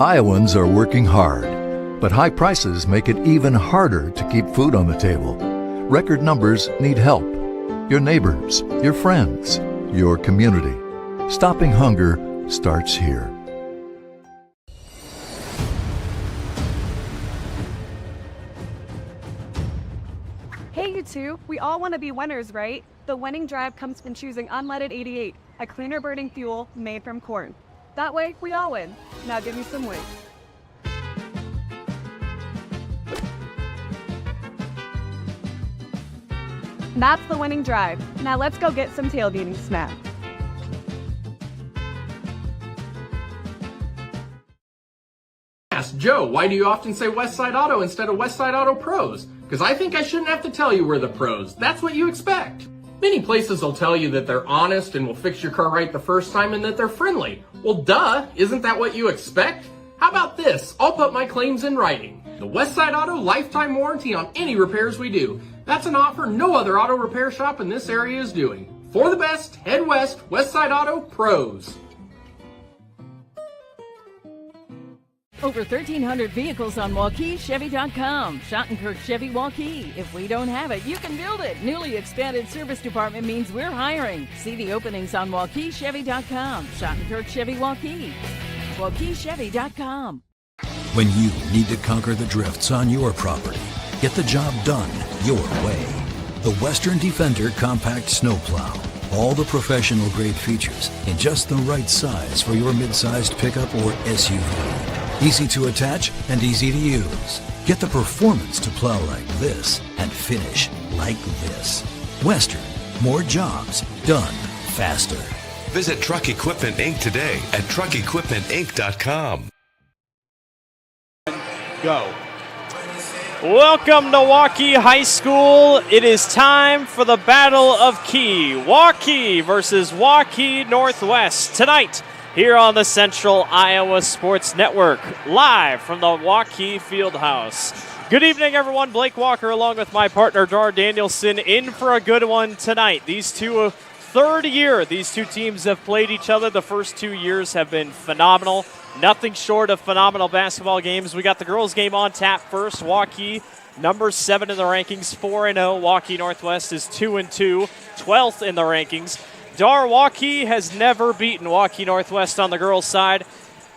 Iowans are working hard, but high prices make it even harder to keep food on the table. Record numbers need help. Your neighbors, your friends, your community. Stopping hunger starts here. Hey, you two. We all want to be winners, right? The winning drive comes from choosing unleaded 88, a cleaner burning fuel made from corn. That way, we all win. Now give me some weight. That's the winning drive. Now let's go get some tailgating snacks. Ask Joe, why do you often say Westside Auto instead of Westside Auto Pros? Because I think I shouldn't have to tell you we're the pros. That's what you expect. Many places will tell you that they're honest and will fix your car right the first time and that they're friendly. Well, duh, isn't that what you expect? How about this? I'll put my claims in writing. The Westside Auto lifetime warranty on any repairs we do. That's an offer no other auto repair shop in this area is doing. For the best, head west, Westside Auto Pros. Over 1,300 vehicles on WaukeeChevy.com. Schottenkirk Chevy Waukee. If we don't have it, you can build it. Newly expanded service department means we're hiring. See the openings on WaukeeChevy.com. Schottenkirk Chevy Waukee. WaukeeChevy.com. When you need to conquer the drifts on your property, get the job done your way. The Western Defender Compact Snowplow. All the professional grade features in just the right size for your mid-sized pickup or SUV. Easy to attach and easy to use. Get the performance to plow like this and finish like this. Western, more jobs done faster. Visit Truck Equipment Inc. today at truckequipmentinc.com. Go. Welcome to Waukee High School. It is time for the Battle of Key. Waukee versus Waukee Northwest tonight here on the Central Iowa Sports Network, live from the Waukee Fieldhouse. Good evening, everyone. Blake Walker along with my partner, Dar Danielson, in for a good one tonight. These two, third year, these two teams have played each other. The first 2 years have been phenomenal. Nothing short of phenomenal basketball games. We got the girls' game on tap first. Waukee, number 7 in the rankings, 4-0. Waukee Northwest is 2-2, 12th in the rankings. Dar, Waukee has never beaten Waukee Northwest on the girls' side.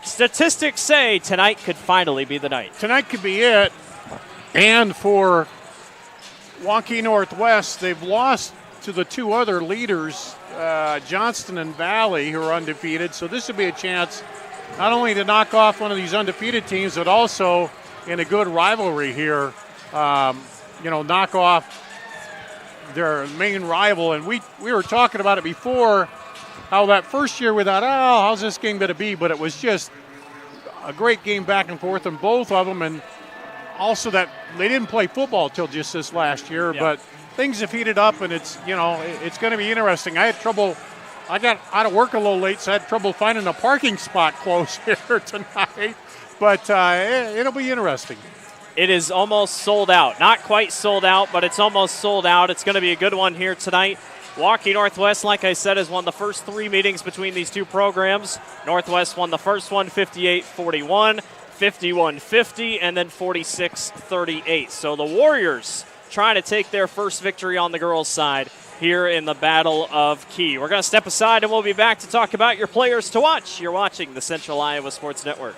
Statistics say tonight could finally be the night. Tonight could be it. And for Waukee Northwest, they've lost to the two other leaders, Johnston and Valley, who are undefeated. So this would be a chance not only to knock off one of these undefeated teams, but also in a good rivalry here, knock off their main rival. And we were talking about it before, how that first year we thought, how's this game going to be? But it was just a great game back and forth in both of them. And also that they didn't play football till just this last year, but things have heated up, and it's going to be interesting. I got out of work a little late, so I had trouble finding a parking spot close here tonight. But it'll be interesting. It is almost sold out. Not quite sold out, but it's almost sold out. It's going to be a good one here tonight. Waukee Northwest, like I said, has won the first 3 meetings between these two programs. Northwest won the first one 58-41, 51-50, and then 46-38. So the Warriors trying to take their first victory on the girls' side here in the Battle of Key. We're going to step aside and we'll be back to talk about your players to watch. You're watching the Central Iowa Sports Network.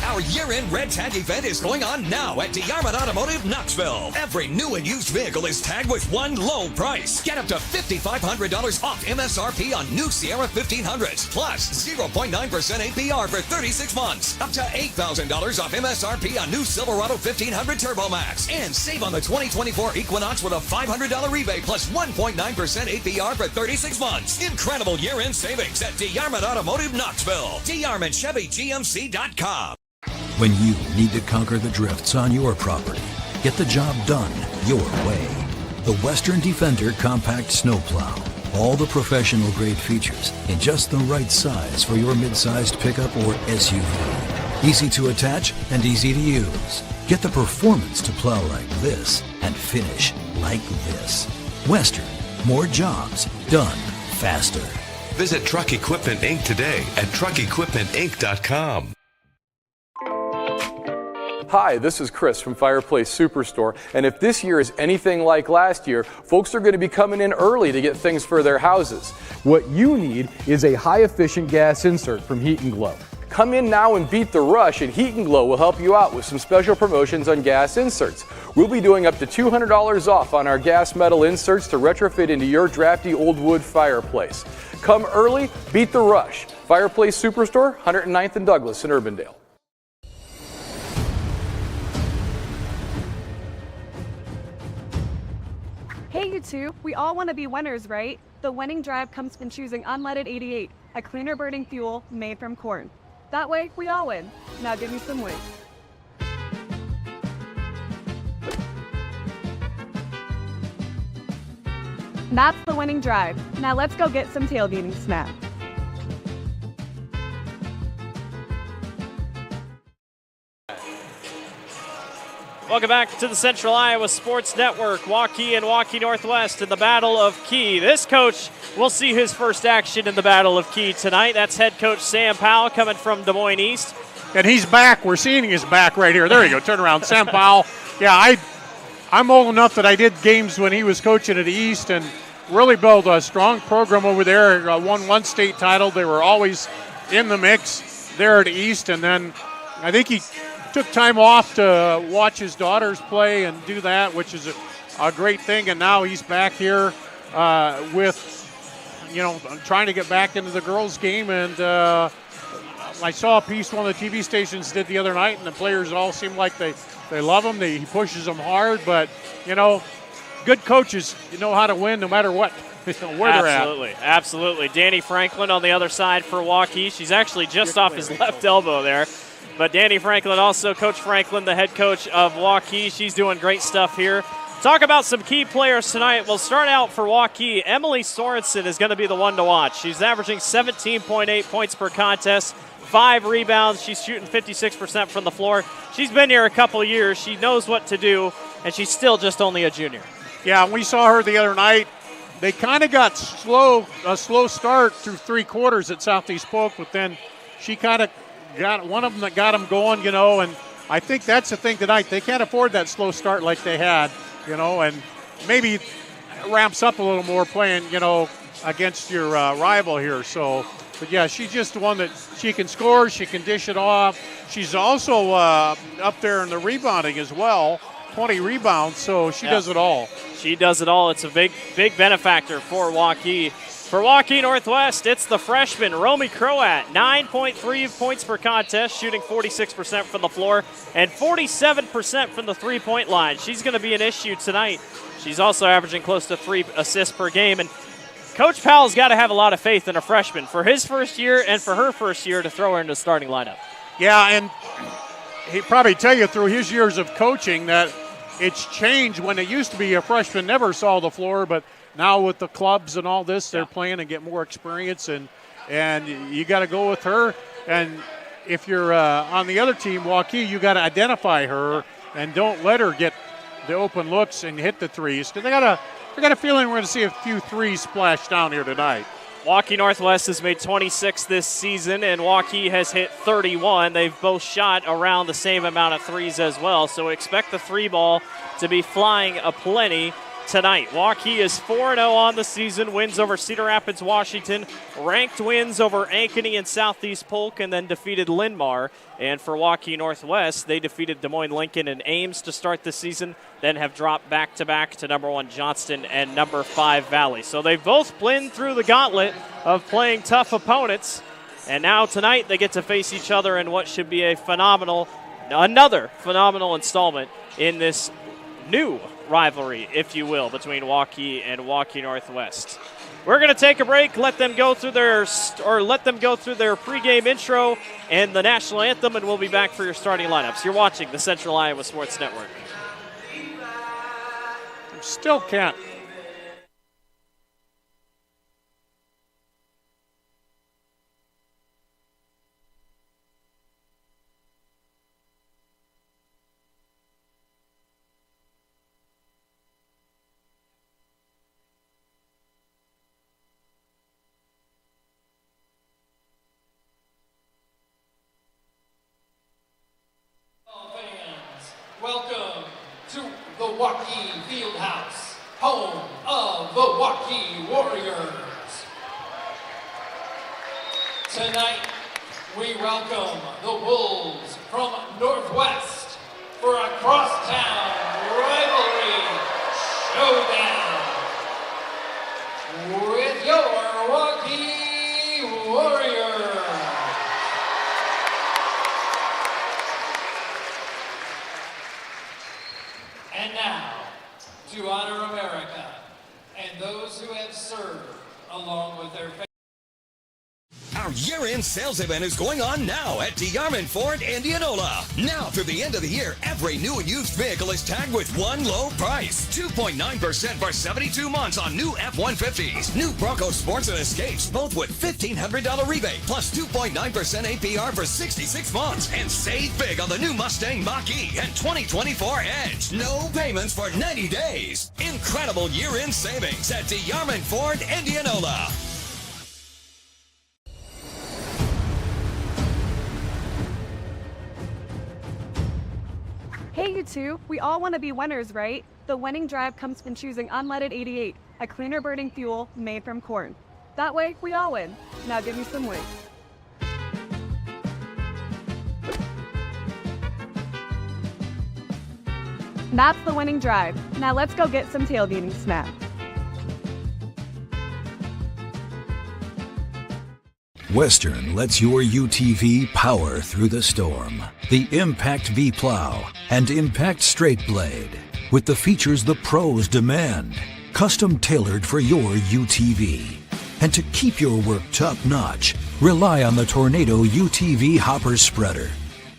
Our year-end Red Tag event is going on now at DeArmond Automotive Knoxville. Every new and used vehicle is tagged with one low price. Get up to $5,500 off MSRP on new Sierra 1500s, plus 0.9% APR for 36 months. Up to $8,000 off MSRP on new Silverado 1500 Turbo Max. And save on the 2024 Equinox with a $500 rebate plus 1.9% APR for 36 months. Incredible year-end savings at DeArmond Automotive Knoxville. DeArmondChevyGMC.com. When you need to conquer the drifts on your property, get the job done your way. The Western Defender Compact Snowplow. All the professional grade features in just the right size for your mid-sized pickup or SUV. Easy to attach and easy to use. Get the performance to plow like this and finish like this. Western. More jobs done faster. Visit Truck Equipment Inc. today at truckequipmentinc.com. Hi, this is Chris from Fireplace Superstore, and if this year is anything like last year, folks are going to be coming in early to get things for their houses. What you need is a high-efficient gas insert from Heat and Glow. Come in now and beat the rush, and Heat and Glow will help you out with some special promotions on gas inserts. We'll be doing up to $200 off on our gas metal inserts to retrofit into your drafty old wood fireplace. Come early, beat the rush. Fireplace Superstore, 109th and Douglas in Urbandale. Hey, you two, we all want to be winners, right? The winning drive comes from choosing unleaded 88, a cleaner burning fuel made from corn. That way, we all win. Now give me some wings. That's the winning drive. Now let's go get some tailgating snacks. Welcome back to the Central Iowa Sports Network. Waukee and Waukee Northwest in the Battle of Key. This coach will see his first action in the Battle of Key tonight. That's head coach Sam Powell coming from Des Moines East. And he's back. We're seeing his back right here. There you go. Turn around. Sam Powell. Yeah, I'm old enough that I did games when he was coaching at the East and really built a strong program over there. Won one state title. They were always in the mix there at the East. And then I think he took time off to watch his daughters play and do that, which is a great thing. And now he's back here with, trying to get back into the girls' game. And I saw a piece one of the TV stations did the other night, and the players all seem like they love him. He pushes them hard, but, good coaches, know how to win no matter what. Where they're at. Absolutely. Danny Franklin on the other side for Waukee. She's actually just off his left elbow there. But Danny Franklin, also Coach Franklin, the head coach of Waukee. She's doing great stuff here. Talk about some key players tonight. We'll start out for Waukee. Emily Sorensen is going to be the one to watch. She's averaging 17.8 points per contest, 5 rebounds. She's shooting 56% from the floor. She's been here a couple years. She knows what to do, and she's still just only a junior. Yeah, we saw her the other night. They kind of got a slow start through 3 quarters at Southeast Polk, but then she kind of got one of them that got them going, and I think that's the thing tonight. They can't afford that slow start like they had, and maybe ramps up a little more playing, against your rival here. So, but yeah, she's just the one that she can score, she can dish it off. She's also up there in the rebounding as well, 20 rebounds, so she does it all. She does it all. It's a big benefactor for Waukee. For Waukee Northwest, it's the freshman, Romy Croat, 9.3 points per contest, shooting 46% from the floor and 47% from the three-point line. She's going to be an issue tonight. She's also averaging close to 3 assists per game. And Coach Powell's got to have a lot of faith in a freshman for his first year and for her first year to throw her into the starting lineup. Yeah, and he'd probably tell you through his years of coaching that it's changed. When it used to be a freshman never saw the floor, but now with the clubs and all this, they're playing and get more experience, and you got to go with her. And if you're on the other team, Waukee, you got to identify her and don't let her get the open looks and hit the threes. Because they got a feeling we're going to see a few threes splash down here tonight. Waukee Northwest has made 26 this season, and Waukee has hit 31. They've both shot around the same amount of threes as well, so expect the three ball to be flying aplenty tonight. Waukee is 4-0 on the season, wins over Cedar Rapids, Washington, ranked wins over Ankeny and Southeast Polk, and then defeated Linn-Mar. And for Waukee Northwest, they defeated Des Moines Lincoln and Ames to start the season, then have dropped back-to-back to number 1 Johnston and number 5 Valley. So they've both been through the gauntlet of playing tough opponents, and now tonight they get to face each other in what should be another phenomenal installment in this new rivalry, if you will, between Waukee and Waukee Northwest. We're going to take a break, let them go through their pregame intro and the national anthem, and we'll be back for your starting lineups. You're watching the Central Iowa Sports Network. Still can't. Welcome to the Waukee Fieldhouse, home of the Waukee Warriors. Tonight, we welcome the Wolves from Northwest for a crosstown rivalry showdown with your Waukee Warriors. And now, to honor America and those who have served along with their families. Our year-end sales event is going on now at DeArmond Ford Indianola. Now through the end of the year, every new and used vehicle is tagged with one low price. 2.9% for 72 months on new F-150s. New Bronco Sports and Escapes, both with $1,500 rebate, plus 2.9% APR for 66 months. And save big on the new Mustang Mach-E and 2024 Edge. No payments for 90 days. Incredible year-end savings at DeArmond Ford Indianola. Hey, you two, we all want to be winners, right? The winning drive comes from choosing unleaded 88, a cleaner burning fuel made from corn. That way, we all win. Now give me some weight. That's the winning drive. Now let's go get some tailgating snacks. Western lets your UTV power through the storm. The Impact V Plow and Impact Straight Blade, with the features the pros demand. Custom tailored for your UTV. And to keep your work top-notch, rely on the Tornado UTV Hopper Spreader.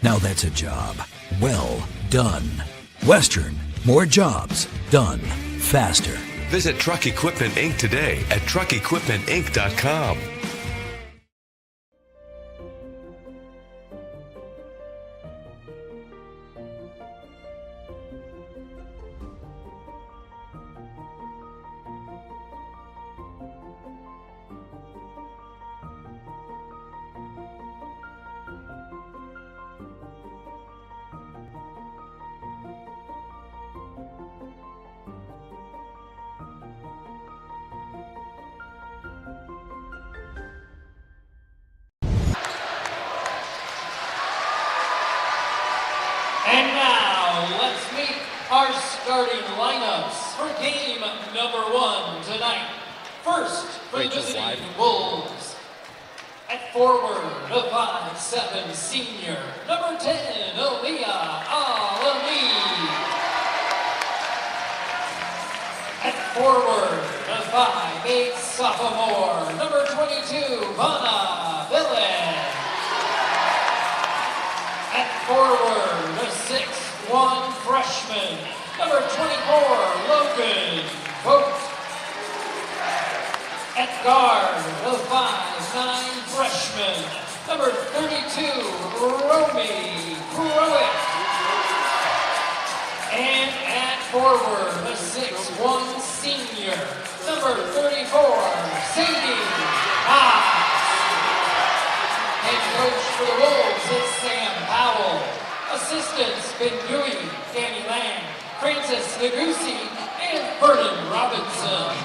Now that's a job well done. Western, more jobs done faster. Visit Truck Equipment Inc. today at truckequipmentinc.com. And now, let's meet our starting lineups for game number 1 tonight. First, for the visiting Wolves. At forward, the 5'7" senior, number 10, Aaliyah Alami. At forward, the 5'8" sophomore, number 22, Vanna Villan. At forward, the 6'1" freshman, number 24, Logan Vogt. At guard, the 5'9" freshman, number 32, Romy Pruitt. And at forward, a 6'1" senior, number 34, Sadie Haas. Head coach for the Wolves is Sam Powell. Assistants Ben Dewey, Danny Lang, Francis Nagusi, and Vernon Robinson.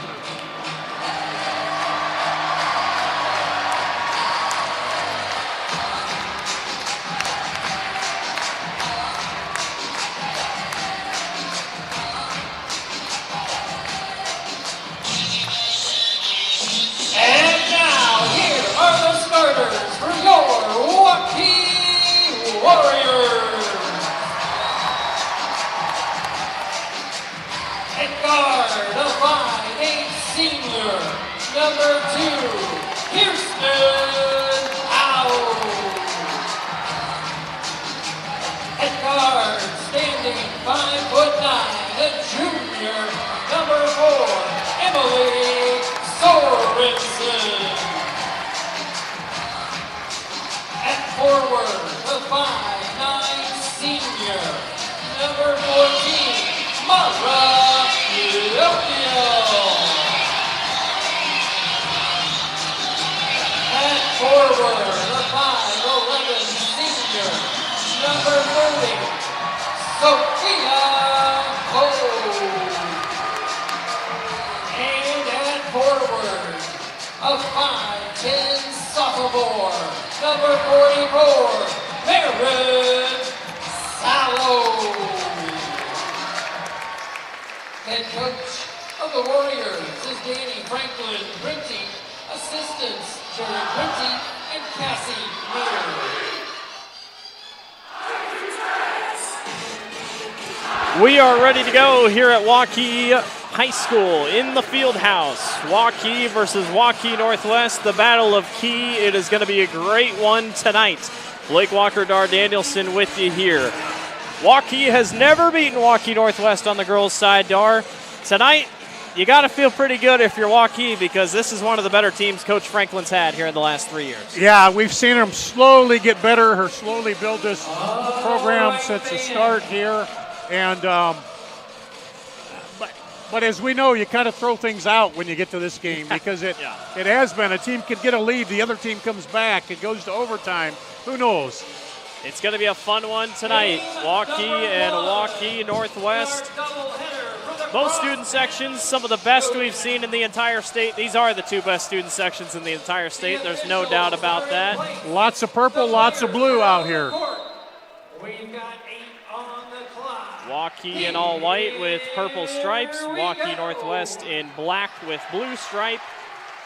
And now, here are the starters for your Waukee Warriors. At guard, a 5'8" senior, number 2, Kirsten Howell. At guard, standing 5'9", a junior, number 4, Emily Sorensen. At forward, the 5'9" senior, number 14, Mara At forward, the 5'11" senior, number 30, Sophia Cole. And at forward, a 5'10" sophomore, number 44, Maren Sallow. Head coach of the Warriors is Danny Franklin Printy, assistants Jerry Printy and Cassie Mears. We are ready to go here at Waukee High School in the field house. Waukee versus Waukee Northwest, the Battle of Key. It is going to be a great one tonight. Blake Walker, Dar Danielson with you here. Waukee has never beaten Waukee Northwest on the girls' side, Dar. Tonight, you got to feel pretty good if you're Waukee because this is one of the better teams Coach Franklin's had here in the last 3 years. Yeah, we've seen them slowly get better, her slowly build this program since the start here. And but as we know, you kind of throw things out when you get to this game because it has been. A team could get a lead, the other team comes back, it goes to overtime. Who knows? It's going to be a fun one tonight. Waukee and Waukee Northwest. Both student sections, some of the best we've seen in the entire state. These are the two best student sections in the entire state. There's no doubt about that. Lots of purple, lots of blue out here. We've got 8 on the clock. Waukee in all white with purple stripes. Waukee Northwest in black with blue stripe.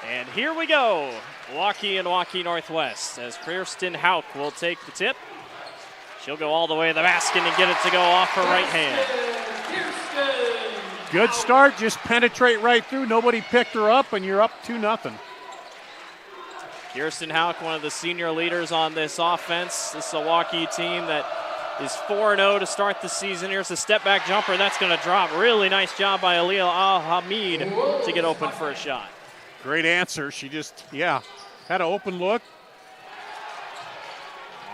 And here we go. Waukee and Waukee Northwest as Kirsten Hauk will take the tip. She'll go all the way to the basket and get it to go off her right hand. Good start, just penetrate right through. Nobody picked her up, and you're up 2-0. Kirsten Hauk, one of the senior leaders on this offense. This is a Waukee team that is 4-0 to start the season. Here's a step-back jumper. That's going to drop. Really nice job by Aliyah Al-Hamid to get open for a shot. Great answer. She just, had an open look.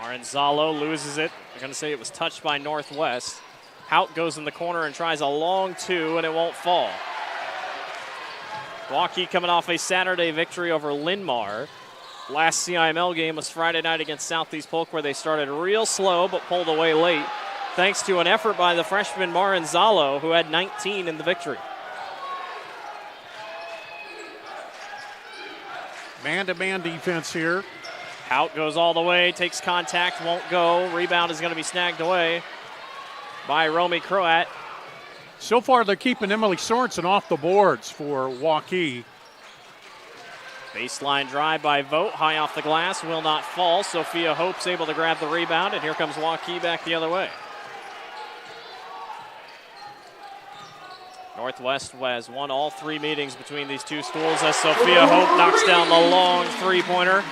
Maranzalo loses it. They're going to say it was touched by Northwest. Hauk goes in the corner and tries a long 2, and it won't fall. Waukee coming off a Saturday victory over Linmar. Last CIML game was Friday night against Southeast Polk, where they started real slow but pulled away late, thanks to an effort by the freshman Maranzalo, who had 19 in the victory. Man-to-man defense here. Hauk goes all the way, takes contact, won't go. Rebound is going to be snagged away by Romy Croat. So far, they're keeping Emily Sorensen off the boards for Waukee. Baseline drive by Vogt, high off the glass, will not fall. Sophia Hope's able to grab the rebound, and here comes Waukee back the other way. Northwest has won all 3 meetings between these two schools as Sophia Hope knocks down the long three-pointer.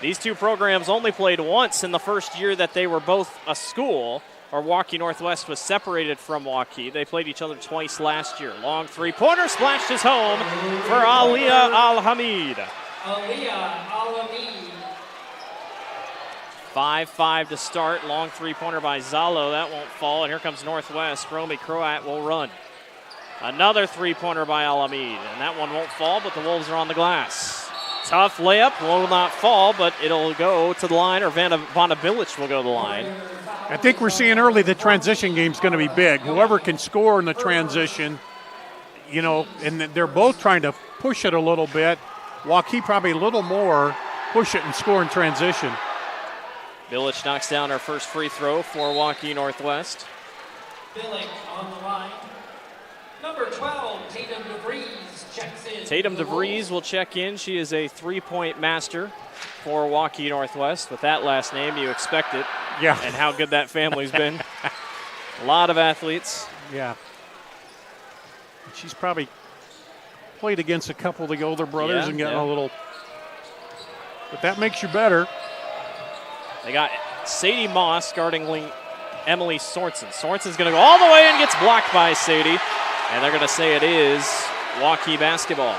These two programs only played once in the first year that they were both a school, or Waukee Northwest was separated from Waukee. They played each other twice last year. Long three-pointer splashed his home for Aliyah Al-Hamid. Aliyah Al-Hamid. 5-5 to start. Long three-pointer by Zalo. That won't fall. And here comes Northwest. Romy Croat will run. Another three-pointer by Alameda. And that one won't fall, but the Wolves are on the glass. Tough layup. Will not fall, but it'll go to the line, or Vonabilich will go to the line. I think we're seeing early the transition game's going to be big. Whoever can score in the transition, and they're both trying to push it a little bit. Waukee probably a little more, push it and score in transition. Bilic knocks down our first free throw for Waukee Northwest. Bilic on the line. Number 12, Tatum DeVries checks in. Tatum DeVries will check in. She is a three-point master for Waukee Northwest. With that last name, you expect it. Yeah. And how good that family's been. A lot of athletes. Yeah. She's probably played against a couple of the older brothers and gotten a little. But that makes you better. They got Sadie Moss guarding Emily Sorensen. Sorensen's going to go all the way and gets blocked by Sadie. And they're going to say it is Waukee basketball.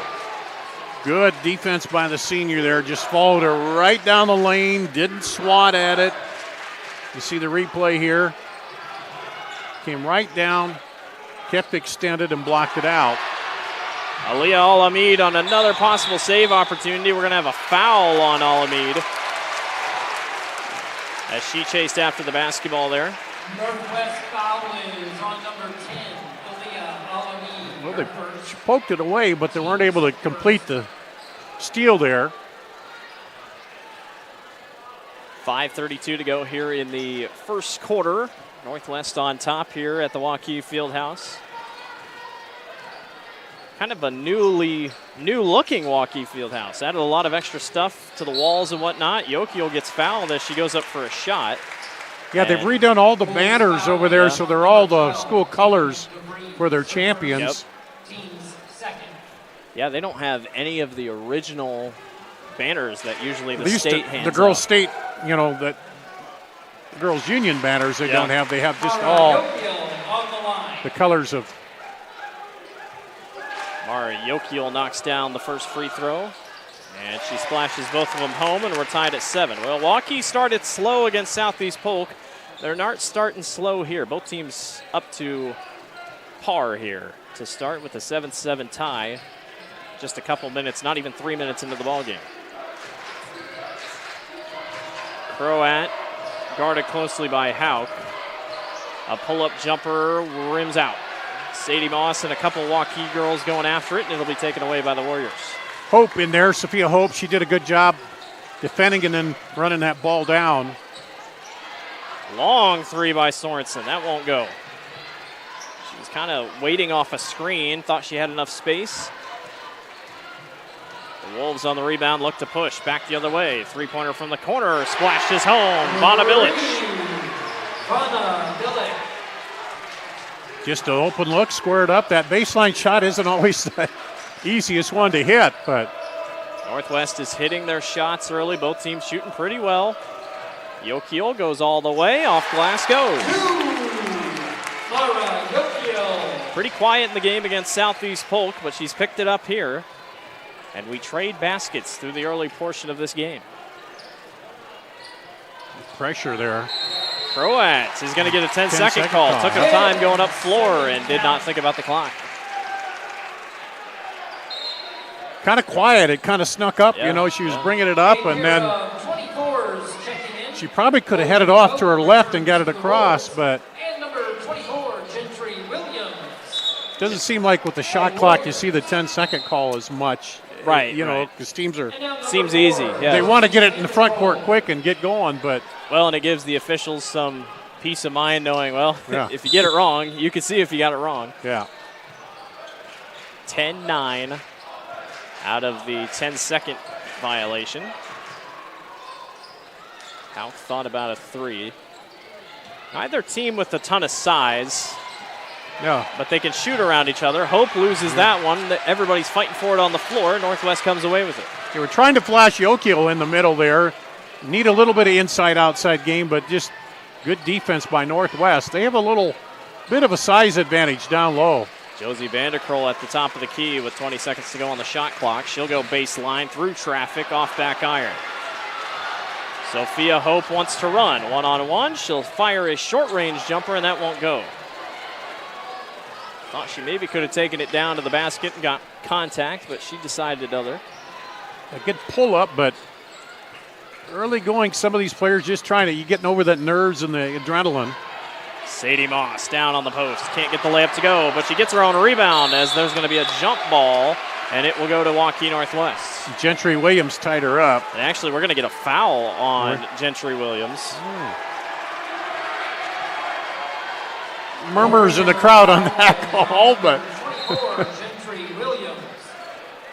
Good defense by the senior there. Just followed her right down the lane. Didn't swat at it. You see the replay here. Came right down, kept extended, and blocked it out. Aaliyah Alamid on another possible save opportunity. We're going to have a foul on Alamid as she chased after the basketball there. Northwest foul is on number 10, Aaliyah Alamid. Well, they poked it away, but they weren't able to complete the steal there. 5:32 to go here in the first quarter. Northwest on top here at the Waukee Fieldhouse. Kind of a new-looking Waukee Fieldhouse. Added a lot of extra stuff to the walls and whatnot. Yokiel gets fouled as she goes up for a shot. Yeah, they've redone all the banners over there, so they're all the school colors for their champions. Yep. Yeah, they don't have any of the original banners that usually the state hands the girls' out. state, that the girls' union banners they don't have. They have just all the colors of. Mara Yokiel knocks down the first free throw, and she splashes both of them home, and we're tied at 7. Well, Waukee started slow against Southeast Polk. They're not starting slow here. Both teams up to par here to start with a 7-7 tie. Just a couple minutes, not even 3 minutes into the ballgame. Croat guarded closely by Hauk. A pull-up jumper rims out. Sadie Moss and a couple Waukee girls going after it, and it'll be taken away by the Warriors. Hope in there, Sophia Hope. She did a good job defending and then running that ball down. Long three by Sorensen. That won't go. She was kind of waiting off a screen, thought she had enough space. The Wolves on the rebound look to push. Back the other way. Three-pointer from the corner. Splashes home. Vonabilich. Just an open look, squared up. That baseline shot isn't always the easiest one to hit, but. Northwest is hitting their shots early. Both teams shooting pretty well. Yokiel goes all the way. Off glass goes. Pretty quiet in the game against Southeast Polk, but she's picked it up here. And we trade baskets through the early portion of this game. Pressure there. Croat is going to get a 10-second call. Took him time going up floor and did not think about the clock. Kind of quiet. It kind of snuck up. Yeah. She was bringing it up, and then she probably could have headed off to her left and got it across, but doesn't seem like with the shot clock you see the 10-second call as much. Right. Because teams are. Seems easy. Yeah. They want to get it in the front court quick and get going, but. Well, and it gives the officials some peace of mind knowing, if you get it wrong, you can see if you got it wrong. Yeah. 10-9 out of the 10-second violation. Hauk thought about a three. Neither team with a ton of size. Yeah. But they can shoot around each other. Hope loses that one. Everybody's fighting for it on the floor. Northwest comes away with it. They were trying to flash Yokiel in the middle there. Need a little bit of inside-outside game, but just good defense by Northwest. They have a little bit of a size advantage down low. Josie Vanderkroll at the top of the key with 20 seconds to go on the shot clock. She'll go baseline through traffic, off back iron. Sophia Hope wants to run. One-on-one. She'll fire a short-range jumper, and that won't go. Thought she maybe could have taken it down to the basket and got contact, but she decided other. A good pull-up, but early going, some of these players just trying to, you getting over that nerves and the adrenaline. Sadie Moss down on the post. Can't get the layup to go, but she gets her own rebound as there's going to be a jump ball, and it will go to Waukee Northwest. Gentry Williams tied her up. And actually, we're going to get a foul on Gentry Williams. Murmurs in the crowd on that call, but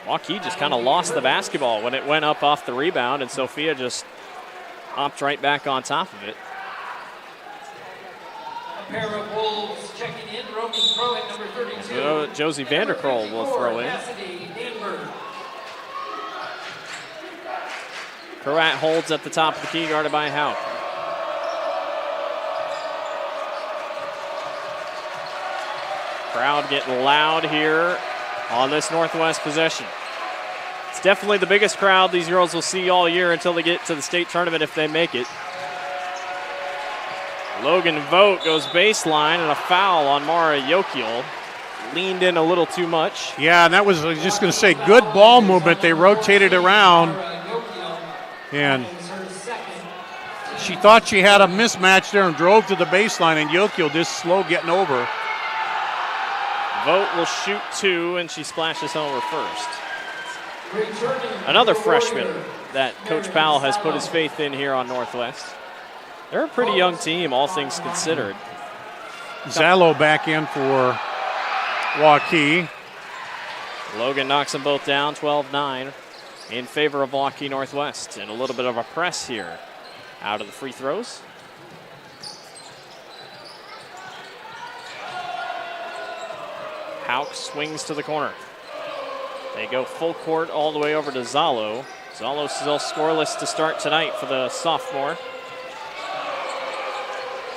Waukee just kind of lost the basketball when it went up off the rebound, and Sophia just hopped right back on top of it. A pair of Wolves checking in, roaming throw at number 32. Josie Vanderkroll will throw in. Croat holds at the top of the key, guarded by Houck. Crowd getting loud here on this Northwest possession. It's definitely the biggest crowd these girls will see all year until they get to the state tournament if they make it. Logan Vogt goes baseline and a foul on Mara Yokiel. Leaned in a little too much. Yeah, and that was, I was just going to say, good ball movement. They rotated around, and she thought she had a mismatch there and drove to the baseline, and Yokiel just slow getting over. Vogt will shoot two, and she splashes over first. Another freshman that Coach Powell has put his faith in here on Northwest. They're a pretty young team, all things considered. Zallo back in for Waukee. Logan knocks them both down, 12-9 in favor of Waukee Northwest. And a little bit of a press here out of the free throws. Houck swings to the corner. They go full court all the way over to Zallo. Zallo still scoreless to start tonight for the sophomore.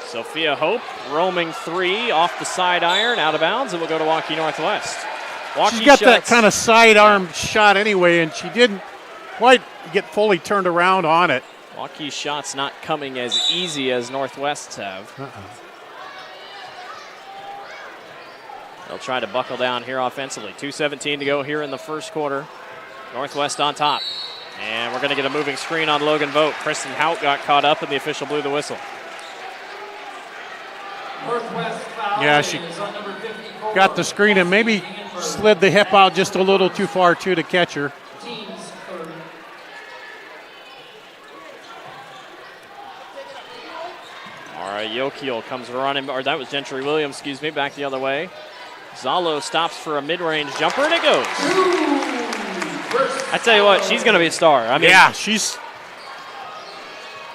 Sophia Hope roaming three off the side iron, out of bounds, and will go to Waukee Northwest. She's got that kind of sidearm shot anyway, and she didn't quite get fully turned around on it. Waukee's shots not coming as easy as Northwest's have. They'll try to buckle down here offensively. 2:17 to go here in the first quarter. Northwest on top. And we're going to get a moving screen on Logan Vogt. Kristen Houck got caught up, and the official blew the whistle. Yeah, she got the screen and maybe slid the hip out just a little too far, too, to catch her. All right, Yokiel comes running, or that was Gentry Williams, excuse me, back the other way. Zallo stops for a mid-range jumper, and it goes. I tell you what, she's going to be a star. I mean, yeah, she's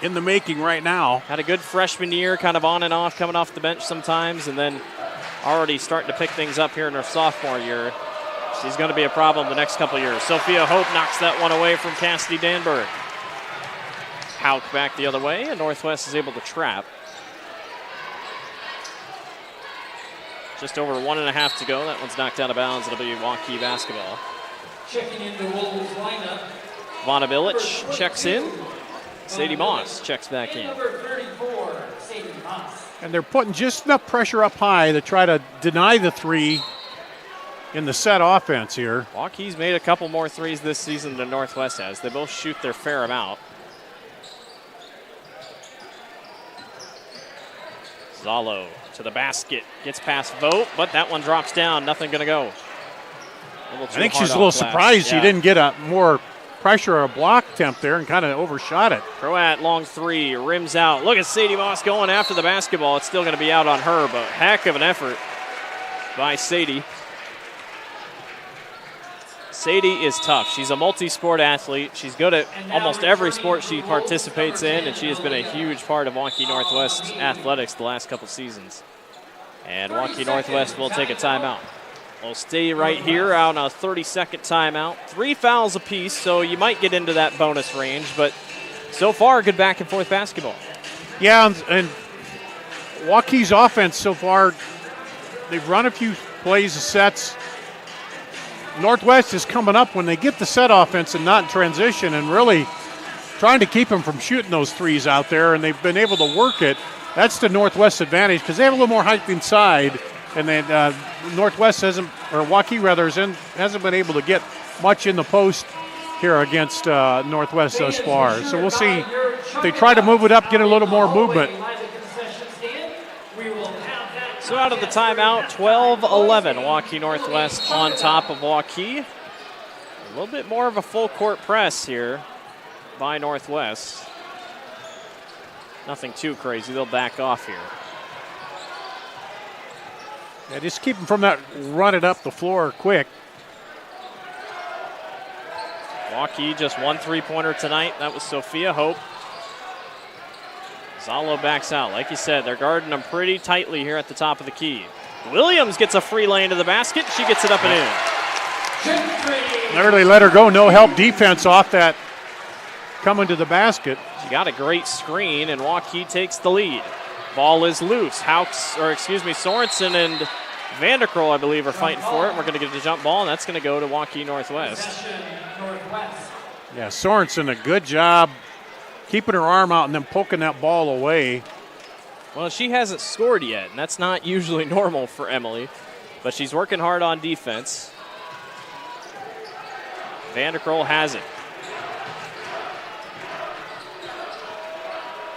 in the making right now. Had a good freshman year, kind of on and off, coming off the bench sometimes, and then already starting to pick things up here in her sophomore year. She's going to be a problem the next couple years. Sophia Hope knocks that one away from Cassidy Danberg. Houck back the other way, and Northwest is able to trap. Just over 1.5 to go. That one's knocked out of bounds. It'll be Waukee basketball. Checking into Wolves lineup. Vana Bilic checks in. Sadie Moss checks back in. Number 34, Sadie Moss. And they're putting just enough pressure up high to try to deny the three in the set offense here. Waukee's made a couple more threes this season than Northwest has. They both shoot their fair amount. Zallo to the basket, gets past Vogt, but that one drops down. Nothing going to go. I think she's a little surprised she didn't get a more pressure or a block attempt there and kind of overshot it. Croat long three, rims out. Look at Sadie Moss going after the basketball. It's still going to be out on her, but heck of an effort by Sadie. Sadie is tough. She's a multi-sport athlete. She's good at almost every sport she participates in, and she has been a huge part of Waukee Northwest athletics the last couple seasons. And Waukee Northwest will take a timeout. We'll stay right here on a 30-second timeout. 3 fouls apiece, so you might get into that bonus range, but so far, good back-and-forth basketball. Yeah, and Waukee's offense so far, they've run a few plays, sets. Northwest is coming up when they get the set offense and not in transition and really trying to keep them from shooting those threes out there, and they've been able to work it. That's the Northwest advantage because they have a little more height inside, and then Northwest Waukee rather hasn't been able to get much in the post here against Northwest thus far. So we'll see if they try to move it up, get a little more movement. So out of the timeout, 12-11, Waukee Northwest on top of Waukee. A little bit more of a full court press here by Northwest. Nothing too crazy, they'll back off here. Yeah, just keep them from that run it up the floor quick. Waukee just one three-pointer tonight. That was Sophia Hope. Zalo backs out. Like you said, they're guarding them pretty tightly here at the top of the key. Williams gets a free lane to the basket. She gets it up and in. Never really let her go. No help defense off that coming to the basket. She got a great screen, and Waukee takes the lead. Ball is loose. Sorensen and Vanderkroll, I believe, are fighting for it. We're going to get the jump ball, and that's going to go to Waukee Northwest. Yeah, Sorensen, a good job keeping her arm out and then poking that ball away. Well, she hasn't scored yet, and that's not usually normal for Emily, but she's working hard on defense. Vanderkroll has it.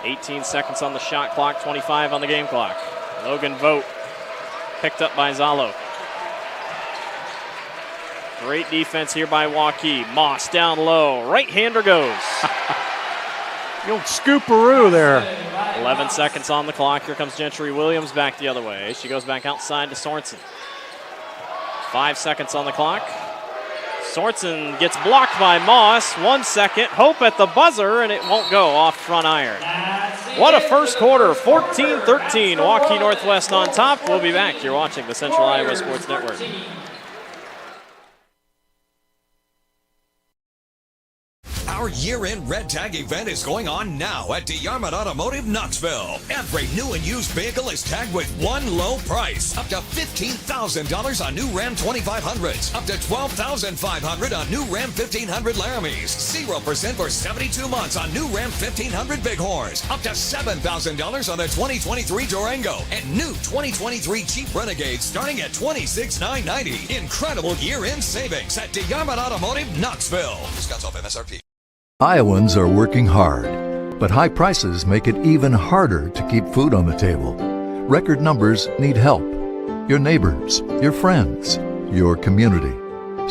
18 seconds on the shot clock, 25 on the game clock. Logan Vogt picked up by Zalo. Great defense here by Waukee. Moss down low. Right-hander goes. The old scooperoo there. 11 seconds on the clock. Here comes Gentry Williams back the other way. She goes back outside to Sorensen. 5 seconds on the clock. Sorensen gets blocked by Moss. 1 second. Hope at the buzzer, and it won't go off front iron. What a first quarter. 14-13. Waukee Northwest on top. We'll be back. You're watching the Central Iowa Sports Network. Our year-end Red Tag event is going on now at DeYarmond Automotive Knoxville. Every new and used vehicle is tagged with one low price. Up to $15,000 on new Ram 2500s. Up to $12,500 on new Ram 1500 Laramies. 0% for 72 months on new Ram 1500 Bighorns. Up to $7,000 on the 2023 Durango. And new 2023 Jeep Renegade starting at $26,990. Incredible year-end savings at DeYarmond Automotive Knoxville. Discounts off MSRP. Iowans are working hard, but high prices make it even harder to keep food on the table. Record numbers need help. Your neighbors, your friends, your community.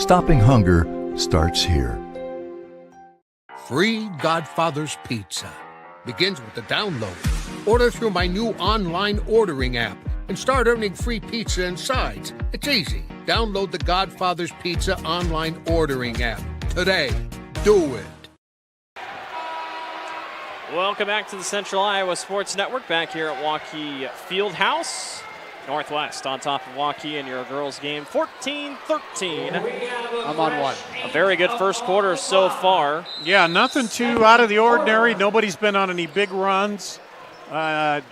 Stopping hunger starts here. Free Godfather's Pizza begins with the download. Order through my new online ordering app and start earning free pizza and sides. It's easy. Download the Godfather's Pizza online ordering app today. Do it. Welcome back to the Central Iowa Sports Network, back here at Waukee Fieldhouse. Northwest on top of Waukee in your girls game, 14-13. I'm on one. A very good first quarter so far. Yeah, nothing too out of the ordinary. Nobody's been on any big runs. Can't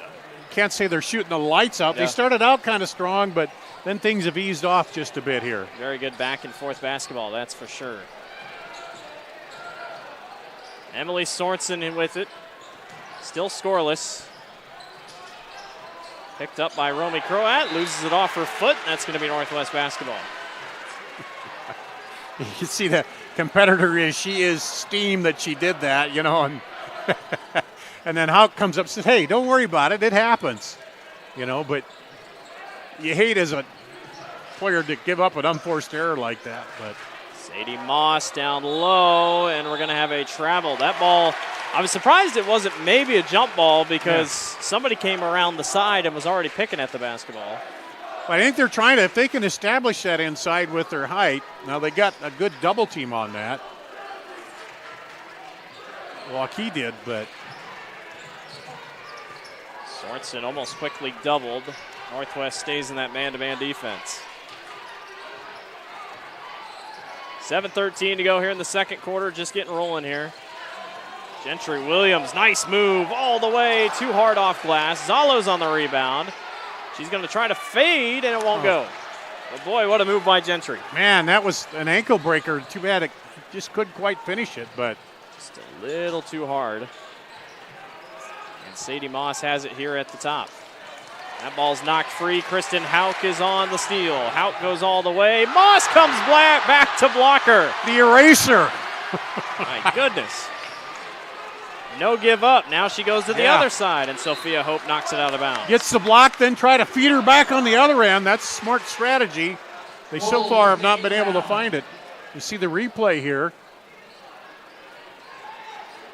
say they're shooting the lights out. Yeah. They started out kind of strong, but then things have eased off just a bit here. Very good back and forth basketball, that's for sure. Emily Sorensen in with it. Still scoreless. Picked up by Romy Croat, loses it off her foot. That's going to be Northwest basketball. You can see the competitor she is steamed that she did that, and and then Houck comes up and says, hey, don't worry about it. It happens, but you hate as a player to give up an unforced error like that. But Sadie Moss down low, and we're going to have a travel. That ball, I was surprised it wasn't maybe a jump ball because somebody came around the side and was already picking at the basketball. I think they're trying to, if they can establish that inside with their height. Now they got a good double team on that. Waukee did, but Sorensen almost quickly doubled. Northwest stays in that man-to-man defense. 7:13 to go here in the second quarter, just getting rolling here. Gentry Williams, nice move all the way, too hard off glass. Zalo's on the rebound. She's going to try to fade, and it won't go. But boy, what a move by Gentry. Man, that was an ankle breaker. Too bad it just couldn't quite finish it, but Just a little too hard. And Sadie Moss has it here at the top. That ball's knocked free. Kristen Hauk is on the steal. Hauk goes all the way. Moss comes back to block her. The eraser. My goodness. No give up. Now she goes to the other side, and Sophia Hope knocks it out of bounds. Gets the block, then try to feed her back on the other end. That's smart strategy. They so far have not been able to find it. You see the replay here.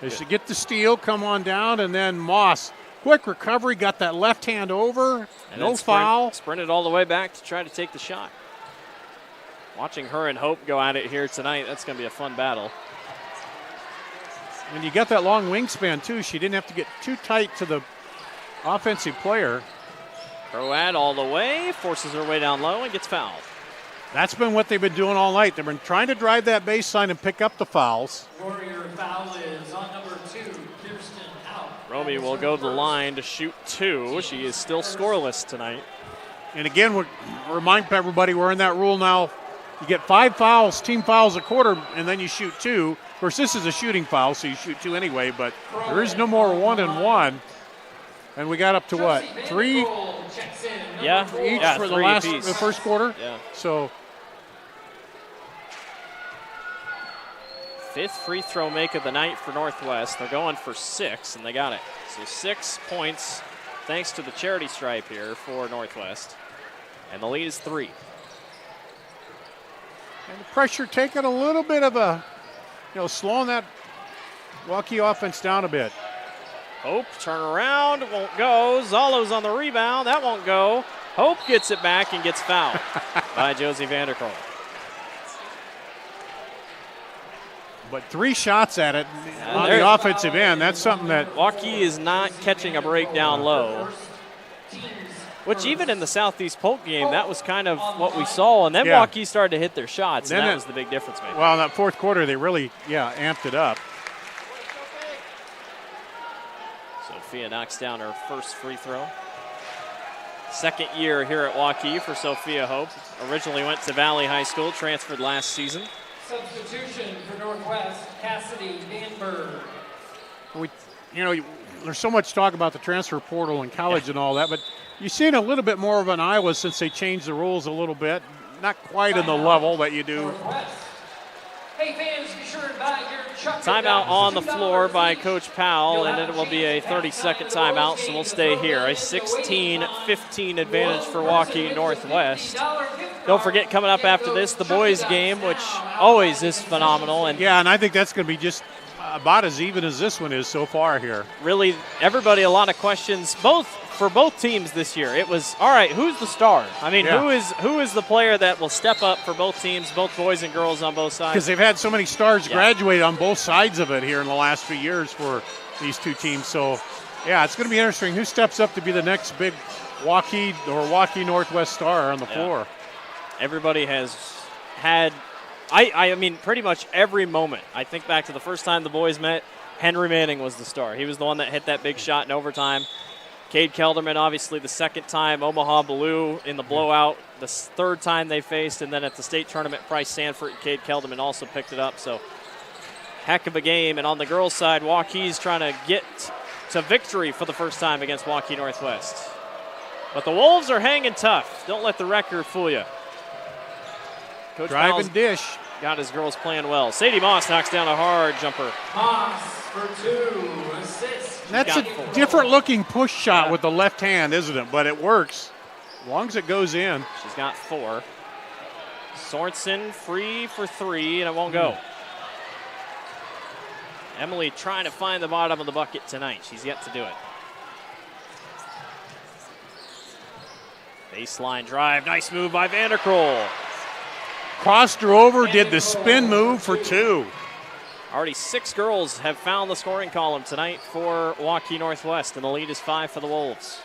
They should get the steal, come on down, and then Moss. Quick recovery, got that left hand over. And no foul. Sprinted all the way back to try to take the shot. Watching her and Hope go at it here tonight, that's going to be a fun battle. And you got that long wingspan, too. She didn't have to get too tight to the offensive player. Croat all the way, forces her way down low and gets fouled. That's been what they've been doing all night. They've been trying to drive that baseline and pick up the fouls. Warrior foul is on number 2, Kirsten Hauk. Romy will go to the line to shoot 2. She is still scoreless tonight. And again, we remind everybody we're in that rule now. You get 5 fouls, team fouls a quarter, and then you shoot 2. Of course, this is a shooting foul, so you shoot 2 anyway, but there is no more 1-and-1. And we got up to what? 3? Yeah, each for the first quarter? Yeah. So 5th free throw make of the night for Northwest. They're going for 6, and they got it. So 6 points thanks to the charity stripe here for Northwest. And the lead is 3. And the pressure taking a little bit of a, slowing that Waukee offense down a bit. Hope, turn around, won't go. Zalo's on the rebound, that won't go. Hope gets it back and gets fouled by Josie Vanderkolk. But 3 shots at it on the offensive end. That's something that Waukee is not catching a break down low. Which even in the Southeast Polk game, that was kind of what we saw. And then Waukee started to hit their shots, and that was the big difference maker. Well, in that fourth quarter, they really, amped it up. Sophia knocks down her first free throw. Second year here at Waukee for Sophia Hope. Originally went to Valley High School, transferred last season. Substitution for Northwest, Cassidy Danberg. There's so much talk about the transfer portal in college and all that, but you've seen a little bit more of an Iowa since they changed the rules a little bit. Not quite in the level that you do. Hey fans, be sure to buy your Timeout on the floor by Coach Powell, and it will be a 30-second timeout, so we'll stay here. A 16-15 advantage for Waukee Northwest. Don't forget, coming up after this, the boys' game, which always is phenomenal. And I think that's going to be just about as even as this one is so far here. Really, everybody, a lot of questions, for both teams this year. It was, all right, who's the star? I mean, who is the player that will step up for both teams, both boys and girls on both sides? Because they've had so many stars graduate on both sides of it here in the last few years for these two teams. So, it's going to be interesting. Who steps up to be the next big Waukee Northwest star on the floor? Everybody has had, I mean, pretty much every moment. I think back to the first time the boys met, Henry Manning was the star. He was the one that hit that big shot in overtime. Cade Kelderman, obviously, the second time. Omaha Blue in the blowout, the third time they faced. And then at the state tournament, Price Sanford and Cade Kelderman also picked it up. So, heck of a game. And on the girls' side, Waukee's trying to get to victory for the first time against Waukee Northwest. But the Wolves are hanging tough. Don't let the record fool you. Coach Drive Powell's and dish. Got his girls playing well. Sadie Moss knocks down a hard jumper. Moss for 2 assists. That's a different looking push shot with the left hand, isn't it? But it works as long as it goes in. She's got 4. Sorensen free for 3, and it won't go. Emily trying to find the bottom of the bucket tonight. She's yet to do it. Baseline drive. Nice move by Vanderkroll. Crossed her over, did the spin move for 2. Already 6 girls have found the scoring column tonight for Waukee Northwest, and the lead is 5 for the Wolves.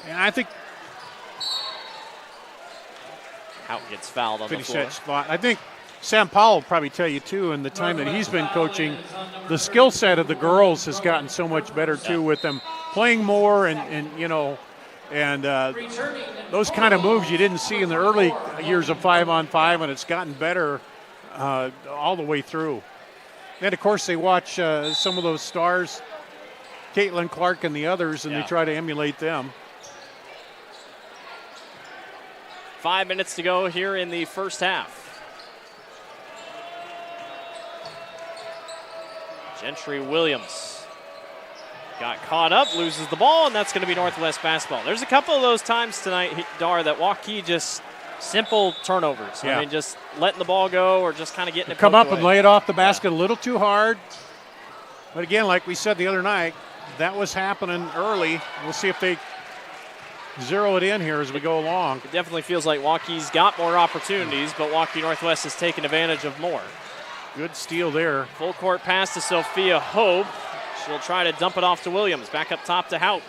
And I think Hout gets fouled on the floor. That spot. I think Sam Powell will probably tell you, too, in the time that he's been coaching, the skill set of the girls has gotten so much better, too, with them playing more and those kind of moves you didn't see in the early years of 5-on-5, and it's gotten better all the way through. Then, of course, they watch some of those stars, Caitlin Clark and the others, and they try to emulate them. 5 minutes to go here in the first half. Gentry Williams got caught up, loses the ball, and that's going to be Northwest basketball. There's a couple of those times tonight, Dar, that Waukee just simple turnovers. Yeah. I mean, just letting the ball go or just kind of getting it come up away. and lay it off the basket a little too hard. But again, like we said the other night, that was happening early. We'll see if they zero it in here as we go along. It definitely feels like Waukee's got more opportunities, but Waukee Northwest has taken advantage of more. Good steal there. Full court pass to Sophia Hope. She'll try to dump it off to Williams. Back up top to Houck.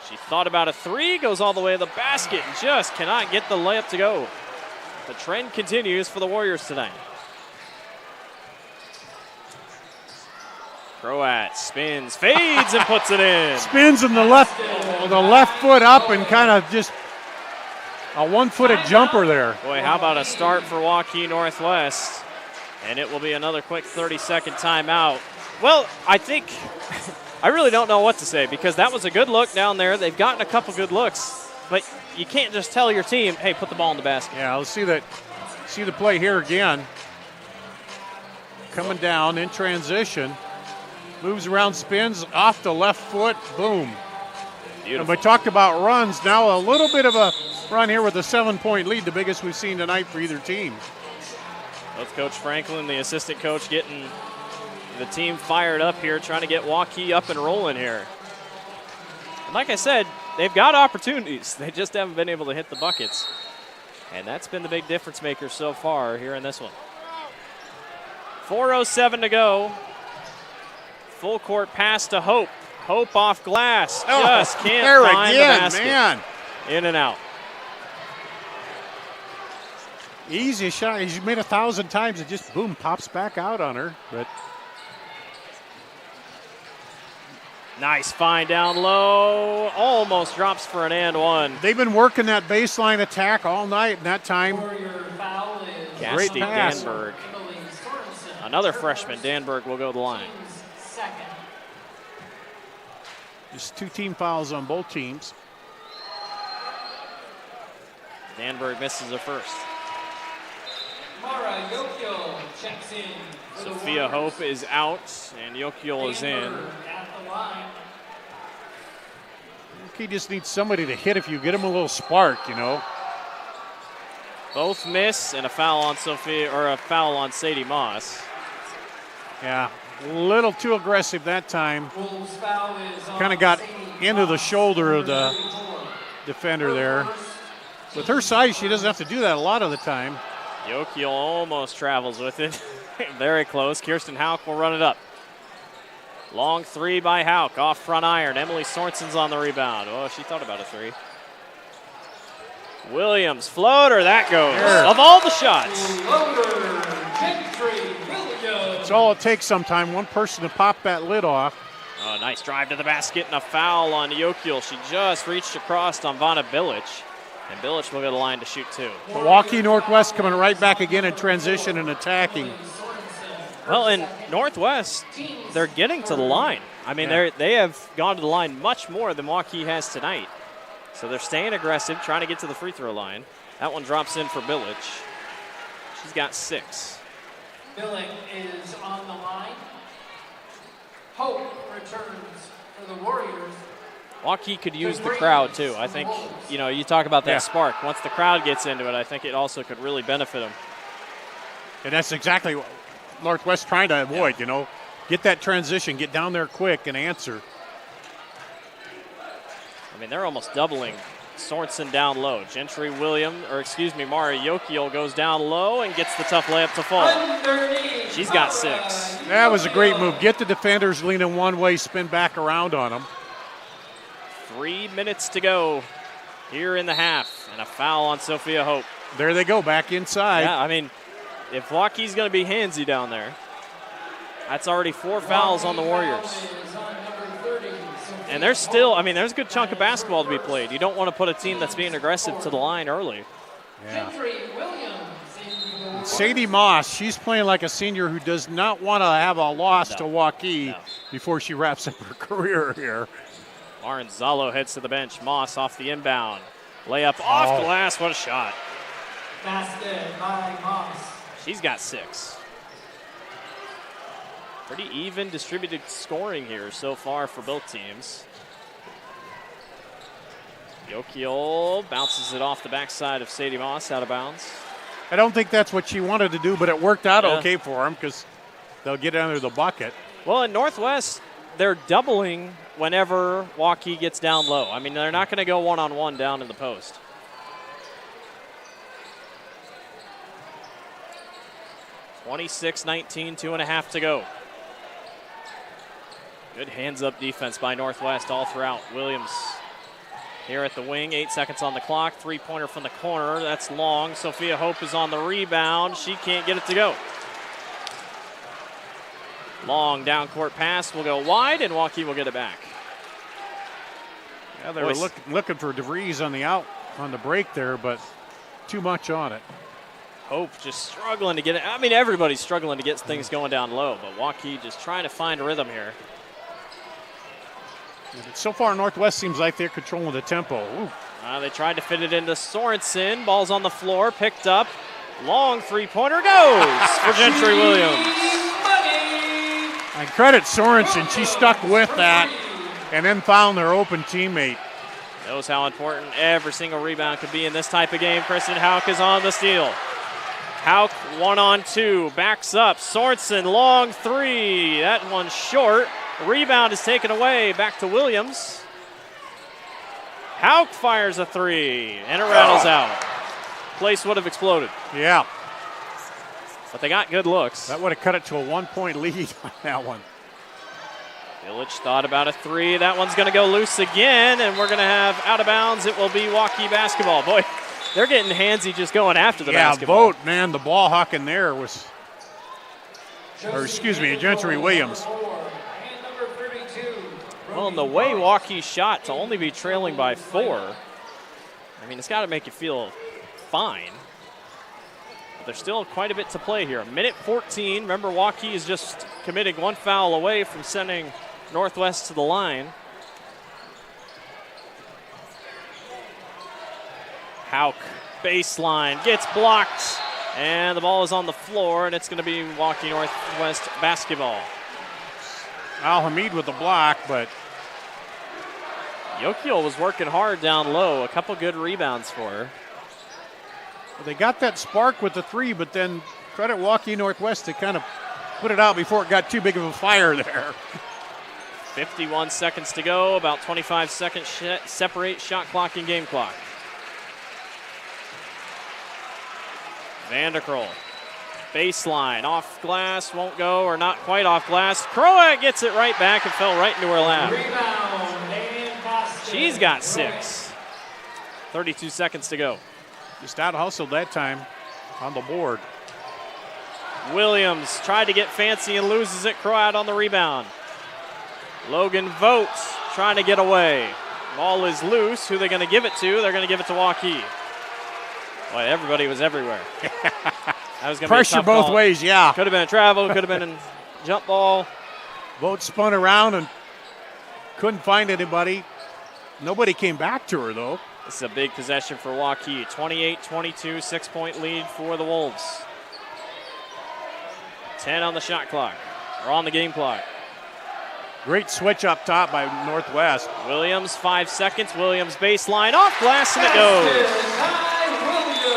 She thought about a three, goes all the way to the basket, and just cannot get the layup to go. The trend continues for the Warriors tonight. Croat spins, fades, and puts it in. Spins in the left foot up and kind of just a one-footed jumper there. Boy, how about a start for Waukee Northwest? And it will be another quick 30-second timeout. Well, I think, I really don't know what to say because that was a good look down there. They've gotten a couple good looks, but you can't just tell your team, hey, put the ball in the basket. Yeah, let's see the play here again. Coming down in transition. Moves around, spins off the left foot, boom. Beautiful. And we talked about runs. Now a little bit of a run here with a 7-point lead, the biggest we've seen tonight for either team. Both Coach Franklin, the assistant coach, getting the team fired up here, trying to get Waukee up and rolling here. And like I said, they've got opportunities. They just haven't been able to hit the buckets. And that's been the big difference maker so far here in this one. 4:07 to go. Full court pass to Hope. Hope off glass. Just can't find the basket. Man. In and out. Easy shot. He's made 1,000 times. It just, boom, pops back out on her. But nice find down low. Almost drops for an and one. they've been working that baseline attack all night in that time. Great Cassidy pass. Danberg. Another freshman, Danberg, will go to the line. Just 2 team fouls on both teams. Danberg misses her first. Mara Yokiel checks in. Sophia Hope is out, and Yokiel is in. At the line. He just needs somebody to hit if you get him a little spark, you know. Both miss, and a foul on Sophia, or a foul on Sadie Moss. Yeah, a little too aggressive that time. Wolves foul is on Kind of got Sadie into the Moss, shoulder of the 34. defender there. With her size, she doesn't have to do that a lot of the time. Yokiel almost travels with it. Very close. Kirsten Houck will run it up. Long three by Houck, off front iron. Emily Sorensen's on the rebound. Oh, she thought about a three. Williams, floater, that goes. There. Of all the shots. Floater, Gentry Williams. It's all it takes sometime, one person to pop that lid off. Oh, nice drive to the basket and a foul on Yokiel. She just reached across on Vanna Bilic. And Bilic will go to the line to shoot two. Milwaukee Northwest coming right back again in transition and attacking. Well, in Northwest, they're getting to the line. I mean, they have gone to the line much more than Waukee has tonight. So they're staying aggressive, trying to get to the free throw line. That one drops in for Bilic. She's got 6. Billick is on the line. Hope returns for the Warriors. Waukee could use the crowd, too. I think, you know, you talk about that spark. Once the crowd gets into it, I think it also could really benefit them. And that's exactly what Northwest trying to avoid, you know. Get that transition, get down there quick and answer. I mean, they're almost doubling Sorensen down low. Mara Yokiel goes down low and gets the tough layup to fall. She's got 6. That was a great move. Get the defenders leaning one way, spin back around on them. 3 minutes to go here in the half, and a foul on Sophia Hope. There they go, back inside. Yeah, I mean, if Waukee's going to be handsy down there, that's already 4 fouls on the Warriors. And there's still, I mean, there's a good chunk of basketball to be played. You don't want to put a team that's being aggressive to the line early. Yeah. Sadie Moss, she's playing like a senior who does not want to have a loss to Waukee before she wraps up her career here. Maranzalo heads to the bench. Moss off the inbound. Layup off glass. What a shot. Basket by Moss. She's got 6. Pretty even distributed scoring here so far for both teams. Waukee bounces it off the backside of Sadie Moss, out of bounds. I don't think that's what she wanted to do, but it worked out okay for them because they'll get under the bucket. Well, in Northwest, they're doubling whenever Waukee gets down low. I mean, they're not going to go one-on-one down in the post. (26-19), 2.5 to go. Good hands-up defense by Northwest all throughout. Williams here at the wing, 8 seconds on the clock. Three-pointer from the corner, that's long. Sophia Hope is on the rebound. She can't get it to go. Long down-court pass will go wide, and Waukee will get it back. Yeah, they were looking for DeVries on the break there, but too much on it. Hope just struggling to get it. I mean, everybody's struggling to get things going down low, but Waukee just trying to find a rhythm here. So far, Northwest seems like they're controlling the tempo. They tried to fit it into Sorensen. Ball's on the floor, picked up. Long three-pointer goes for Gentry Williams. And credit Sorensen. She stuck with that and then found their open teammate. Knows how important every single rebound could be in this type of game. Kristen Hauk is on the steal. Hauk 1-on-2, backs up. Sorensen, long three. That one's short. Rebound is taken away, back to Williams. Hauk fires a three, and it rattles out. Place would have exploded. Yeah. But they got good looks. That would have cut it to a 1-point lead on that one. Village thought about a three. That one's going to go loose again, and we're going to have out of bounds. It will be Waukee basketball. Boy, they're getting handsy just going after the basketball. Yeah, Vogt, man, the ball hawking there was, Gentry Williams. Well, and the way Waukee shot to only be trailing by 4, I mean, it's got to make you feel fine. But there's still quite a bit to play here. 1:14. Remember, Waukee is just committing one foul away from sending Northwest to the line. Hauk, baseline, gets blocked, and the ball is on the floor, and it's going to be Waukee Northwest basketball. Al-Hamid with the block, but Waukee was working hard down low. A couple good rebounds for her. They got that spark with the three, but then credit Waukee Northwest to kind of put it out before it got too big of a fire there. 51 seconds to go. About 25 seconds separate shot clock and game clock. Vanderkrol. Baseline, off glass, won't go, or not quite off glass. Croat gets it right back and fell right into her lap. She's got 6. 32 seconds to go. Just out-hustled that time on the board. Williams tried to get fancy and loses it. Croat on the rebound. Logan Vogt trying to get away. Ball is loose. Who are they going to give it to? They're going to give it to Waukee. Boy, everybody was everywhere. That was pressure both ways, yeah. Could have been a travel, could have been a jump ball. Vogt spun around and couldn't find anybody. Nobody came back to her, though. This is a big possession for Waukee. 28-22, 6-point lead for the Wolves. 10 on the shot clock, or on the game clock. Great switch up top by Northwest. Williams, 5 seconds. Williams baseline, off glass, and it goes.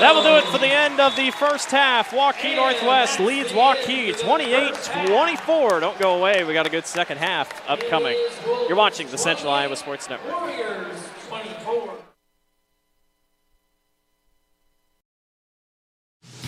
That will do it for the end of the first half. Waukee Northwest leads Waukee 28-24. Don't go away. We got a good second half upcoming. You're watching the Central Iowa Sports Network. Warriors 24.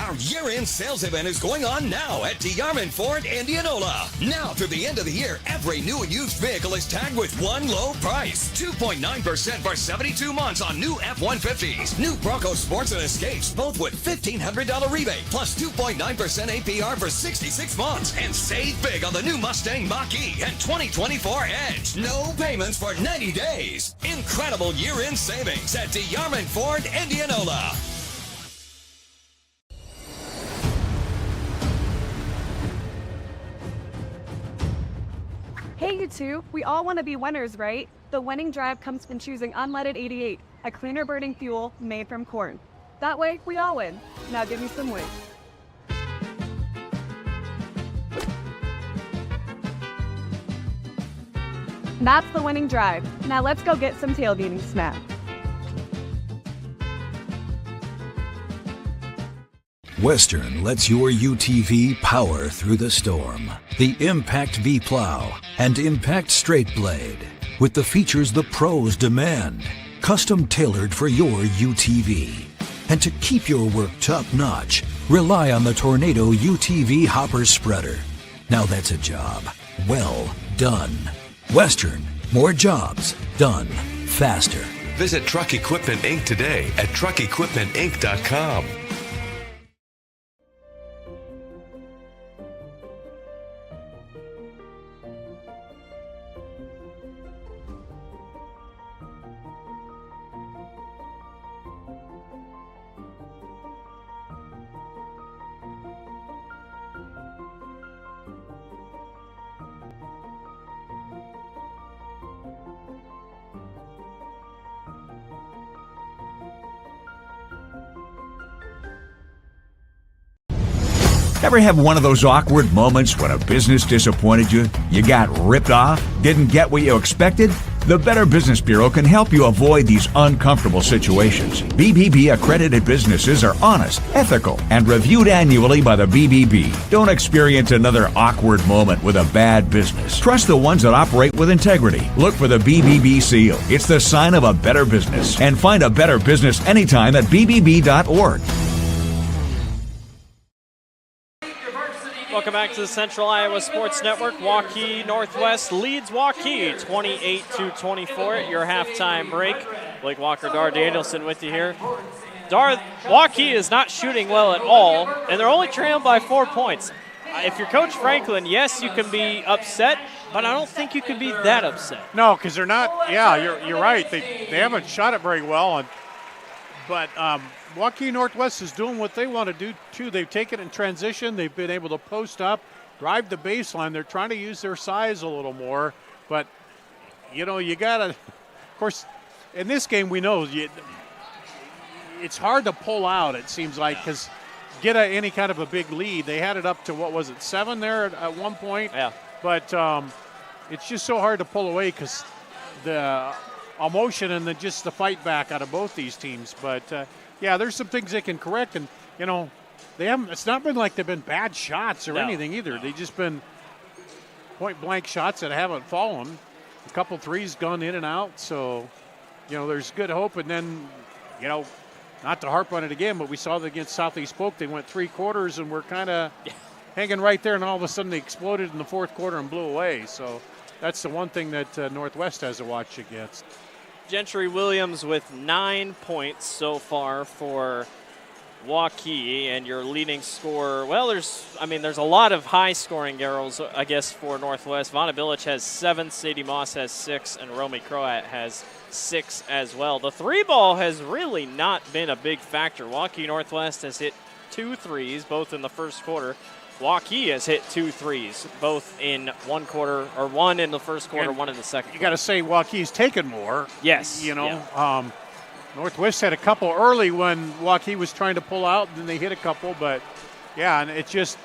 Our year-end sales event is going on now at DeArmond Ford Indianola. Now through the end of the year, every new and used vehicle is tagged with one low price. 2.9% for 72 months on new F-150s. New Bronco Sports and Escapes, both with $1,500 rebate, plus 2.9% APR for 66 months. And save big on the new Mustang Mach-E and 2024 Edge. No payments for 90 days. Incredible year-end savings at DeArmond Ford Indianola. Hey, you two, we all want to be winners, right? The winning drive comes from choosing unleaded 88, a cleaner burning fuel made from corn. That way, we all win. Now give me some wings. That's the winning drive. Now let's go get some tailgating snacks. Western lets your UTV power through the storm. The Impact V Plow and Impact Straight Blade, with the features the pros demand, custom tailored for your UTV. And to keep your work top-notch, rely on the Tornado UTV Hopper Spreader. Now that's a job well done. Western, more jobs done faster. Visit Truck Equipment Inc. today at truckequipmentinc.com. Ever have one of those awkward moments when a business disappointed you? You got ripped off? Didn't get what you expected? The Better Business Bureau can help you avoid these uncomfortable situations. BBB accredited businesses are honest, ethical, and reviewed annually by the BBB. Don't experience another awkward moment with a bad business. Trust the ones that operate with integrity. Look for the BBB seal. It's the sign of a better business. And find a better business anytime at bbb.org. Welcome back to the Central Iowa Sports Network. Waukee Northwest leads Waukee 28-24 at your halftime break. Blake Walker, Dar Danielson with you here. Dar, Waukee is not shooting well at all, and they're only trailed by 4 points. If you're Coach Franklin, yes, you can be upset, but I don't think you can be that upset. No, because they're not. Yeah, you're right. They haven't shot it very well, but Waukee Northwest is doing what they want to do, too. They've taken it in transition. They've been able to post up, drive the baseline. They're trying to use their size a little more. But, you got to – of course, in this game we know it's hard to pull out, it seems like, because get any kind of a big lead. They had it up to, 7 there at one point? Yeah. But it's just so hard to pull away because the emotion and just the fight back out of both these teams. But yeah, there's some things they can correct, and they haven't. It's not been like they've been bad shots or anything either. They've just been point blank shots that haven't fallen. A couple threes gone in and out, so there's good hope. And then not to harp on it again, but we saw that against Southeast Polk. They went 3 quarters and were kind of hanging right there, and all of a sudden they exploded in the 4th quarter and blew away. So that's the one thing that Northwest has to watch against. Gentry Williams with 9 points so far for Waukee, and your leading scorer. Well, there's a lot of high-scoring arrows, I guess, for Northwest. Vonna Bilic has 7, Sadie Moss has 6, and Romy Croat has 6 as well. The 3-ball has really not been a big factor. Waukee Northwest has hit 2 threes, both in the first quarter. Waukee has hit 2 threes, both in 1 quarter, or 1 in the first quarter, 1 in the second. You got to say Waukee's taken more. Yes. Northwest had a couple early when Waukee was trying to pull out, and then they hit a couple. But yeah, and it's just,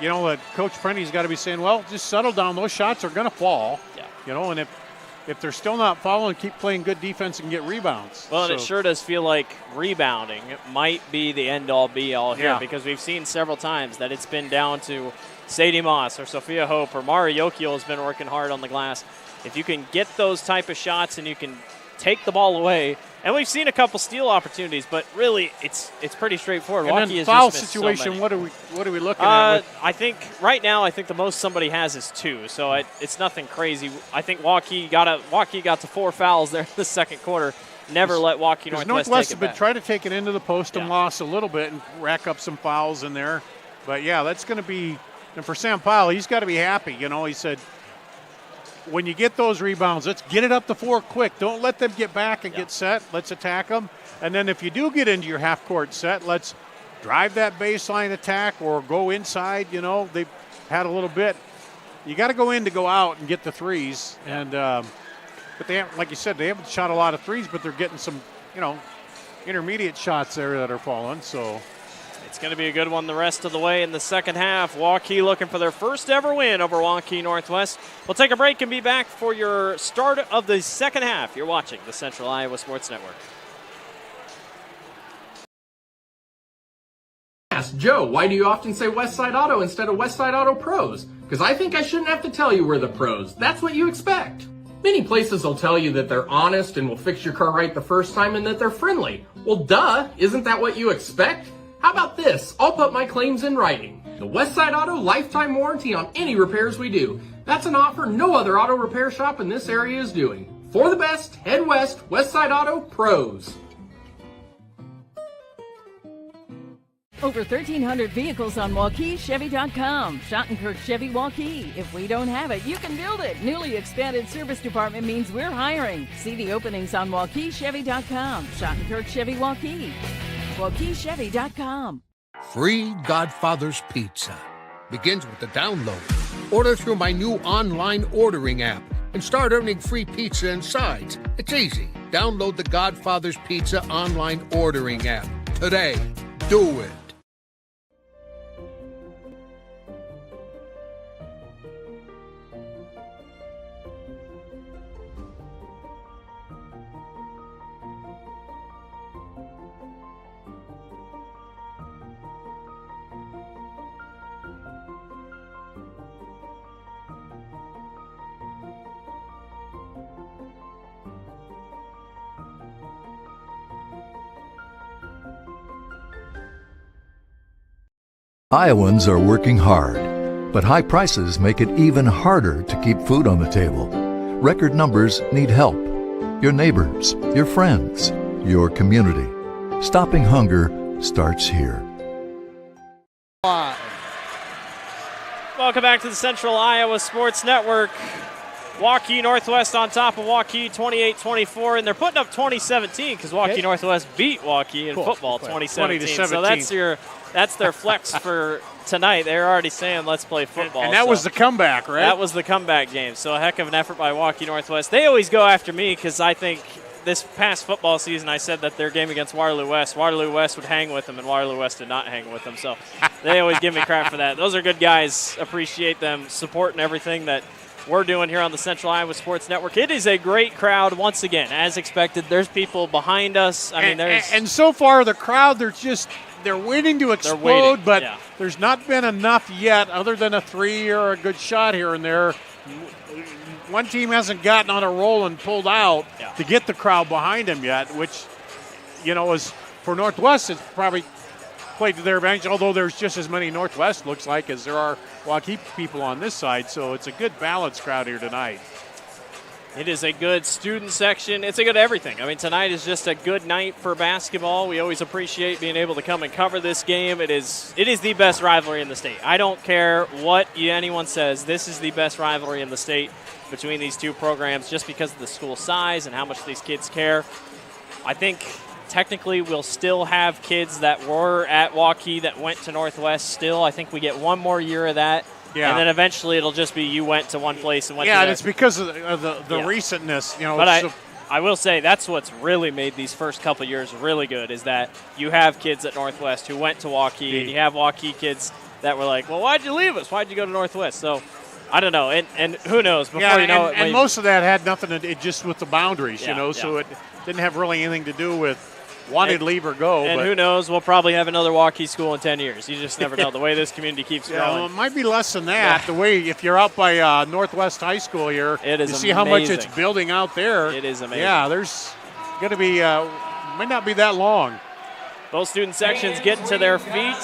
that Coach Prenny's got to be saying, well, just settle down. Those shots are going to fall. Yeah. And if they're still not falling, keep playing good defense and get rebounds. Well, and it sure does feel like rebounding might be the end-all, be-all here, because we've seen several times that it's been down to Sadie Moss or Sophia Hope or Mara Yokio has been working hard on the glass. If you can get those type of shots and you can take the ball away, and we've seen a couple steal opportunities, but really it's pretty straightforward. And Waukee then foul has just situation, so many. what are we looking at? I think right now, the most somebody has is 2, so it's nothing crazy. I think Waukee got to 4 fouls there in the second quarter. Never let Waukee Northwest take it back. Tried to take it into the post and lost a little bit and rack up some fouls in there. But yeah, that's going to be, and for Sam Pyle, he's got to be happy. He said, when you get those rebounds, let's get it up to 4 quick. Don't let them get back and get set. Let's attack them. And then if you do get into your half-court set, let's drive that baseline attack or go inside. They've had a little bit you got to go in to go out and get the threes. And but they have, like you said, they haven't shot a lot of threes, but they're getting some, intermediate shots there that are falling. So it's going to be a good one the rest of the way in the second half. Waukee looking for their first ever win over Waukee Northwest. We'll take a break and be back for your start of the second half. You're watching the Central Iowa Sports Network. Ask Joe, why do you often say Westside Auto instead of Westside Auto Pros? Because I think I shouldn't have to tell you we're the pros. That's what you expect. Many places will tell you that they're honest and will fix your car right the first time and that they're friendly. Well, duh, isn't that what you expect? How about this? I'll put my claims in writing. The Westside Auto lifetime warranty on any repairs we do. That's an offer no other auto repair shop in this area is doing. For the best, head west, Westside Auto Pros. Over 1,300 vehicles on WaukeeChevy.com. Schottenkirk Chevy Waukee. If we don't have it, you can build it. Newly expanded service department means we're hiring. See the openings on WaukeeChevy.com. Schottenkirk Chevy Waukee. WaukeeChevy.com. Free Godfather's Pizza. Begins with the download. Order through my new online ordering app and start earning free pizza and sides. It's easy. Download the Godfather's Pizza online ordering app today. Do it. Iowans are working hard, but high prices make it even harder to keep food on the table. Record numbers need help. Your neighbors, your friends, your community. Stopping hunger starts here. Welcome back to the Central Iowa Sports Network. Waukee Northwest on top of Waukee 28-24, and they're putting up 2017 because Waukee Northwest beat Waukee in football 2017. So that's their flex for tonight. They're already saying, let's play football. And that was the comeback, right? That was the comeback game. So a heck of an effort by Waukee Northwest. They always go after me because I think this past football season I said that their game against Waterloo West would hang with them, and Waterloo West did not hang with them. So they always give me crap for that. Those are good guys. Appreciate them supporting everything that we're doing here on the Central Iowa Sports Network. It is a great crowd once again. As expected, there's people behind us. And so far the crowd, they're waiting to explode, but there's not been enough yet other than a three or a good shot here and there. One team hasn't gotten on a roll and pulled out to get the crowd behind them yet, which, is for Northwest, it's probably played to their advantage, although there's just as many Northwest, looks like, as there are Waukee people on this side. So it's a good balanced crowd here tonight. It is a good student section. It's a good everything. Tonight is just a good night for basketball. We always appreciate being able to come and cover this game. It is the best rivalry in the state. I don't care what anyone says. This is the best rivalry in the state between these two programs just because of the school size and how much these kids care. I think technically we'll still have kids that were at Waukee that went to Northwest still. I think we get one more year of that. Yeah. And then eventually it'll just be you went to one place and went to and it's because of the recentness. But I will say that's what's really made these first couple years really good is that you have kids at Northwest who went to Waukee, and you have Waukee kids that were like, well, why'd you leave us? Why'd you go to Northwest? So I don't know. And who knows? Before you know it. And most of that had nothing to do just with the boundaries, so it didn't have really anything to do with wanted to leave or go. And who knows, we'll probably have another Waukee school in 10 years. You just never know the way this community keeps growing. Well, it might be less than that. The way, if you're out by Northwest High School here, you see how much it's building out there. It is amazing. Yeah, there's going to be, might not be that long. Both student sections getting to their feet.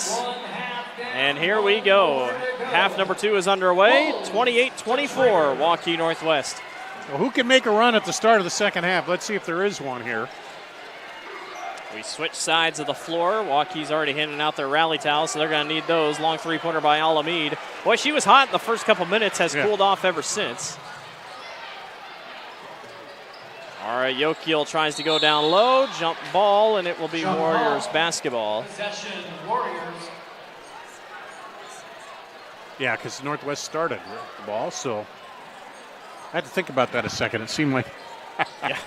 And here we go. Half number 2 is underway. 28-24, Waukee Northwest. Well, who can make a run at the start of the second half? Let's see if there is one here. We switch sides of the floor. Waukee's already handing out their rally towels, so they're going to need those. Long three-pointer by Alamede. Boy, she was hot in the first couple minutes, has cooled off ever since. All right, Yokiel tries to go down low, jump ball, and it will be Warriors basketball. Possession, Warriors. Yeah, because Northwest started the ball, so I had to think about that a second. It seemed like. Yeah.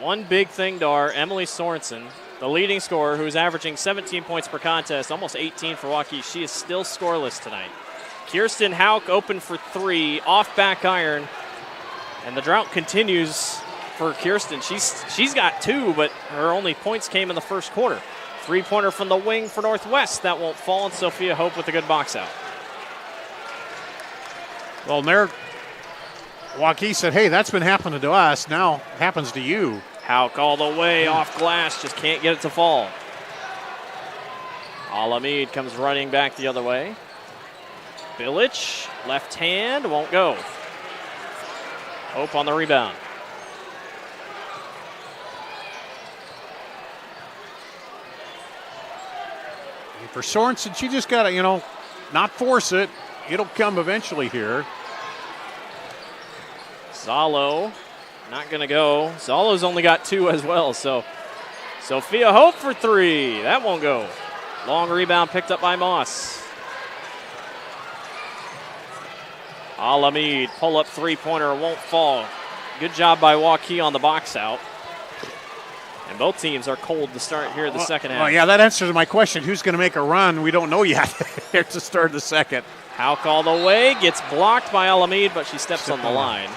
One big thing to our Emily Sorensen, the leading scorer, who's averaging 17 points per contest, almost 18 for Waukee. She is still scoreless tonight. Kirsten Hauk open for 3, off back iron, and the drought continues for Kirsten. She's got 2, but her only points came in the first quarter. 3-pointer from the wing for Northwest. That won't fall, and Sophia Hope with a good box out. Well, there, Waukee said, hey, that's been happening to us. Now it happens to you. Hauk all the way off glass, just can't get it to fall. Alamede comes running back the other way. Bilic, left hand, won't go. Hope on the rebound. And for Sorensen, she just got to, not force it. It'll come eventually here. Zalo, not going to go. Zalo's only got 2 as well, so Sophia Hope for 3. That won't go. Long rebound picked up by Moss. Alamede, pull-up 3-pointer, won't fall. Good job by Waukee on the box out. And both teams are cold to start here in the second half. Well, yeah, that answers my question. Who's going to make a run? We don't know yet here to start the second. Hauk all the way, gets blocked by Alamede, but she steps on the line.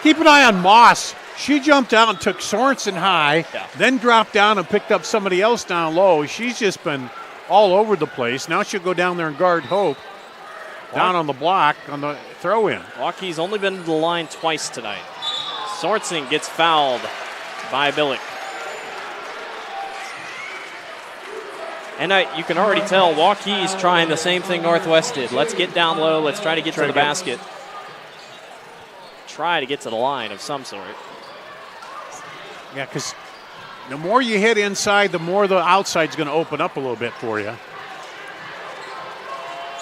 Keep an eye on Moss. She jumped out and took Sorensen high, then dropped down and picked up somebody else down low. She's just been all over the place. Now she'll go down there and guard Hope. Down on the block on the throw-in. Waukee's only been to the line twice tonight. Sorensen gets fouled by Billick. And you can already tell Waukee's trying the same thing Northwest did. Let's get down low. Let's try to get to the basket. Try to get to the line of some sort. Yeah, because the more you hit inside, the more the outside's going to open up a little bit for you.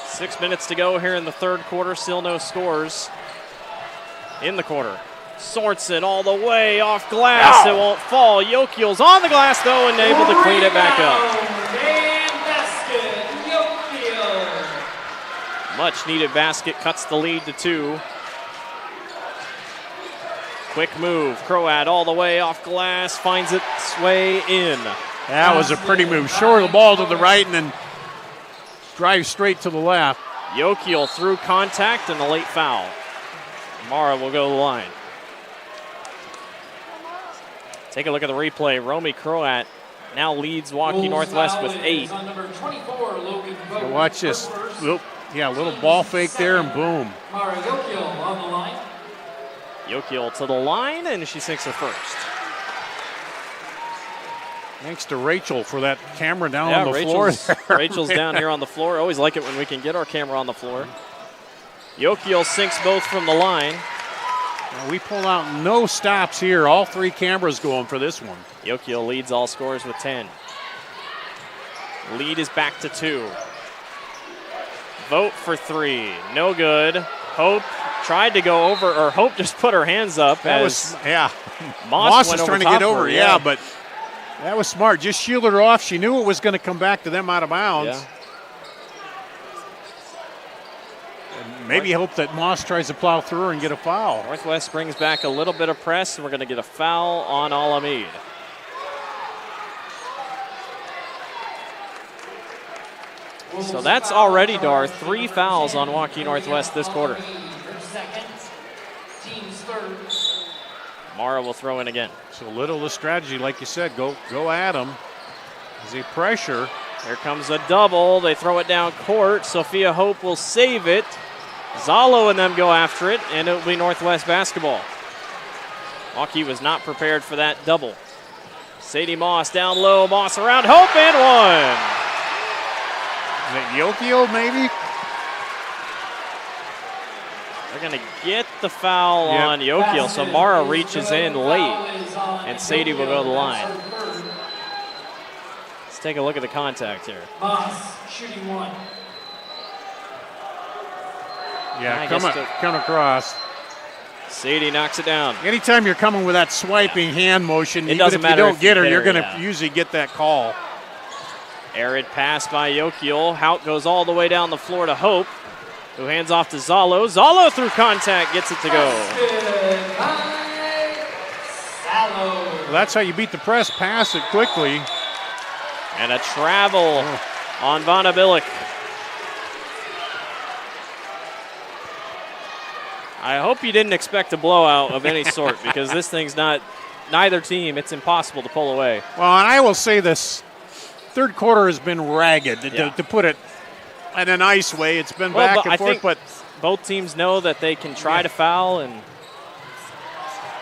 6 minutes to go here in the third quarter. Still no scores in the quarter. Sorensen all the way off glass. It won't fall. Yokiel's on the glass, though, and able to clean it back up. Much needed basket. Cuts the lead to 2. Quick move. Croat all the way off glass. Finds its way in. That was a pretty move. Short of the ball to the right and then drive straight to the left. Yokiel through contact and a late foul. Mara will go to the line. Take a look at the replay. Romy Croat now leads Waukee Northwest with 8. So watch this. Yeah, a little ball fake there and boom. Mara Yokiel on the line. Yokiel to the line and she sinks her first. Thanks to Rachel for that camera down on the floor. Rachel's down here on the floor. Always like it when we can get our camera on the floor. Yokiel sinks both from the line. Now we pull out no stops here. All 3 cameras going for this one. Yokiel leads all scorers with 10. Lead is back to 2. Vote for 3. No good. Hope tried to go over, or Hope just put her hands up. Moss was trying to get over. Yeah, but that was smart. Just shielded her off. She knew it was going to come back to them out of bounds. Yeah. And maybe hope that Moss tries to plow through her and get a foul. Northwest brings back a little bit of press, and we're going to get a foul on Alamede. So that's already, Dar, 3 fouls on Waukee Northwest this quarter. Mara will throw in again. So little the strategy, like you said, go at them. As they pressure. Here comes a double. They throw it down court. Sophia Hope will save it. Zalo and them go after it, and it'll be Northwest basketball. Waukee was not prepared for that double. Sadie Moss down low. Moss around Hope and 1. Is it Yokiel, maybe? They're going to get the foul on Yokiel, so Mara reaches in late, and Sadie will go to the line. Let's take a look at the contact here. Moss shooting 1. Yeah, come across. Sadie knocks it down. Anytime you're coming with that swiping hand motion, it doesn't matter if you don't get her, there, you're going to usually get that call. Arid pass by Yokiel. Hauk goes all the way down the floor to Hope, who hands off to Zalo. Zalo through contact, gets it to go. Well, that's how you beat the press. Pass it quickly. And a travel on Vanna Billick. I hope you didn't expect a blowout of any sort, because this thing's not, neither team, it's impossible to pull away. Well, and I will say this, third quarter has been ragged, to put it in a nice way. It's been back and forth, but both teams know that they can try to foul, and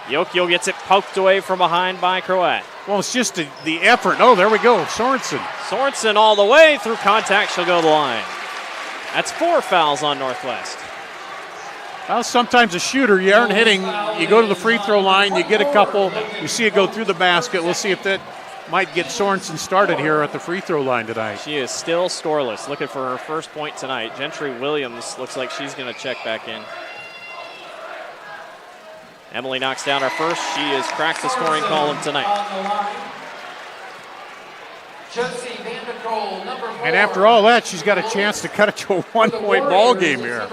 Yokiel gets it poked away from behind by Croat. Well, it's just the effort. Oh, there we go, Sorensen. Sorensen all the way through contact. She'll go to the line. That's 4 fouls on Northwest. Well, sometimes a shooter, you aren't hitting, you go to the free throw line, you get a couple, you see it go through the basket. We'll see if that might get Sorensen started here at the free throw line tonight. She is still scoreless, looking for her first point tonight. Gentry Williams looks like she's going to check back in. Emily knocks down her first. She has cracked the scoring column tonight. And after all that, she's got a chance to cut it to a 1-point ball game here.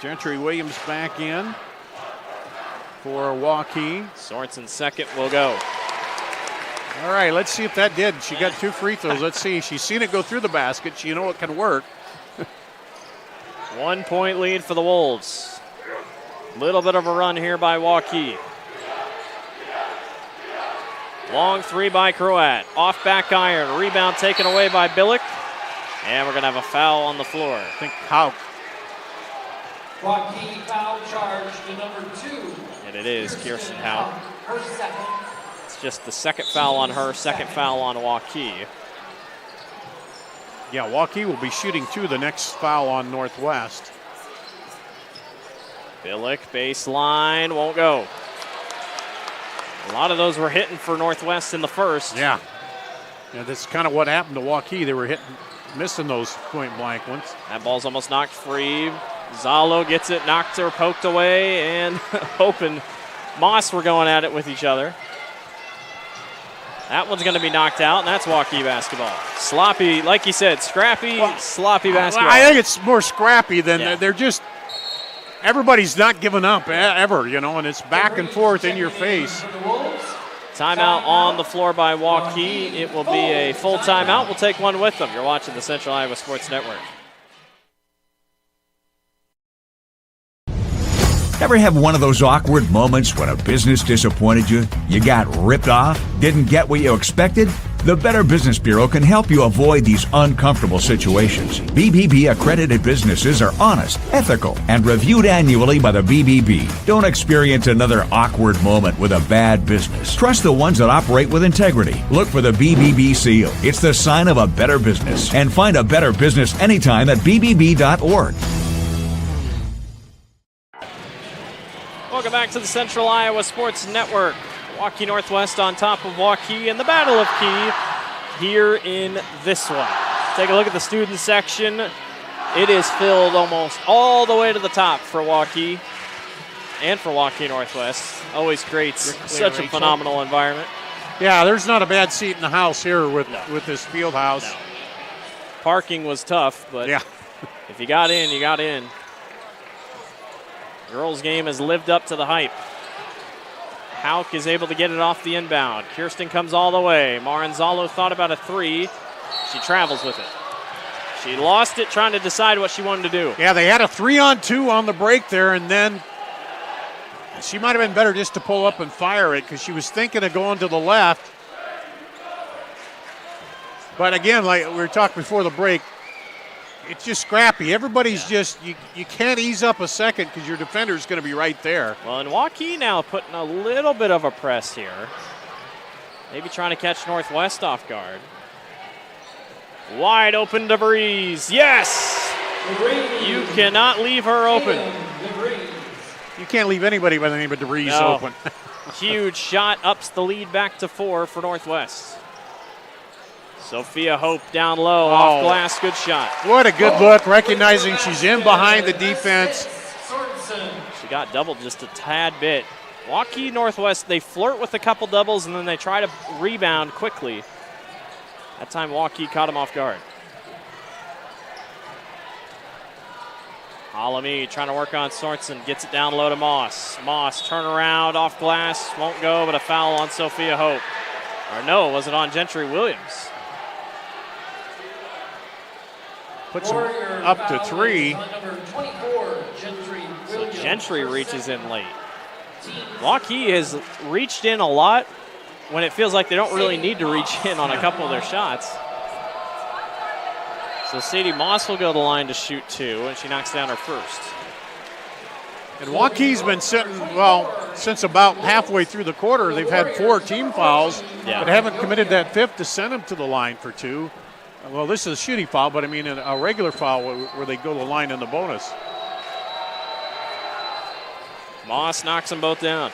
Gentry Williams back in for Waukee. Sorensen's second will go. All right, let's see if that did. She got 2 free throws. Let's see. She's seen it go through the basket. She know it can work. 1-point lead for the Wolves. Little bit of a run here by Waukee. Long 3 by Croat. Off back iron. Rebound taken away by Billick. And we're going to have a foul on the floor. I think Hauk. Waukee foul charge to number 2. And it is Kirsten Hauk. Her second. It's just the second foul on her, second foul on Waukee. Yeah, Waukee will be shooting 2, the next foul on Northwest. Billick, baseline, won't go. A lot of those were hitting for Northwest in the first. Yeah, that's kind of what happened to Waukee. They were missing those point blank ones. That ball's almost knocked free. Zalo gets it, knocked or poked away, and Hope and Moss were going at it with each other. That one's going to be knocked out, and that's Waukee basketball. Sloppy, like you said, scrappy, sloppy basketball. I think it's more scrappy than they're just, everybody's not giving up ever, and it's back and forth in your face. Timeout on the floor by Waukee. It will be a full timeout. We'll take one with them. You're watching the Central Iowa Sports Network. Ever have one of those awkward moments when a business disappointed you? You got ripped off? Didn't get what you expected? The Better Business Bureau can help you avoid these uncomfortable situations. BBB accredited businesses are honest, ethical, and reviewed annually by the BBB. Don't experience another awkward moment with a bad business. Trust the ones that operate with integrity. Look for the BBB seal. It's the sign of a better business. And find a better business anytime at bbb.org. Welcome back to the Central Iowa Sports Network. Waukee Northwest on top of Waukee in the Battle of Key here in this one. Take a look at the student section. It is filled almost all the way to the top for Waukee and for Waukee Northwest. Always creates such a phenomenal environment. Yeah, there's not a bad seat in the house here with this field house. No. Parking was tough, but if you got in, you got in. Girls game has lived up to the hype. Hauk is able to get it off the inbound. Kirsten comes all the way. Maranzalo thought about a 3. She travels with it. She lost it trying to decide what she wanted to do. Yeah, they had a 3-on-2 on the break there, and then she might have been better just to pull up and fire it because she was thinking of going to the left. But again, like we were talking before the break, it's just scrappy. Everybody's just, you can't ease up a second because your defender's going to be right there. Well, and Waukee now putting a little bit of a press here. Maybe trying to catch Northwest off guard. Wide open DeVries. Yes! You cannot leave her open. You can't leave anybody by the name of DeVries open. Huge shot, ups the lead back to 4 for Northwest. Sophia Hope down low, off glass, good shot. What a good look, recognizing she's in behind the defense. She got doubled just a tad bit. Waukee Northwest, they flirt with a couple doubles and then they try to rebound quickly. That time Waukee caught him off guard. Alami trying to work on Sorensen, gets it down low to Moss. Moss, turn around, off glass, won't go, but a foul on Sophia Hope. Or no, was it on Gentry Williams? Puts him up to 3. So Gentry reaches in late. Waukee has reached in a lot when it feels like they don't really need to reach in on a couple of their shots. So Sadie Moss will go to the line to shoot 2, and she knocks down her first. And Waukee's been sitting, well, since about halfway through the quarter. They've had 4 team fouls, but haven't committed that 5th to send them to the line for 2. Well, this is a shooting foul, but I mean a regular foul where they go to the line in the bonus. Moss knocks them both down.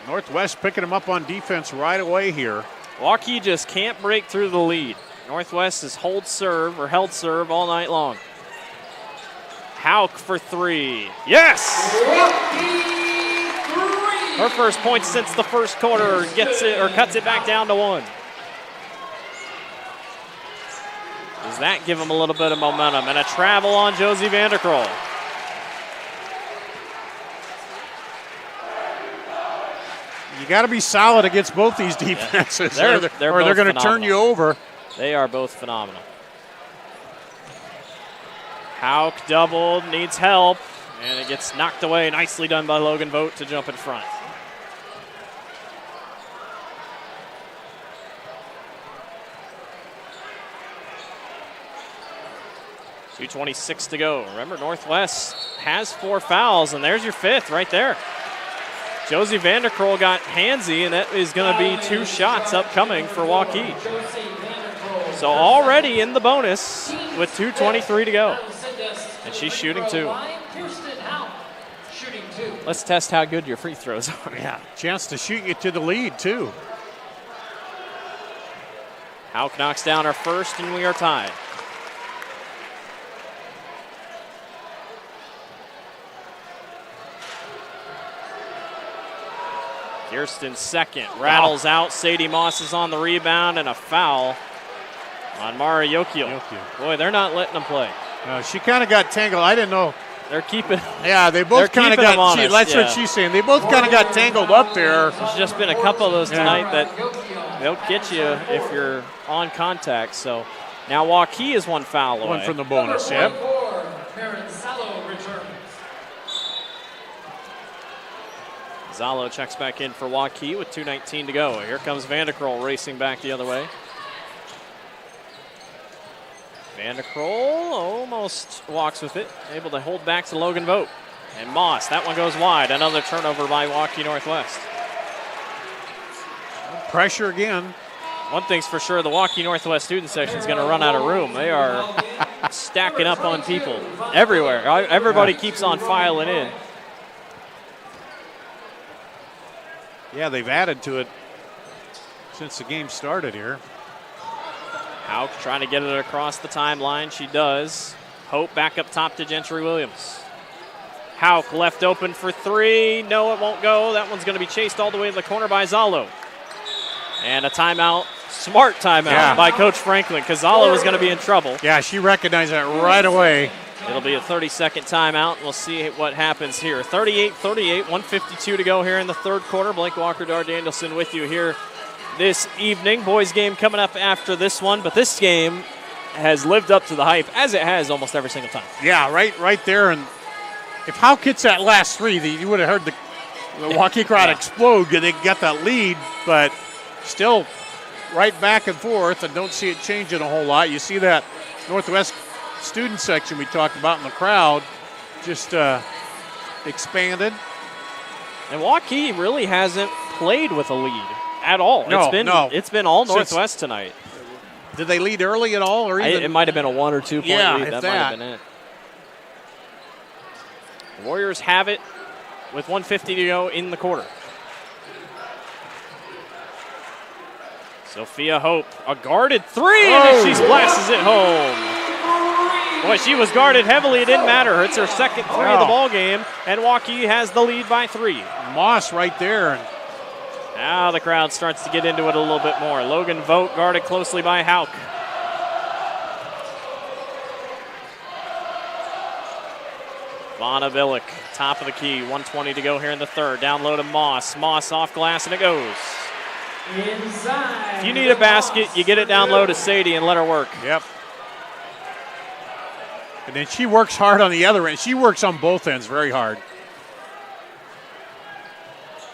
Northwest picking them up on defense right away here. Waukee just can't break through the lead. Northwest has held serve all night long. Hauk for 3. Yes! Her first point since the first quarter, gets it or cuts it back down to 1. Does that give them a little bit of momentum? And a travel on Josie Vanderkroll. You got to be solid against both these defenses, Yeah. or they're going to turn you over. They are both phenomenal. Hauk doubled, needs help, and it gets knocked away. Nicely done by Logan Vogt to jump in front. .226 to go. Remember, Northwest has 4 fouls, and there's your 5th right there. Josie Vanderkroll got handsy, and that is going to be 2 shots upcoming for Waukee. So already in the bonus with 2:23 to go. And she's shooting 2. Let's test how good your free throws are. Yeah, chance to shoot you to the lead, too. Hauk knocks down her first, and we are tied. Kirsten second, rattles out. Sadie Moss is on the rebound, and a foul on Mara Yokio. Boy, they're not letting them play. She kind of got tangled. I didn't know. They're keeping. Yeah, they both kind of got. That's what she's saying. They both kind of got tangled up there. There's just been a couple of those tonight that they'll get you if you're on contact. So now Waukee is 1 foul away. 1 from the bonus. Yep. Zalo checks back in for Waukee with 2:19 to go. Here comes Vanderkroll racing back the other way. Vanderkroll almost walks with it, able to hold back to Logan Vogt. And Moss, that one goes wide. Another turnover by Waukee Northwest. Pressure again. One thing's for sure, the Waukee Northwest student section is going to run out of room. They are stacking up on people everywhere. Everybody keeps on filing in. Yeah, they've added to it since the game started here. Hauk trying to get it across the timeline. She does. Hope back up top to Gentry Williams. Hauk left open for 3. No, it won't go. That one's going to be chased all the way to the corner by Zalo. And a timeout. Smart timeout by Coach Franklin, because Zalo is going to be in trouble. Yeah, she recognized that right away. It'll be a 30-second timeout. We'll see what happens here. 38-38, 1:52 to go here in the third quarter. Blake Walker, Dar Danielson with you here this evening. Boys game coming up after this one, but this game has lived up to the hype, as it has almost every single time. Yeah, right there. And if Hauk hits that last 3, you would have heard the Waukee crowd explode. They got that lead, but still right back and forth, and don't see it changing a whole lot. You see that Northwest student section we talked about in the crowd just expanded. And Waukee really hasn't played with a lead at all. It's been all Northwest tonight. Did they lead early at all, or even? It might have been a 1 or 2 point lead. That might have been it. The Warriors have it with 1:50 to go in the quarter. Sophia Hope, a guarded 3, and then she splashes it home. Boy, she was guarded heavily. It didn't matter. It's her second three of the ball game, and Waukee has the lead by 3. Moss right there. Now the crowd starts to get into it a little bit more. Logan Vogt guarded closely by Hauk. Vonna Billick, top of the key. 1:20 to go here in the third. Down low to Moss. Moss off glass, and it goes. If you need a basket, you get it down low to Sadie and let her work. Yep. And then she works hard on the other end. She works on both ends very hard.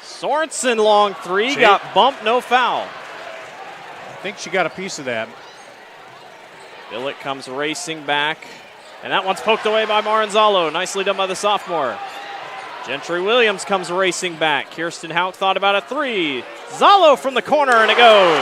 Sorensen long three, got bumped, no foul. I think she got a piece of that. Billick comes racing back, and that one's poked away by Maranzalo. Nicely done by the sophomore. Gentry Williams comes racing back. Kirsten Hauk thought about a 3. Zalo from the corner, and it goes.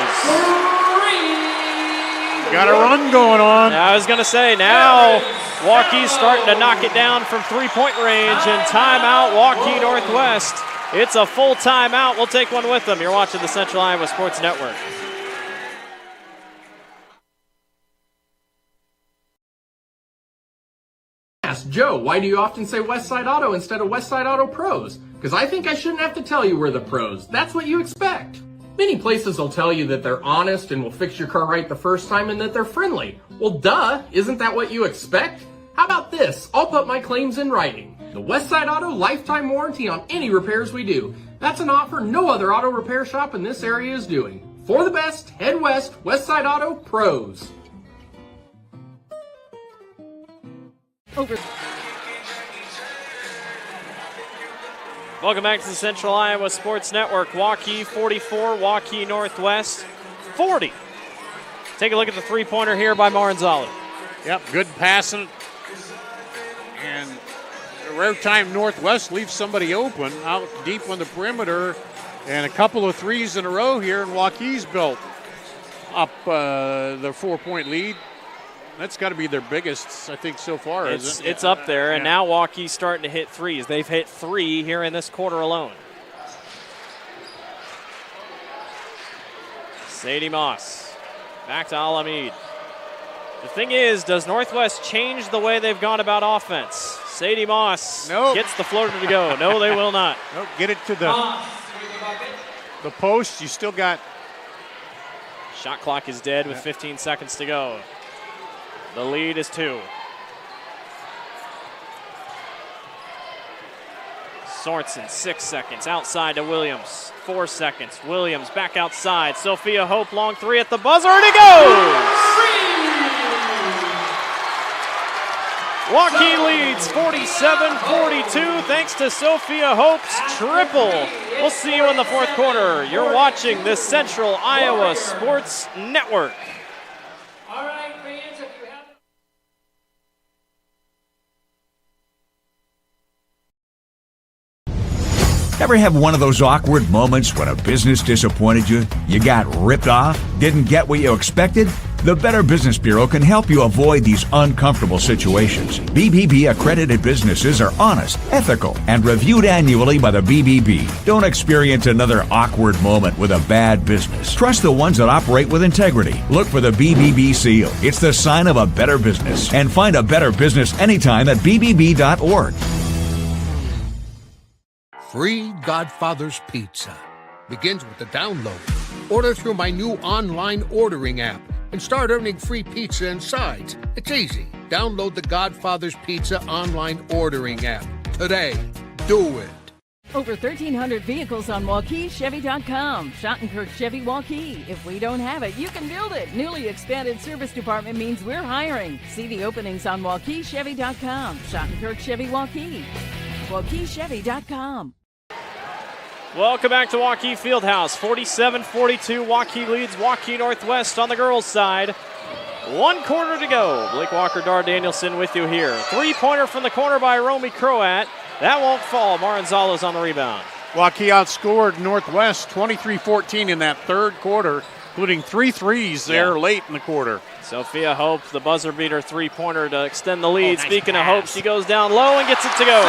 Got a run going on. I was going to say, now Waukee's starting to knock it down from three-point range, and timeout Waukee Northwest. It's a full timeout. We'll take one with them. You're watching the Central Iowa Sports Network. Ask Joe, why do you often say Westside Auto instead of Westside Auto Pros? Because I think I shouldn't have to tell you we're the pros. That's what you expect. Many places will tell you that they're honest and will fix your car right the first time and that they're friendly. Well, duh, isn't that what you expect? How about this? I'll put my claims in writing. The Westside Auto lifetime warranty on any repairs we do. That's an offer no other auto repair shop in this area is doing. For the best, head west, Westside Auto Pros. Welcome back to the Central Iowa Sports Network. Waukee 44, Waukee Northwest 40. Take a look at the three-pointer here by Maranzalo. Yep, good passing. And a rare time Northwest leaves somebody open out deep on the perimeter. And a couple of threes in a row here, and Waukee's built up the 4-point lead. That's got to be their biggest, I think, so far, isn't it? It's up there, and now Waukee's starting to hit threes. They've hit 3 here in this quarter alone. Sadie Moss, back to Alameda. The thing is, does Northwest change the way they've gone about offense? Sadie Moss gets the floater to go. No, they will not. Nope, get it to the post. You still got... Shot clock is dead with 15 seconds to go. The lead is 2. Sorensen, 6 seconds. Outside to Williams, 4 seconds. Williams back outside. Sophia Hope, long 3 at the buzzer, and it goes! Waukee leads 47-42 thanks to Sophia Hope's triple. We'll see you in the fourth quarter. You're watching the Central Iowa Sports Network. All right, fans, if you have... Ever have one of those awkward moments when a business disappointed you? You got ripped off? Didn't get what you expected? The Better Business Bureau can help you avoid these uncomfortable situations. BBB accredited businesses are honest, ethical, and reviewed annually by the BBB. Don't experience another awkward moment with a bad business. Trust the ones that operate with integrity. Look for the BBB seal. It's the sign of a better business. And find a better business anytime at bbb.org. Free Godfather's Pizza begins with the download. Order through my new online ordering app and start earning free pizza and sides. It's easy. Download the Godfather's Pizza online ordering app today. Do it. Over 1,300 vehicles on WaukeeChevy.com. Schottenkirk Chevy Waukee. If we don't have it, you can build it. Newly expanded service department means we're hiring. See the openings on WaukeeChevy.com. Schottenkirk Chevy Waukee. WaukeeChevy.com. Welcome back to Waukee Fieldhouse. 47-42. Waukee leads Waukee Northwest on the girls' side. 1 quarter to go. Blake Walker, Dar Danielson with you here. 3-pointer from the corner by Romy Croat. That won't fall. Maranzalo's on the rebound. Waukee outscored Northwest 23-14 in that third quarter, including 3 threes there late in the quarter. Sophia Hope, the buzzer beater 3-pointer to extend the lead. Speaking of Hope, she goes down low and gets it to go.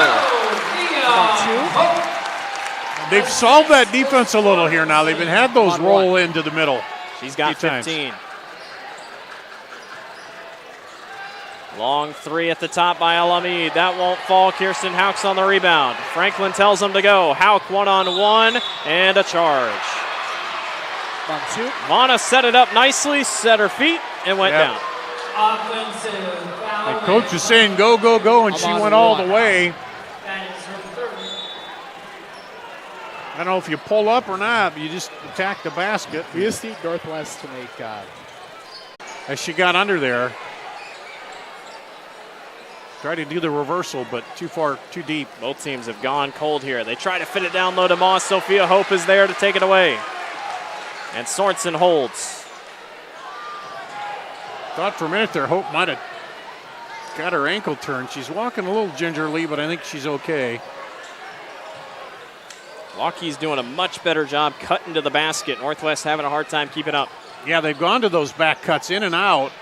They've solved that defense a little here now. They've had those roll into the middle. She's got 15. Long three at the top by Alamid. That won't fall. Kirsten Hauk's on the rebound. Franklin tells him to go. Hauk one-on-one and a charge. Vana set it up nicely, set her feet, and went down. Offensive foul. And coach was saying go, go, go, and she went all the way. That is her third. I don't know if you pull up or not, but you just attack the basket. We just need Northwest to make as she got under there. Tried to do the reversal, but too far, too deep. Both teams have gone cold here. They try to fit it down low to Moss. Sophia Hope is there to take it away. And Sorensen holds. Thought for a minute there, Hope might have got her ankle turned. She's walking a little gingerly, but I think she's okay. Waukee's doing a much better job cutting to the basket. Northwest having a hard time keeping up. Yeah, they've gone to those back cuts in and out.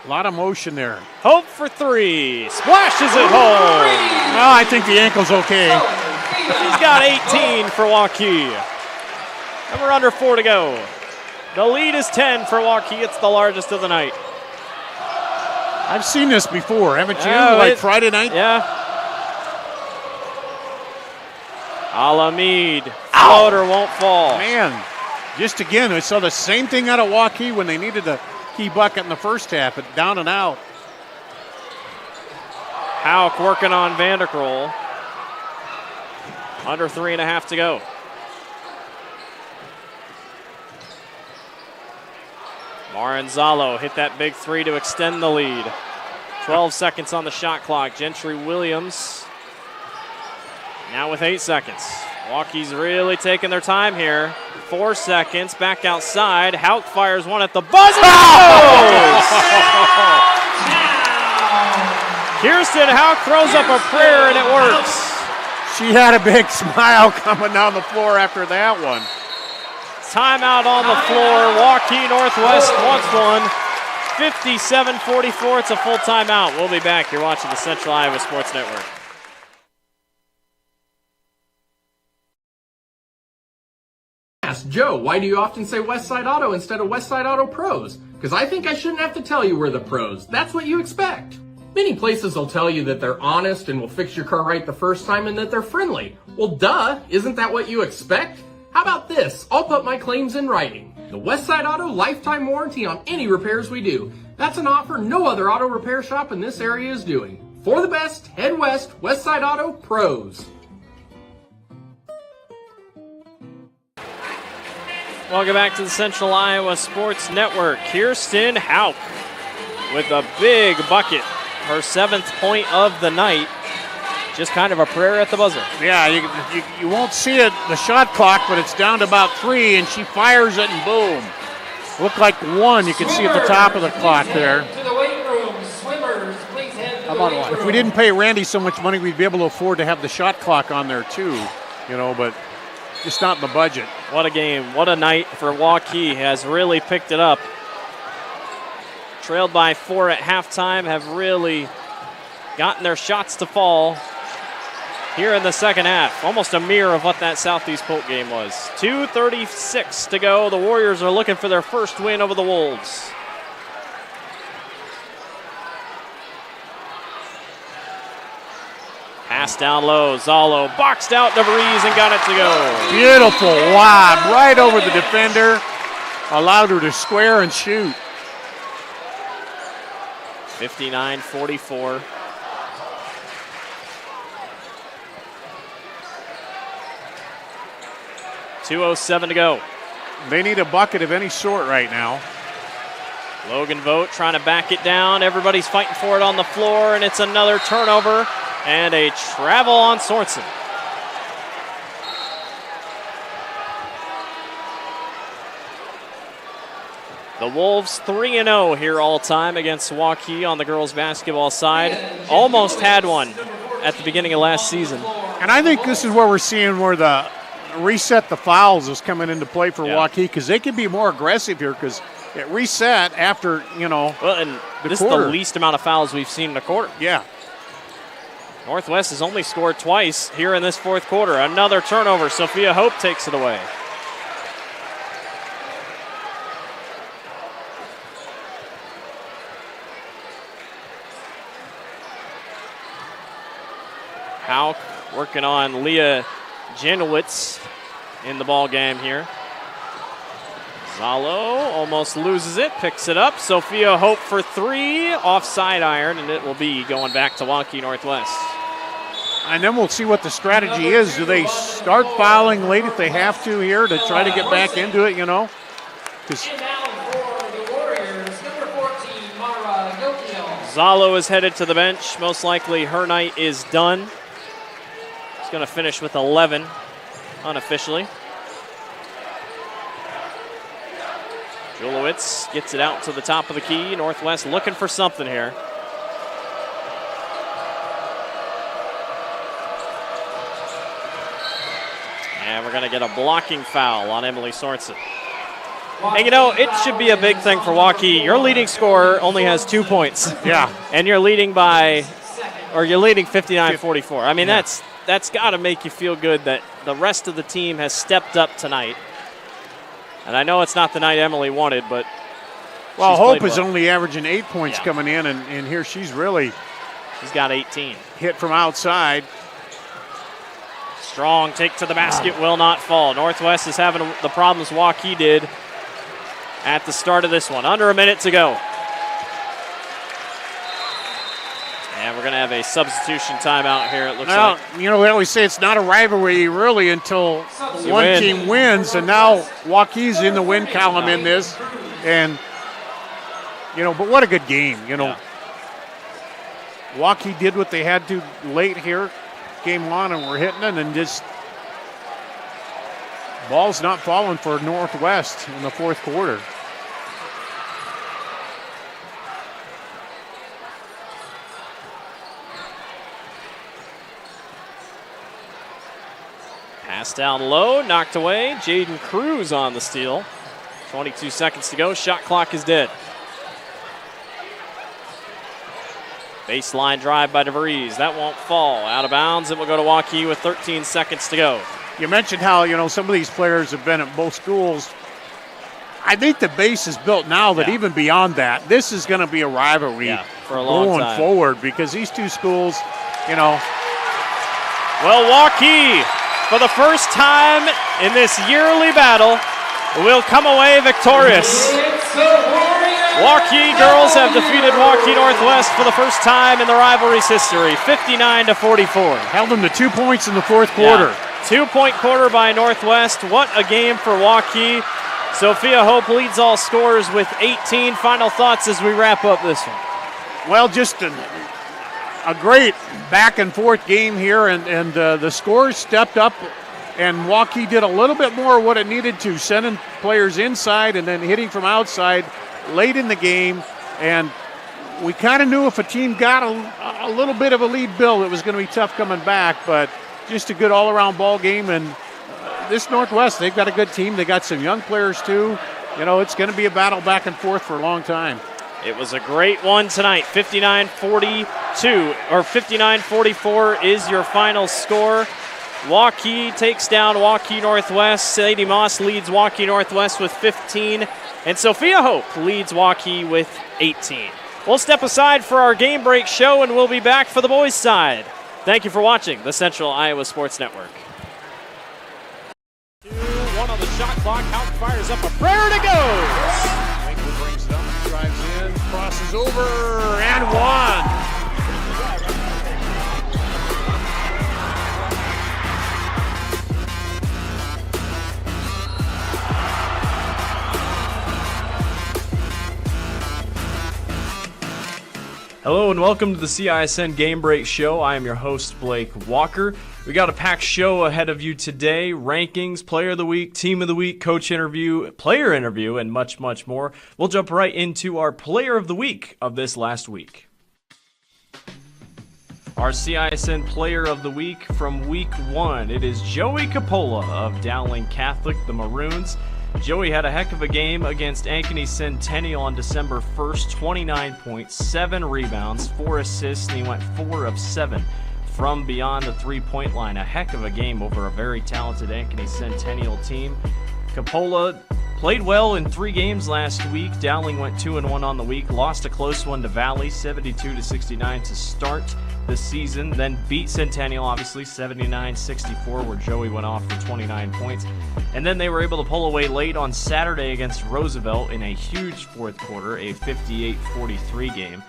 A lot of motion there. Hope for three. Splashes it home. Well, I think the ankle's okay. She's got 18 for Waukee. And we're under 4 to go. The lead is 10 for Waukee. It's the largest of the night. I've seen this before, haven't you? Friday night? Yeah. Alamid. Floater won't fall. Man, just again, I saw the same thing out of Waukee when they needed a key bucket in the first half, but down and out. Hauk working on Vanderkroll. Under 3.5 to go. Maranzalo hit that big three to extend the lead. 12 seconds on the shot clock. Gentry Williams now with 8 seconds. Waukee's really taking their time here. 4 seconds, back outside. Hauk fires one at the buzzer. Kirsten Hauk throws up a prayer and it works. She had a big smile coming down the floor after that one. Timeout on the floor. Waukee Northwest wants one. 57-44. It's a full timeout. We'll be back. You're watching the Central Iowa Sports Network. Ask Joe, why do you often say Westside Auto instead of Westside Auto Pros? Because I think I shouldn't have to tell you we're the pros. That's what you expect. Many places will tell you that they're honest and will fix your car right the first time and that they're friendly. Well, duh, isn't that what you expect? How about this? I'll put my claims in writing. The Westside Auto lifetime warranty on any repairs we do. That's an offer no other auto repair shop in this area is doing. For the best, head west, Westside Auto Pros. Welcome back to the Central Iowa Sports Network. Kirsten Hauk with a big bucket. Her 7th point of the night. Just kind of a prayer at the buzzer. Yeah, you won't see it, the shot clock, but it's down to about 3, and she fires it, and boom. Looked like 1 you can see at the top of the clock there. To the weight room. Swimmers, please head to the weight room. If we didn't pay Randy so much money, we'd be able to afford to have the shot clock on there too, but just not in the budget. What a game. What a night for Waukee. Has really picked it up. Trailed by 4 at halftime, have really gotten their shots to fall here in the second half. Almost a mirror of what that Southeast Polk game was. 2:36 to go. The Warriors are looking for their first win over the Wolves. Pass down low. Zalo boxed out DeVries and got it to go. Beautiful lob right over the defender. Allowed her to square and shoot. 59-44. .207 to go. They need a bucket of any sort right now. Logan Vogt trying to back it down. Everybody's fighting for it on the floor, and it's another turnover and a travel on Sorensen. The Wolves 3-0 here all time against Waukee on the girls basketball side. Almost had one at the beginning of last season. And I think this is where we're seeing where the reset the fouls is coming into play for Waukee, because they can be more aggressive here because it reset after, Well, and this quarter. is the least amount of fouls we've seen in a quarter. Yeah. Northwest has only scored twice here in this fourth quarter. Another turnover. Sophia Hope takes it away. Hauk working on Leah Janowitz in the ball game here. Zalo almost loses it, picks it up. Sophia Hope for three, offside iron, and it will be going back to Waukee Northwest. And then we'll see what the strategy is. Do they start fouling late if they have to here to try to get back into it, you know? Zalo is headed to the bench. Most likely her night is done. She's going to finish with 11 unofficially. Julowitz gets it out to the top of the key. Northwest looking for something here. And we're going to get a blocking foul on Emily Sorensen. And you know, it should be a big thing for Waukee. Your leading scorer only has 2 points. Yeah. And you're leading you're leading 59-44. I mean, that's got to make you feel good that the rest of the team has stepped up tonight. And I know it's not the night Emily wanted, but well, Hope is only averaging 8 points coming in, and here she's got 18. Hit from outside. Strong take to the basket, will not fall. Northwest is having the problems Waukee did at the start of this one. Under a minute to go. And we're going to have a substitution timeout here, it looks like. You know, we always say it's not a rivalry really until one team wins, and now Waukee's in the win column in this. And, you know, but what a good game, you know. Waukee did what they had to late here, game on, and we're hitting it, and just ball's not falling for Northwest in the fourth quarter. Pass down low, knocked away. Jaden Cruz on the steal. 22 seconds to go. Shot clock is dead. Baseline drive by DeVries. That won't fall. Out of bounds. It will go to Waukee with 13 seconds to go. You mentioned how, you know, some of these players have been at both schools. I think the base is built now that even beyond that, this is going to be a rivalry for a long going time forward, because these two schools, you know. Well, Waukee, for the first time in this yearly battle, will come away victorious. Waukee girls have defeated Waukee Northwest for the first time in the rivalry's history, 59-44. Held them to 2 points in the fourth quarter. 2-point quarter by Northwest. What a game for Waukee. Sophia Hope leads all scorers with 18. Final thoughts as we wrap up this one. Well, just a great back and forth game here, and the scores stepped up, and Waukee did a little bit more of what it needed to, sending players inside and then hitting from outside late in the game. And we kind of knew if a team got a little bit of a lead build, it was going to be tough coming back, but just a good all-around ball game. And this Northwest, they've got a good team. They got some young players too. You know, it's going to be a battle back and forth for a long time. It was a great one tonight. 59-42 or 59-44 is your final score. Waukee takes down Waukee Northwest. Sadie Moss leads Waukee Northwest with 15, and Sophia Hope leads Waukee with 18. We'll step aside for our game break show, and we'll be back for the boys' side. Thank you for watching the Central Iowa Sports Network. 2-1 on the shot clock. Hauk fires up a prayer, and it goes. Winkler brings it up, drives in, crosses over, and one. Hello and welcome to the CISN Game Break Show. I am your host, Blake Walker. We got a packed show ahead of you today. Rankings, Player of the Week, Team of the Week, Coach interview, Player interview, and much, much more. We'll jump right into our Player of the Week of this last week. Our CISN Player of the Week from Week 1. It is Joey Coppola of Dowling Catholic, the Maroons. Joey had a heck of a game against Ankeny Centennial on December 1st, 29 points, 7 rebounds, 4 assists, and he went 4 of 7 from beyond the three-point line. A heck of a game over a very talented Ankeny Centennial team. Coppola played well in 3 games last week. Dowling went 2-1 on the week, lost a close one to Valley, 72-69 to start the season, then beat Centennial, obviously, 79-64, where Joey went off for 29 points. And then they were able to pull away late on Saturday against Roosevelt in a huge fourth quarter, a 58-43 game.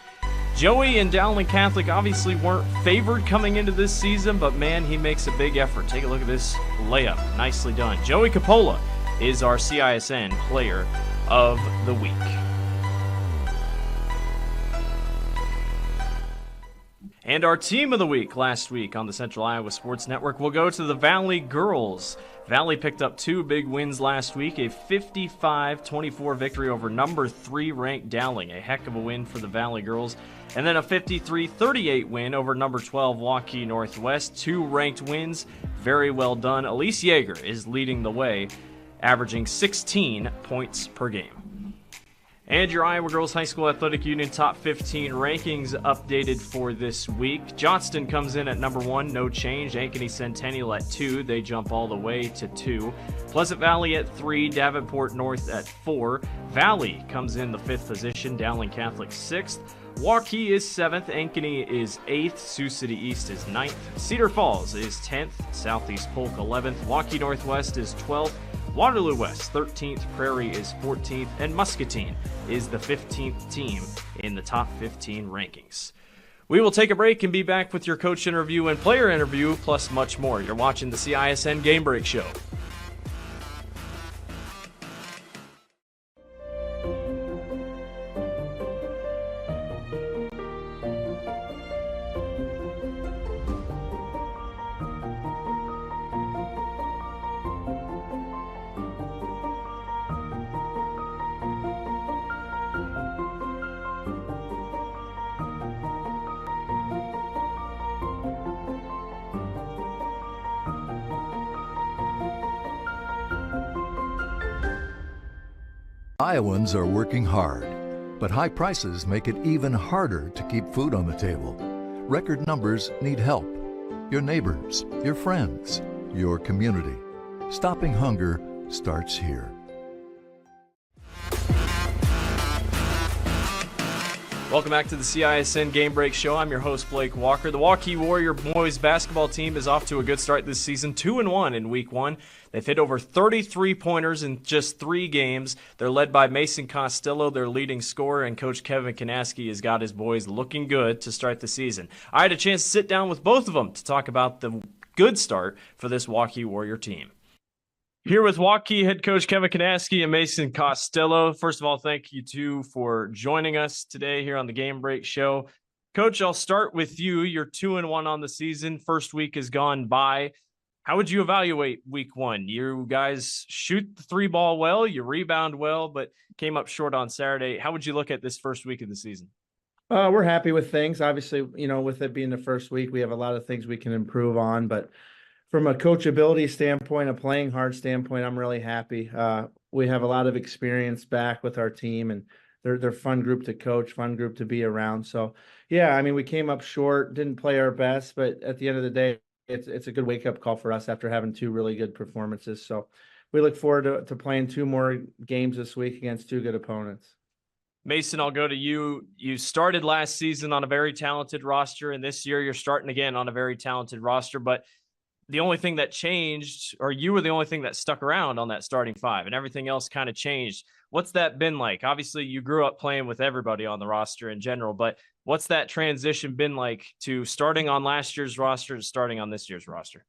Joey and Dowling Catholic obviously weren't favored coming into this season, but man, he makes a big effort. Take a look at this layup. Nicely done. Joey Coppola is our CISN Player of the Week. And our Team of the Week last week on the Central Iowa Sports Network will go to the Valley Girls. Valley picked up 2 big wins last week, a 55-24 victory over number 3 ranked Dowling, a heck of a win for the Valley Girls, and then a 53-38 win over number 12 Waukee Northwest. 2 ranked wins, very well done. Elise Yeager is leading the way, averaging 16 points per game. And your Iowa Girls High School Athletic Union Top 15 rankings updated for this week. Johnston comes in at number 1, no change. Ankeny Centennial at 2, they jump all the way to 2. Pleasant Valley at 3, Davenport North at 4. Valley comes in the 5th position, Dowling Catholic 6th. Waukee is 7th, Ankeny is 8th, Sioux City East is 9th, Cedar Falls is 10th, Southeast Polk 11th, Waukee Northwest is 12th, Waterloo West 13th, Prairie is 14th, and Muscatine is the 15th team in the top 15 rankings. We will take a break and be back with your coach interview and player interview, plus much more. You're watching the CISN Game Break Show. Iowans are working hard, but high prices make it even harder to keep food on the table. Record numbers need help. Your neighbors, your friends, your community. Stopping hunger starts here. Welcome back to the CISN Game Break Show. I'm your host, Blake Walker. The Waukee Warrior boys basketball team is off to a good start this season, 2-1 in week 1. They've hit over 33 pointers in just 3 games. They're led by Mason Costello, their leading scorer, and Coach Kevin Kanaski has got his boys looking good to start the season. I had a chance to sit down with both of them to talk about the good start for this Waukee Warrior team. Here with Waukee head coach Kevin Kanaski and Mason Costello. First of all, thank you two for joining us today here on the Game Break Show. Coach, I'll start with you. You're 2-1 on the season. First week has gone by. How would you evaluate week 1? You guys shoot the 3 ball well, you rebound well, but came up short on Saturday. How would you look at this first week of the season? We're happy with things. Obviously, with it being the first week, we have a lot of things we can improve on, but from a coachability standpoint, a playing hard standpoint, I'm really happy. We have a lot of experience back with our team, and they're fun group to coach, fun group to be around. So, yeah, I mean, we came up short, didn't play our best, but at the end of the day, it's a good wake-up call for us after having 2 really good performances. So we look forward to playing 2 more games this week against 2 good opponents. Mason, I'll go to you. You started last season on a very talented roster, and this year you're starting again on a very talented roster, but the only thing that changed, or you were the only thing that stuck around on that starting 5, and everything else kind of changed. What's that been like? Obviously, you grew up playing with everybody on the roster in general, but what's that transition been like to starting on last year's roster to starting on this year's roster?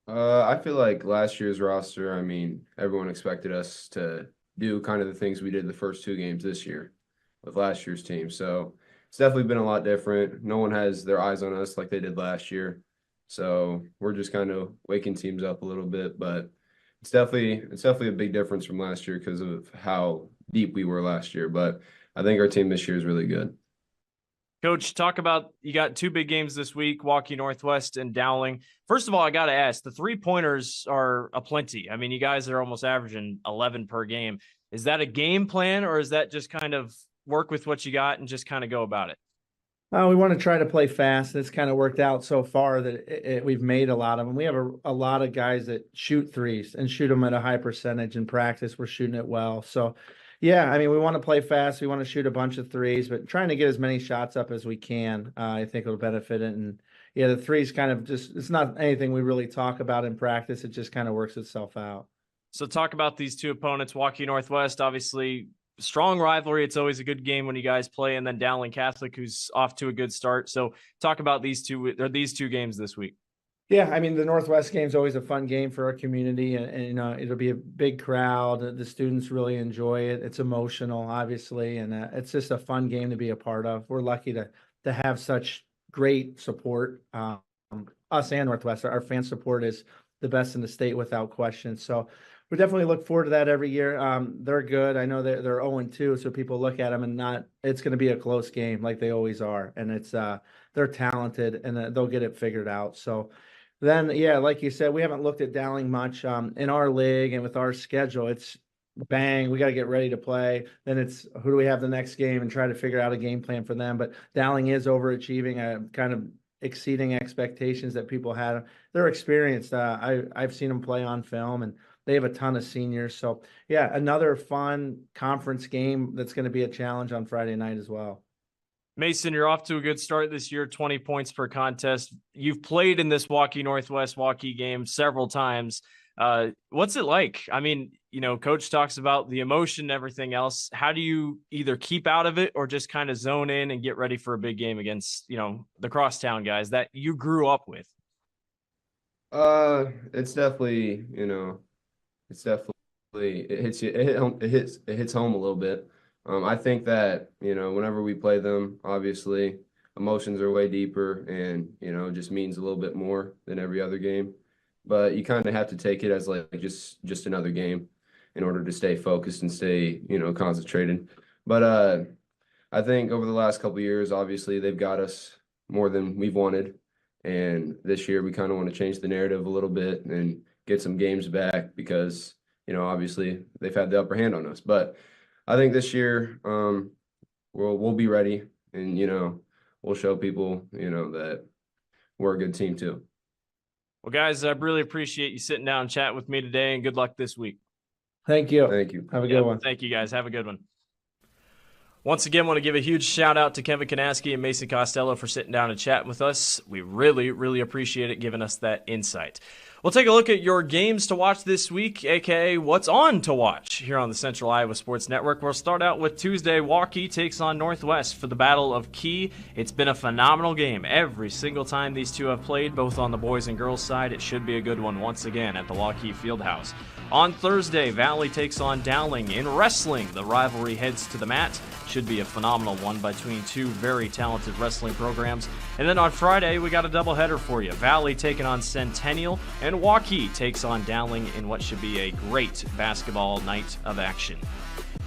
I feel like last year's roster, I mean, everyone expected us to do kind of the things we did the first 2 games this year with last year's team. So it's definitely been a lot different. No one has their eyes on us like they did last year. So we're just kind of waking teams up a little bit, but it's definitely a big difference from last year because of how deep we were last year. But I think our team this year is really good. Coach, talk about, you got 2 big games this week, Waukee Northwest and Dowling. First of all, I got to ask, the 3-pointers are aplenty. I mean, you guys are almost averaging 11 per game. Is that a game plan, or is that just kind of work with what you got and just kind of go about it? We want to try to play fast. It's kind of worked out so far that we've made a lot of them. We have a lot of guys that shoot threes and shoot them at a high percentage in practice. We're shooting it well. So, Yeah, I mean, we want to play fast. We want to shoot a bunch of threes, but trying to get as many shots up as we can, I think it'll benefit it. And yeah, the threes kind of just, it's not anything we really talk about in practice. It just kind of works itself out. So talk about these two opponents, Waukee Northwest, obviously strong rivalry. It's always a good game when you guys play, and then Dowling Catholic, who's off to a good start. So talk about these two games this week. Yeah, I mean, the Northwest game is always a fun game for our community, and it'll be a big crowd. The students really enjoy it. It's emotional, obviously, and it's just a fun game to be a part of. We're lucky to have such great support. Us and Northwest, our fan support is the best in the state without question. So we definitely look forward to that every year. They're good. I know they're 0-2, so people look at them and it's going to be a close game like they always are. And it's they're talented and they'll get it figured out. So then, yeah, like you said, we haven't looked at Dowling much in our league and with our schedule. It's bang, we got to get ready to play. Then it's who do we have the next game and try to figure out a game plan for them. But Dowling is overachieving, kind of exceeding expectations that people had. They're experienced. I've seen them play on film, and they have a ton of seniors. So yeah, another fun conference game that's going to be a challenge on Friday night as well. Mason, you're off to a good start this year, 20 points per contest. You've played in this Waukee Northwest Waukee game several times. What's it like? I mean, coach talks about the emotion and everything else. How do you either keep out of it or just kind of zone in and get ready for a big game against, the crosstown guys that you grew up with? It's definitely, it hits you, it hits home a little bit. I think that, whenever we play them, obviously emotions are way deeper and, it just means a little bit more than every other game. But you kind of have to take it as like just another game in order to stay focused and stay, concentrated. But I think over the last couple of years, obviously they've got us more than we've wanted. And this year we kind of want to change the narrative a little bit and get some games back because, obviously they've had the upper hand on us. But I think this year we'll be ready and, we'll show people, that we're a good team too. Well, guys, I really appreciate you sitting down and chatting with me today, and good luck this week. Thank you. Thank you. Have a good one. Thank you, guys. Have a good one. Once again, want to give a huge shout out to Kevin Kanaski and Mason Costello for sitting down and chatting with us. We really, really appreciate it, giving us that insight. We'll take a look at your games to watch this week, aka what's on to watch here on the Central Iowa Sports Network. We'll start out with Tuesday. Waukee takes on Northwest for the Battle of Key. It's been a phenomenal game every single time these two have played, both on the boys and girls side. It should be a good one once again at the Waukee Fieldhouse. On Thursday, Valley takes on Dowling in wrestling. The rivalry heads to the mat. Should be a phenomenal one between two very talented wrestling programs. And then on Friday, we got a doubleheader for you. Valley taking on Centennial, and Waukee takes on Dowling in what should be a great basketball night of action.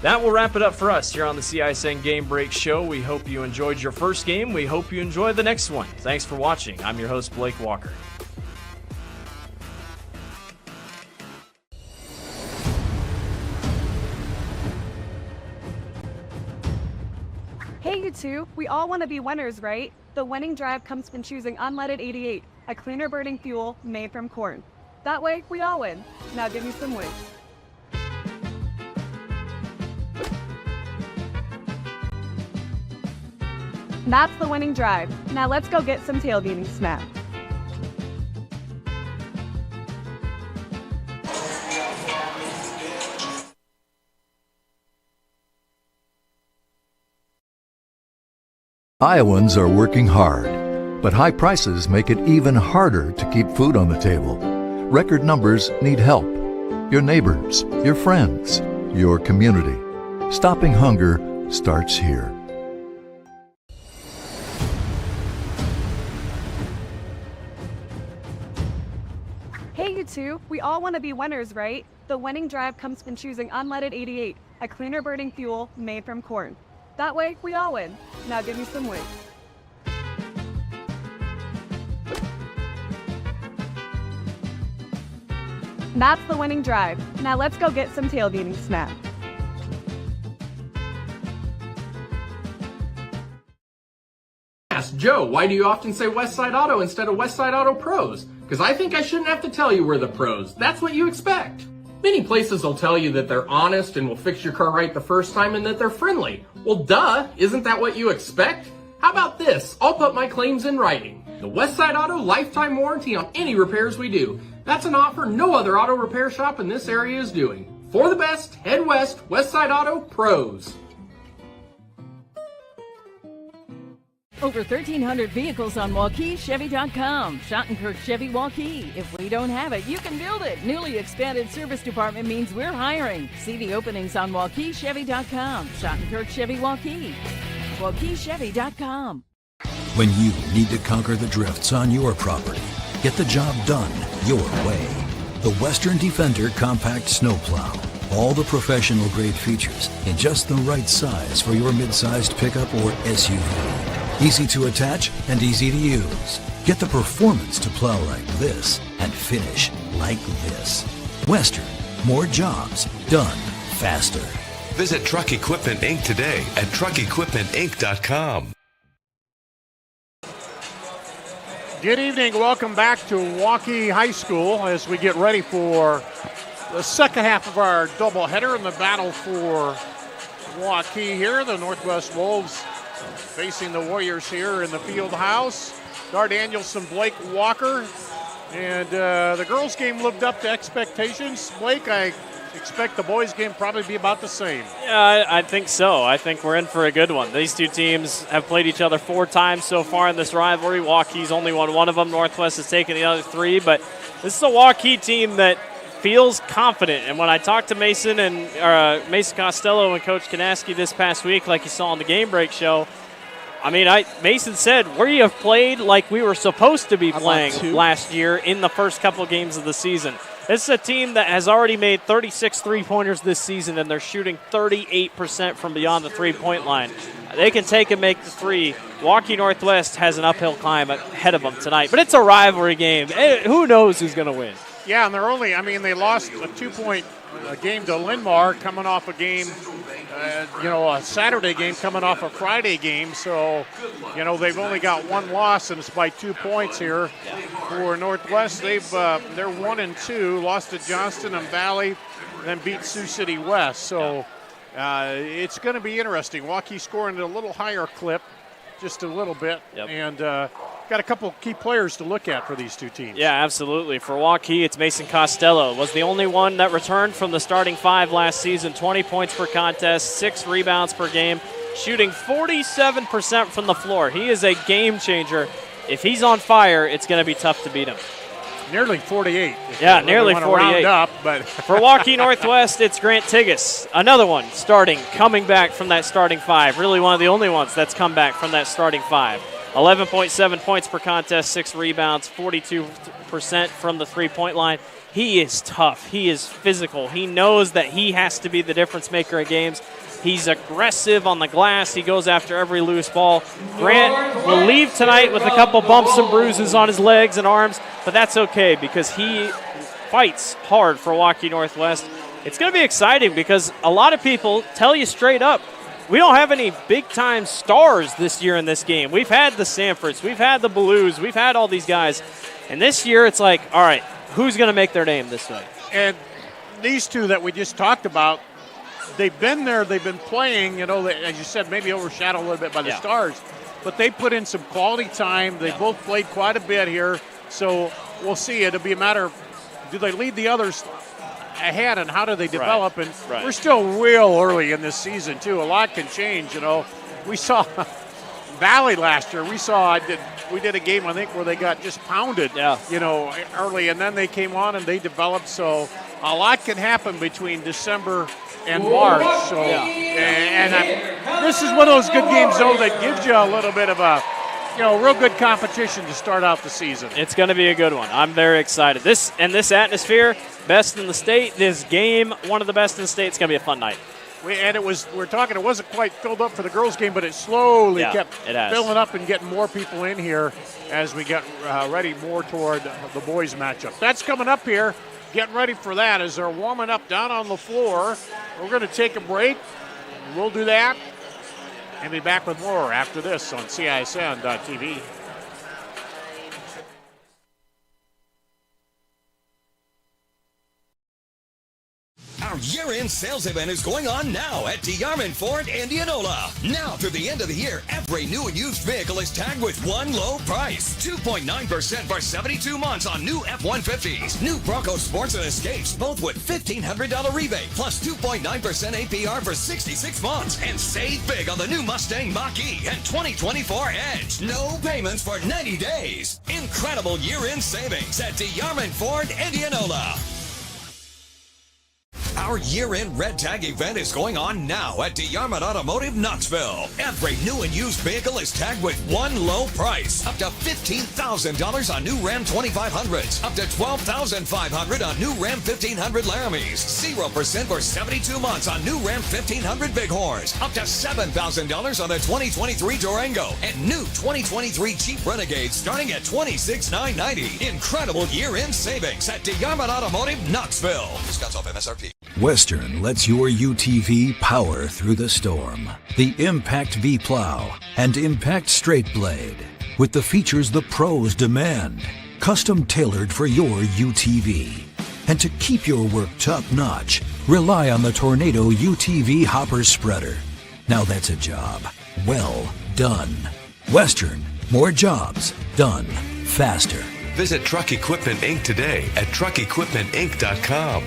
That will wrap it up for us here on the CISN Game Break Show. We hope you enjoyed your first game. We hope you enjoy the next one. Thanks for watching. I'm your host, Blake Walker. Hey, you two, we all want to be winners, right? The winning drive comes from choosing unleaded 88, a cleaner burning fuel made from corn. That way, we all win. Now give me some weight. That's the winning drive. Now let's go get some tailgating snacks. Iowans are working hard, but high prices make it even harder to keep food on the table. Record numbers need help. Your neighbors, your friends, your community. Stopping hunger starts here. Hey, you two, we all want to be winners, right? The winning drive comes from choosing unleaded 88, a cleaner burning fuel made from corn. That way, we all win. Now give me some weight. That's the winning drive. Now let's go get some tailgating snacks. Ask Joe, why do you often say Westside Auto instead of Westside Auto Pros? Because I think I shouldn't have to tell you we're the pros. That's what you expect. Many places will tell you that they're honest and will fix your car right the first time and that they're friendly. Well, duh, isn't that what you expect? How about this? I'll put my claims in writing. The Westside Auto lifetime warranty on any repairs we do. That's an offer no other auto repair shop in this area is doing. For the best, head west, Westside Auto Pros. Over 1,300 vehicles on WaukeeChevy.com. Schottenkirk Chevy Waukee. If we don't have it, you can build it. Newly expanded service department means we're hiring. See the openings on WaukeeChevy.com. Schottenkirk Chevy Waukee. WaukeeChevy.com. When you need to conquer the drifts on your property, get the job done your way. The Western Defender Compact Snowplow. All the professional grade features in just the right size for your mid-sized pickup or SUV. Easy to attach and easy to use. Get the performance to plow like this and finish like this. Western, more jobs done faster. Visit Truck Equipment Inc. today at truckequipmentinc.com. Good evening. Welcome back to Waukee High School as we get ready for the second half of our doubleheader in the battle for Waukee here. The Northwest Wolves facing the Warriors here in the field house. Gar Danielson, Blake Walker. And the girls' game lived up to expectations. Blake, I expect the boys' game probably be about the same. Yeah, I think so. I think we're in for a good one. These two teams have played each other 4 times so far in this rivalry. Waukee's only won one of them. Northwest has taken the other 3. But this is a Waukee team that feels confident. And when I talked to Mason and Mason Costello and Coach Kanaski this past week, like you saw on the Game Break show, I mean, Mason said we have played like we were supposed to be playing last year in the first couple games of the season. This is a team that has already made 36 three-pointers this season, and they're shooting 38% from beyond the three-point line. They can take and make the three. Waukee Northwest has an uphill climb ahead of them tonight, but it's a rivalry game. Who knows who's going to win? Yeah, and they lost a 2-point game to Linmar coming off a game, a Saturday game coming off a Friday game. So, they've only got one loss, and it's by 2 points here for Northwest. They're 1-2, lost to Johnston and Valley, then beat Sioux City West. So it's going to be interesting. Waukee scoring at a little higher clip, just a little bit, and got a couple key players to look at for these two teams. Yeah, absolutely. For Waukee, it's Mason Costello. Was the only one that returned from the starting 5 last season. 20 points per contest, 6 rebounds per game, shooting 47% from the floor. He is a game changer. If he's on fire, it's going to be tough to beat him. Nearly 48. Yeah, nearly 48. Up, but for Waukee Northwest, it's Grant Tigas. Another one coming back from that starting 5. Really one of the only ones that's come back from that starting 5. 11.7 points per contest, 6 rebounds, 42% from the three-point line. He is tough. He is physical. He knows that he has to be the difference maker in games. He's aggressive on the glass. He goes after every loose ball. Grant will leave tonight with a couple bumps and bruises on his legs and arms, but that's okay because he fights hard for Waukee Northwest. It's going to be exciting because a lot of people tell you straight up, we don't have any big-time stars this year in this game. We've had the Sanfords. We've had the Blues. We've had all these guys. And this year it's like, all right, who's going to make their name this way? And these two that we just talked about, they've been there. They've been playing, as you said, maybe overshadowed a little bit by the stars. But they put in some quality time. They both played quite a bit here. So we'll see. It'll be a matter of, do they lead the others ahead and how do they develop? Right. And we're still real early in this season too. A lot can change. We saw Valley last year. We did a game I think where they got just pounded. Early, and then they came on and they developed. So a lot can happen between December and March. So this is one of those good games though that gives you a little bit of a real good competition to start out the season. It's going to be a good one. I'm very excited. This atmosphere, best in the state. This game, one of the best in the state. It's going to be a fun night. It wasn't quite filled up for the girls' game, but it slowly kept filling up and getting more people in here as we get ready more toward the boys' matchup. That's coming up here. Getting ready for that as they're warming up down on the floor. We're going to take a break. We'll do that and be back with more after this on CISN.TV. year-end sales event is going on now at DeArmond Ford Indianola. Now through the end of the year, every new and used vehicle is tagged with one low price. 2.9% for 72 months on new F-150s. New Bronco Sports and Escapes, both with $1,500 rebate, plus 2.9% APR for 66 months. And save big on the new Mustang Mach-E and 2024 Edge. No payments for 90 days. Incredible year-end savings at DeArmond Ford Indianola. Our year-end red tag event is going on now at DeArmond Automotive Knoxville. Every new and used vehicle is tagged with one low price. Up to $15,000 on new Ram 2500s. Up to $12,500 on new Ram 1500 Laramies. 0% for 72 months on new Ram 1500 Bighorns. Up to $7,000 on the 2023 Durango. And new 2023 Jeep Renegade starting at $26,990. Incredible year-end savings at DeArmond Automotive Knoxville. Discounts off MSRP. Western lets your UTV power through the storm. The Impact V Plow and Impact Straight Blade, with the features the pros demand, custom tailored for your UTV. And to keep your work top-notch, rely on the Tornado UTV Hopper Spreader. Now that's a job well done. Western, more jobs done faster. Visit Truck Equipment Inc. today at truckequipmentinc.com.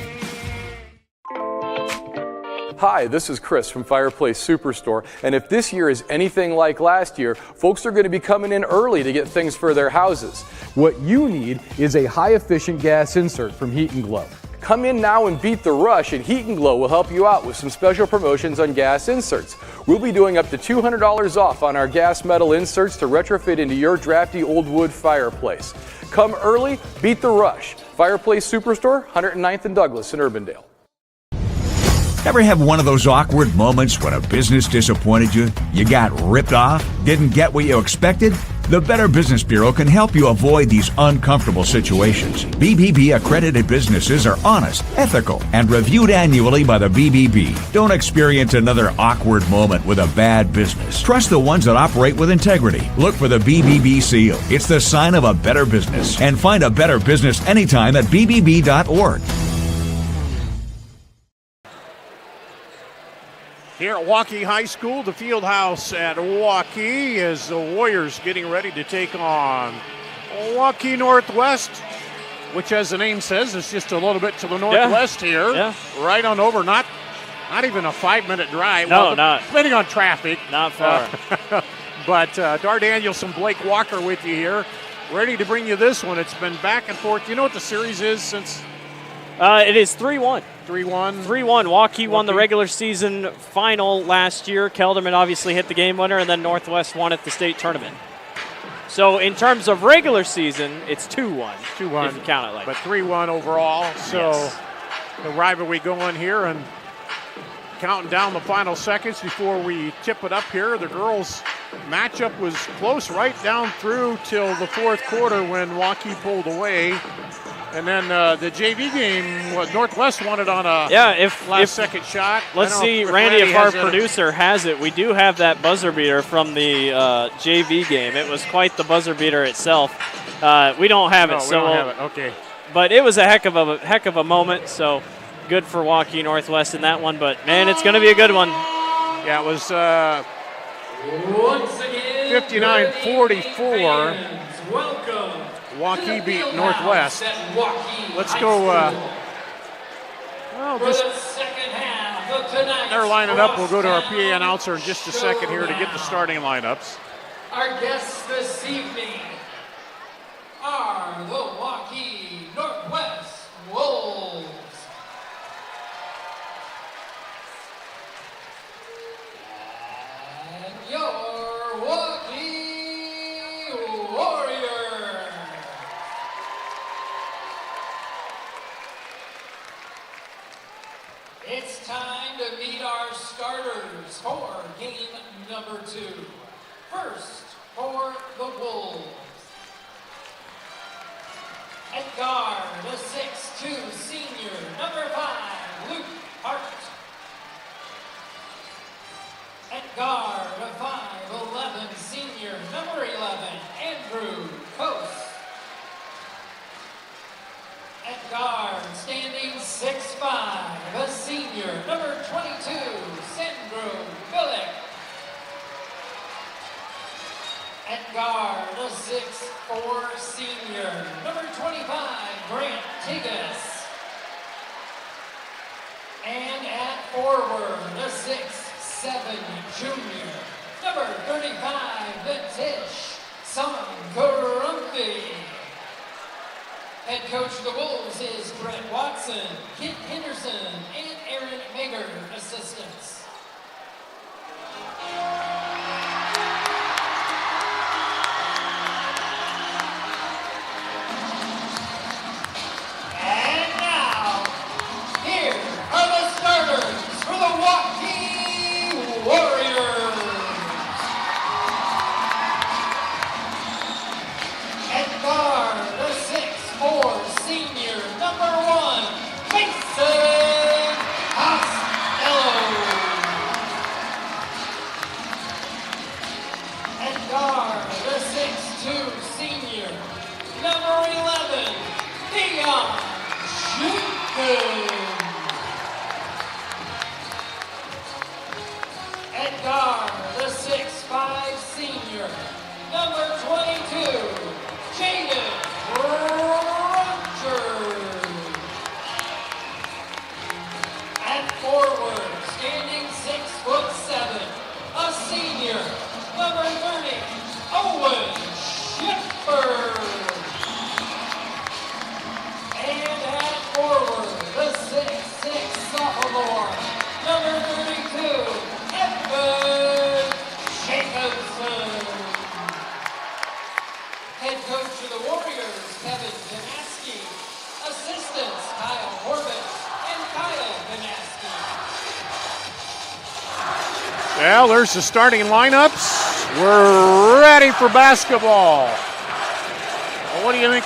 Hi, this is Chris from Fireplace Superstore, and if this year is anything like last year, folks are going to be coming in early to get things for their houses. What you need is a high-efficient gas insert from Heat & Glow. Come in now and beat the rush, and Heat & Glow will help you out with some special promotions on gas inserts. We'll be doing up to $200 off on our gas metal inserts to retrofit into your drafty old wood fireplace. Come early, beat the rush. Fireplace Superstore, 109th and Douglas in Urbandale. Ever have one of those awkward moments when a business disappointed you? You got ripped off? Didn't get what you expected? The Better Business Bureau can help you avoid these uncomfortable situations. BBB accredited businesses are honest, ethical, and reviewed annually by the BBB. Don't experience another awkward moment with a bad business. Trust the ones that operate with integrity. Look for the BBB seal. It's the sign of a better business. And find a better business anytime at bbb.org. Here at Waukee High School, the field house at Waukee, as the Warriors getting ready to take on Waukee Northwest, which, as the name says, is just a little bit to the northwest here. Yeah. Right on over, not even a 5-minute drive. No, well, not. Depending on traffic. Not far. But Dar Danielson, Blake Walker with you here, ready to bring you this one. It's been back and forth. You know what the series is since? It is 3-1. 3-1. 3-1. Waukee won the regular season final last year. Kelderman obviously hit the game winner, and then Northwest won at the state tournament. So in terms of regular season, it's 2-1. 2-1. If you count it like But 3-1 overall. So the rivalry going here and counting down the final seconds before we tip it up here. The girls' matchup was close right down through till the fourth quarter when Waukee pulled away. And then the JV game, Northwest won it on a last-second shot. Let's see, Randy, if our producer has it. We do have that buzzer beater from the JV game. It was quite the buzzer beater itself. We don't have it. We don't have it. Okay. But it was a heck of a moment. So good for Waukee Northwest in that one. But man, it's going to be a good one. Yeah, it was 59-44. Welcome. Waukee beat Northwest. Let's go. They're lining up. We'll go to our PA announcer in just a second here to get the starting lineups. Our guests this evening are the Waukee Northwest Wolves. And your Waukee Warriors. It's time to meet our starters for game number 2. First, for the Wolves. At guard, the 6'2" senior, number 5, Luke Hart. At guard, a 5'11" senior, number 11, Andrew Coase. At guard, standing 6'5", a senior, number 22, Sandro Billick. At guard, a 6'4" senior, number 25, Grant Tigas. And at forward, a 6'7" junior, number 35, Vitish Sankarumthi. Head coach of the Wolves is Brett Watson, Kit Henderson, and Aaron Mager, assistants. And now, here are the starters for the Waukee Warriors. At guard, the 6'4" senior, number 1, Mason Costello. At guard, the 6'2" senior, number 11, Dion Jenkins. At guard, the 6'5" senior, number 22, Jaden Rogers. At forward, standing 6'7", a senior, number 30, Owen Shepard. And at forward, the 6'6" sophomore, number 32, Evan Jacobson. Head coach of the Warriors, Kevin Kanaski. Assistants, Kyle Horvitz and Kyle Kanaski. Well, there's the starting lineups. We're ready for basketball. Well, what do you think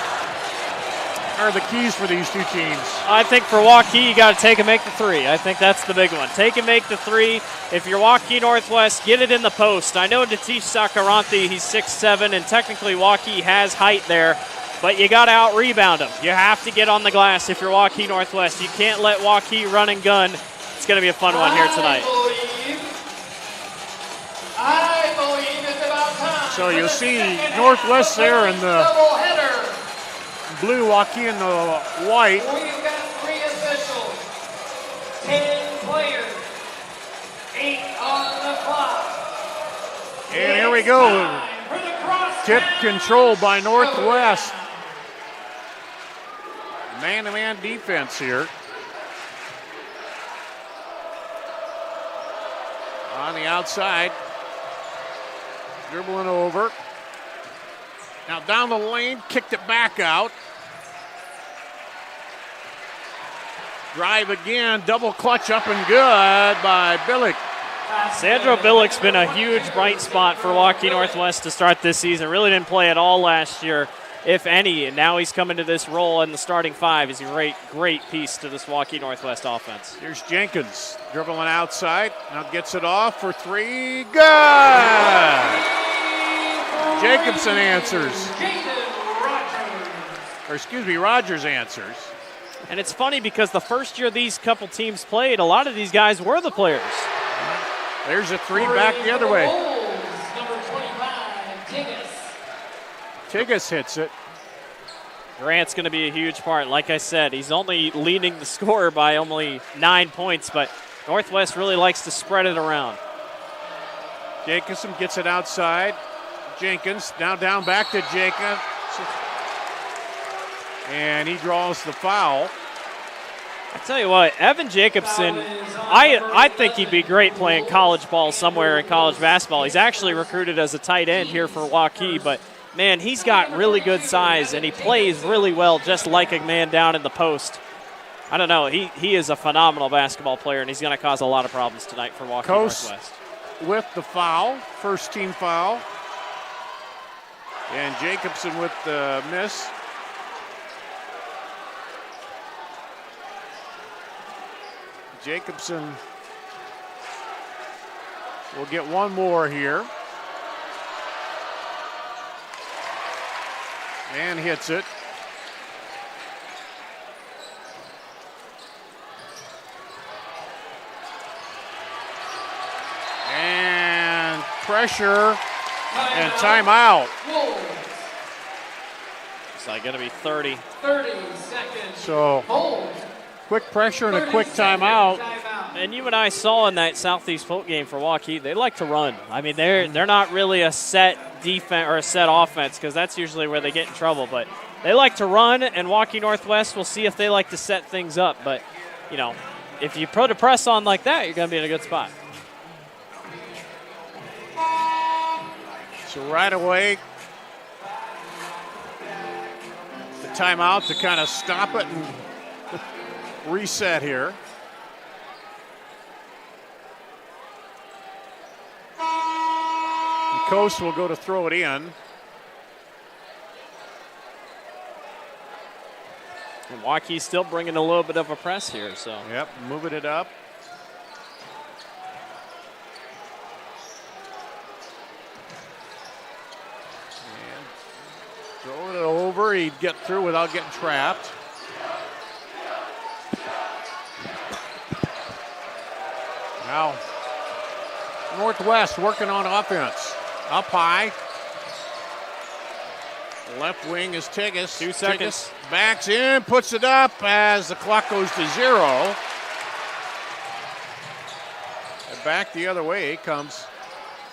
are the keys for these two teams? I think for Waukee, you got to take and make the three. I think that's the big one. Take and make the three. If you're Waukee Northwest, get it in the post. I know Datish Sakaranthi, he's 6'7", and technically Waukee has height there, but you got to out-rebound him. You have to get on the glass if you're Waukee Northwest. You can't let Waukee run and gun. It's going to be a fun one here tonight. I believe it's about time. So you'll see Northwest there in the Doubleheader. blue, Waukee in the white. We've got 3 officials, 10 players, 8 on the clock. And here we go. Tip controlled by Northwest. Man-to-man defense here. On the outside. Dribbling over. Now down the lane, kicked it back out. Drive again, double clutch up and good by Billick. Sandro Billick's been a huge bright spot for Waukee Northwest to start this season. Really didn't play at all last year, if any, and now he's coming to this role in the starting 5. He's a great piece to this Waukee Northwest offense. Here's Jenkins dribbling outside. Now gets it off for 3. Good! Jacobson answers. Or excuse me, Rogers answers. And it's funny because the first year these couple teams played, a lot of these guys were the players. There's a 3 back the other way. Number 25, Tigas hits it. Grant's going to be a huge part. Like I said, he's only leading the score by only 9 points, but Northwest really likes to spread it around. Jacobson gets it outside. Jenkins now down back to Jacobs. And he draws the foul. I tell you what, Evan Jacobson, I think he'd be great playing college ball somewhere in college basketball. He's actually recruited as a tight end here for Waukee, but man, he's got really good size, and he plays really well just like a man down in the post. I don't know. He is a phenomenal basketball player, and he's going to cause a lot of problems tonight for Waukee Northwest. With the foul, first team foul. And Jacobson with the miss. Jacobson will get one more here. And hits it. pressure, and timeout. It's like going to be 30. 30 seconds. So, quick pressure and a quick timeout. And you and I saw in that Southeast Polk game for Waukee, they like to run. I mean, they're not really a set defense or a set offense because that's usually where they get in trouble. But they like to run, and Waukee Northwest, we'll see if they like to set things up. But, you know, if you put a press on like that, you're going to be in a good spot. So right away, the timeout to kind of stop it and reset here. And Coast will go to throw it in. And Waukee's still bringing a little bit of a press here. So. Yep, moving it up. Throwing it over, he'd get through without getting trapped. Now, Northwest working on offense. Up high. Left wing is Tigas. 2 seconds. Tigas backs in, puts it up as the clock goes to 0. And back the other way comes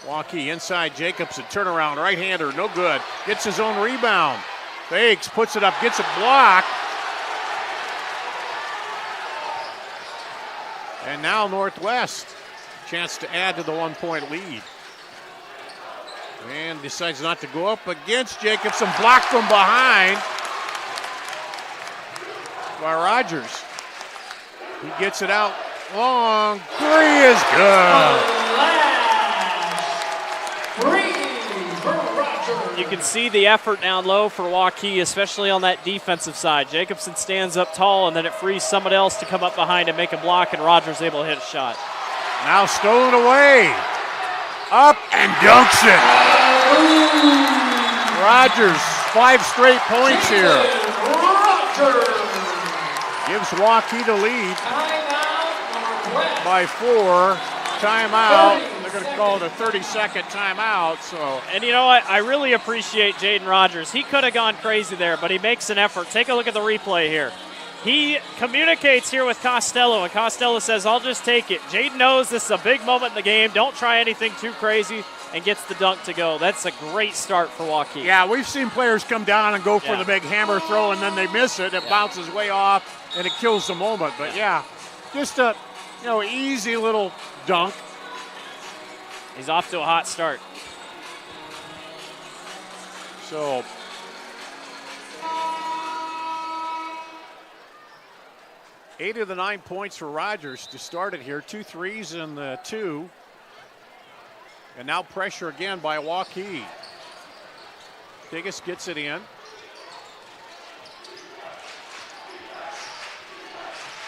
Waukee inside Jacobson, turnaround, right-hander, no good. Gets his own rebound. Fakes, puts it up, gets a block. And now Northwest, chance to add to the 1-point lead. And decides not to go up against Jacobson, blocked from behind by Rogers. He gets it out long, 3 is good. You can see the effort down low for Waukee, especially on that defensive side. Jacobson stands up tall, and then it frees someone else to come up behind and make a block, and Rogers able to hit a shot. Now stolen away. Up and dunks it. Rogers, 5 straight points here. Gives Waukee the lead by 4. Timeout. They're going to call it a 30-second timeout. So. And you know what? I really appreciate Jaden Rogers. He could have gone crazy there, but he makes an effort. Take a look at the replay here. He communicates here with Costello, and Costello says, I'll just take it. Jaden knows this is a big moment in the game. Don't try anything too crazy, and gets the dunk to go. That's a great start for Waukee. Yeah, we've seen players come down and go for the big hammer throw, and then they miss it. It bounces way off, and it kills the moment. But, yeah, just a easy little dunk. He's off to a hot start. So, eight of the 9 points for Rogers to start it here. 2 threes and the 2. And now pressure again by Waukee. Tigas gets it in.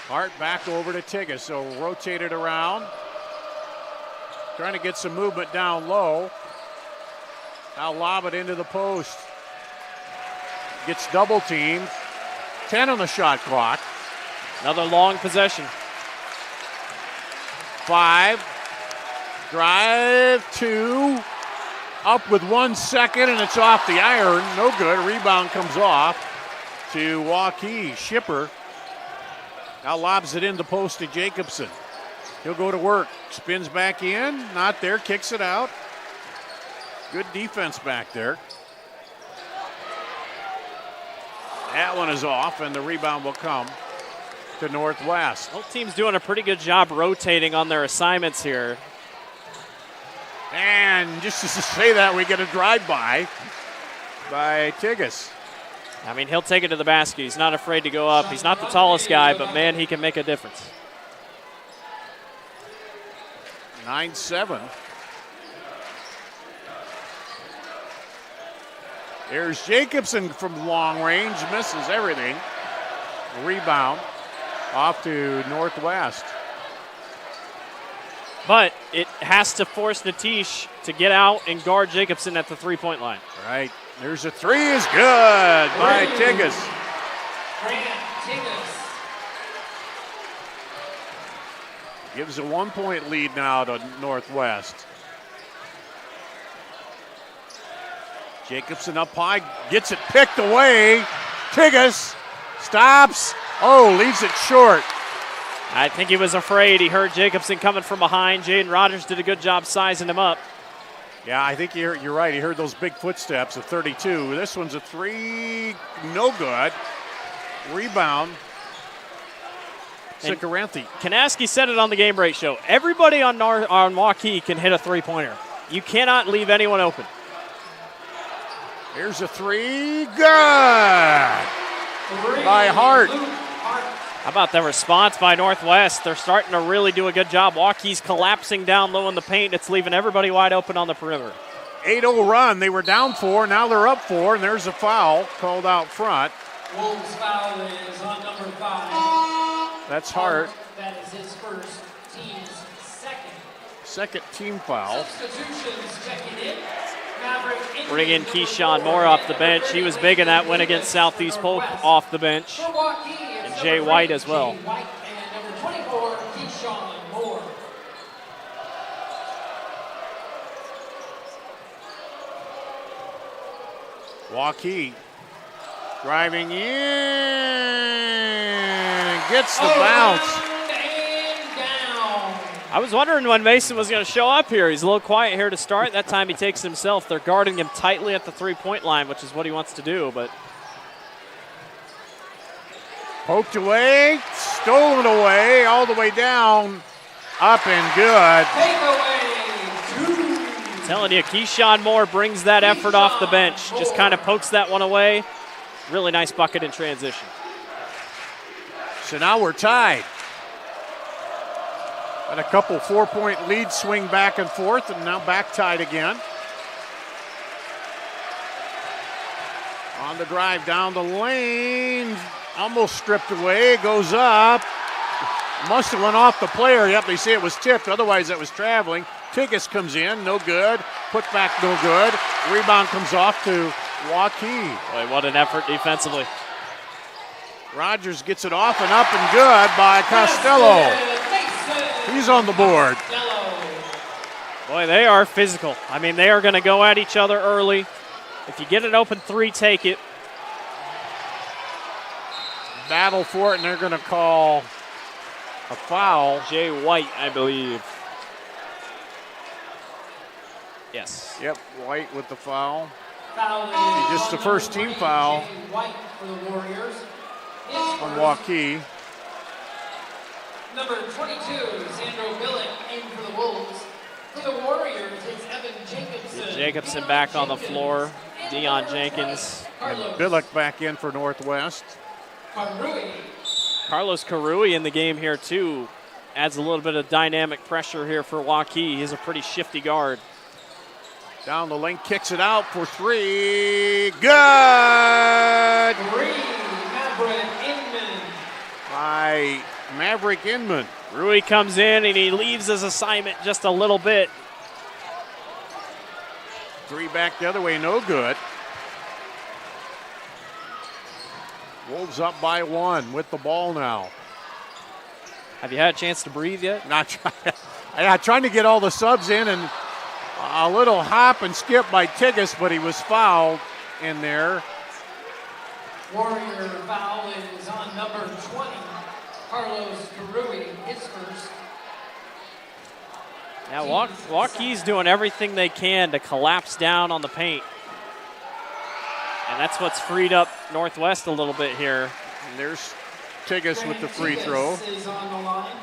Hart back over to Tigas, so rotate it around. Trying to get some movement down low. Now lob it into the post. Gets double teamed. 10 on the shot clock. Another long possession. 5. Drive 2. Up with 1 second, and it's off the iron. No good. Rebound comes off to Waukee. Shipper now lobs it in the post to Jacobson. He'll go to work. Spins back in. Not there. Kicks it out. Good defense back there. That one is off, and the rebound will come to Northwest. Both teams doing a pretty good job rotating on their assignments here. And just to say that, we get a drive-by by Tigas. I mean, he'll take it to the basket. He's not afraid to go up. He's not the tallest guy, but, man, he can make a difference. 9-7. There's Jacobson from long range, misses everything. Rebound off to Northwest. But it has to force Natish to get out and guard Jacobson at the three-point line. Right. There's a 3 is good by Tigas. Gives a 1-point lead now to Northwest. Jacobson up high, gets it picked away. Tigas stops. Oh, leaves it short. I think he was afraid. He heard Jacobson coming from behind. Jaden Rogers did a good job sizing him up. Yeah, I think you're right. He heard those big footsteps of 32. This one's a three, no good. Rebound. Sikaranthi. Kanaski said it on the Game Break show. Everybody on Waukee can hit a three-pointer. You cannot leave anyone open. Here's a three. Good. By Hart. How about the response by Northwest? They're starting to really do a good job. Waukee's collapsing down low in the paint. It's leaving everybody wide open on the perimeter. 8-0 run. They were down 4. Now they're up 4, and there's a foul called out front. Wolves foul is on number 5. That's Hart. That is his first, team's second team foul. Substitutions checking in. Maverick Bring in Keyshawn Moore off the bench. He was big in that win against Southeast Polk off the bench. And Jay White as well. Jay White and number 24, Keyshawn Moore. Waukee driving in, gets the bounce. I was wondering when Mason was going to show up here. He's a little quiet here to start. That time he takes it himself. They're guarding him tightly at the three-point line, which is what he wants to do. But poked away, stolen away, all the way down, up and good. I'm telling you, Keyshawn Moore brings that effort off the bench. Just kind of pokes that one away. Really nice bucket in transition. So now we're tied. And a couple 4-point leads swing back and forth, and now back tied again. On the drive down the lane, almost stripped away, goes up. Must have went off the player. Yep, they say it was tipped, otherwise that was traveling. Tigas comes in, no good. Put back, no good. Rebound comes off to Waukee. Boy, what an effort defensively. Rogers gets it off and up and good by Costello. He's on the board. Boy, they are physical. I mean, they are going to go at each other early. If you get an open three, take it. Battle for it, and they're going to call a foul. Jay White, I believe. Yes. Yep, White with the foul. Foul just the first team foul White for the Warriors. on Waukee. Number 22, Sandro Billick, in for the Wolves. For the Warriors, it's Evan Jacobson. Jacobson back on the floor. Dion Jenkins. And Billick back in for Northwest. Carlos Karui in the game here, too. Adds a little bit of dynamic pressure here for Waukee. He's a pretty shifty guard. Down the lane, kicks it out for three. Good! By Maverick Inman. Rui comes in and he leaves his assignment just a little bit. Three back the other way, no good. Wolves up by 1 with the ball now. Have you had a chance to breathe yet? Trying to get all the subs in, and a little hop and skip by Tigas, but he was fouled in there. Warrior foul is on number 20, Carlos Karui, his first. Now Waukee's doing everything they can to collapse down on the paint. And that's what's freed up Northwest a little bit here. And there's Tigas with the free throw. Is on the line.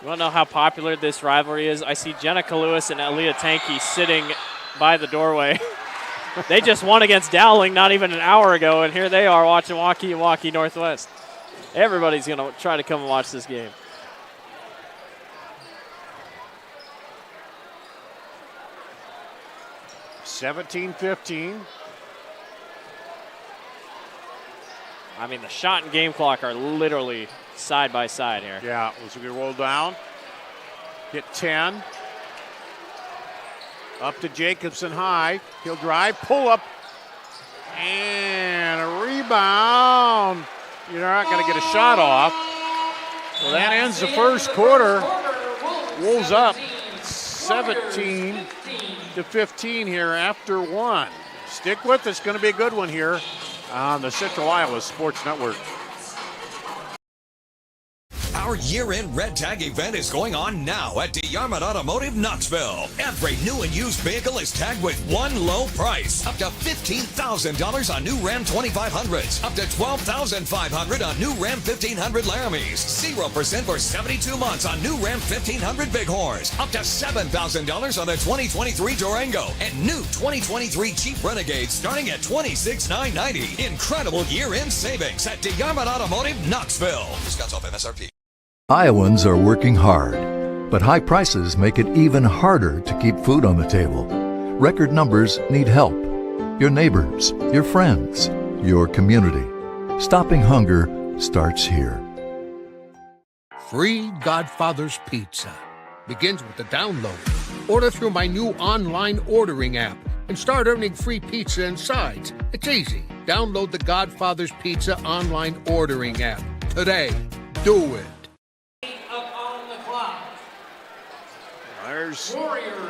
You want to know how popular this rivalry is? I see Jenica Lewis and Aaliyah Tanky sitting by the doorway. They just won against Dowling not even an hour ago, and here they are watching Waukee and Waukee Northwest. Everybody's going to try to come and watch this game. (17-15). I mean, the shot and game clock are literally side by side here. Yeah, as we roll down. Hit 10. Up to Jacobson high. He'll drive, pull up, and a rebound. You're not going to get a shot off. So that ends the first quarter. Wolves up 17-15 here after one. Stick with us. Going to be a good one here on the Central Iowa Sports Network. Our year-end Red Tag event is going on now at DeYarmond Automotive Knoxville. Every new and used vehicle is tagged with one low price. Up to $15,000 on new Ram 2500s. Up to $12,500 on new Ram 1500 Laramies. 0% for 72 months on new Ram 1500 Bighorns. Up to $7,000 on the 2023 Durango. And new 2023 Jeep Renegades starting at $26,990. Incredible year-end savings at DeYarmond Automotive Knoxville. Discounts off MSRP. Iowans are working hard, but high prices make it even harder to keep food on the table. Record numbers need help. Your neighbors, your friends, your community. Stopping hunger starts here. Free Godfather's Pizza begins with the download. Order through my new online ordering app and start earning free pizza and sides. It's easy. Download the Godfather's Pizza online ordering app today. Do it. There's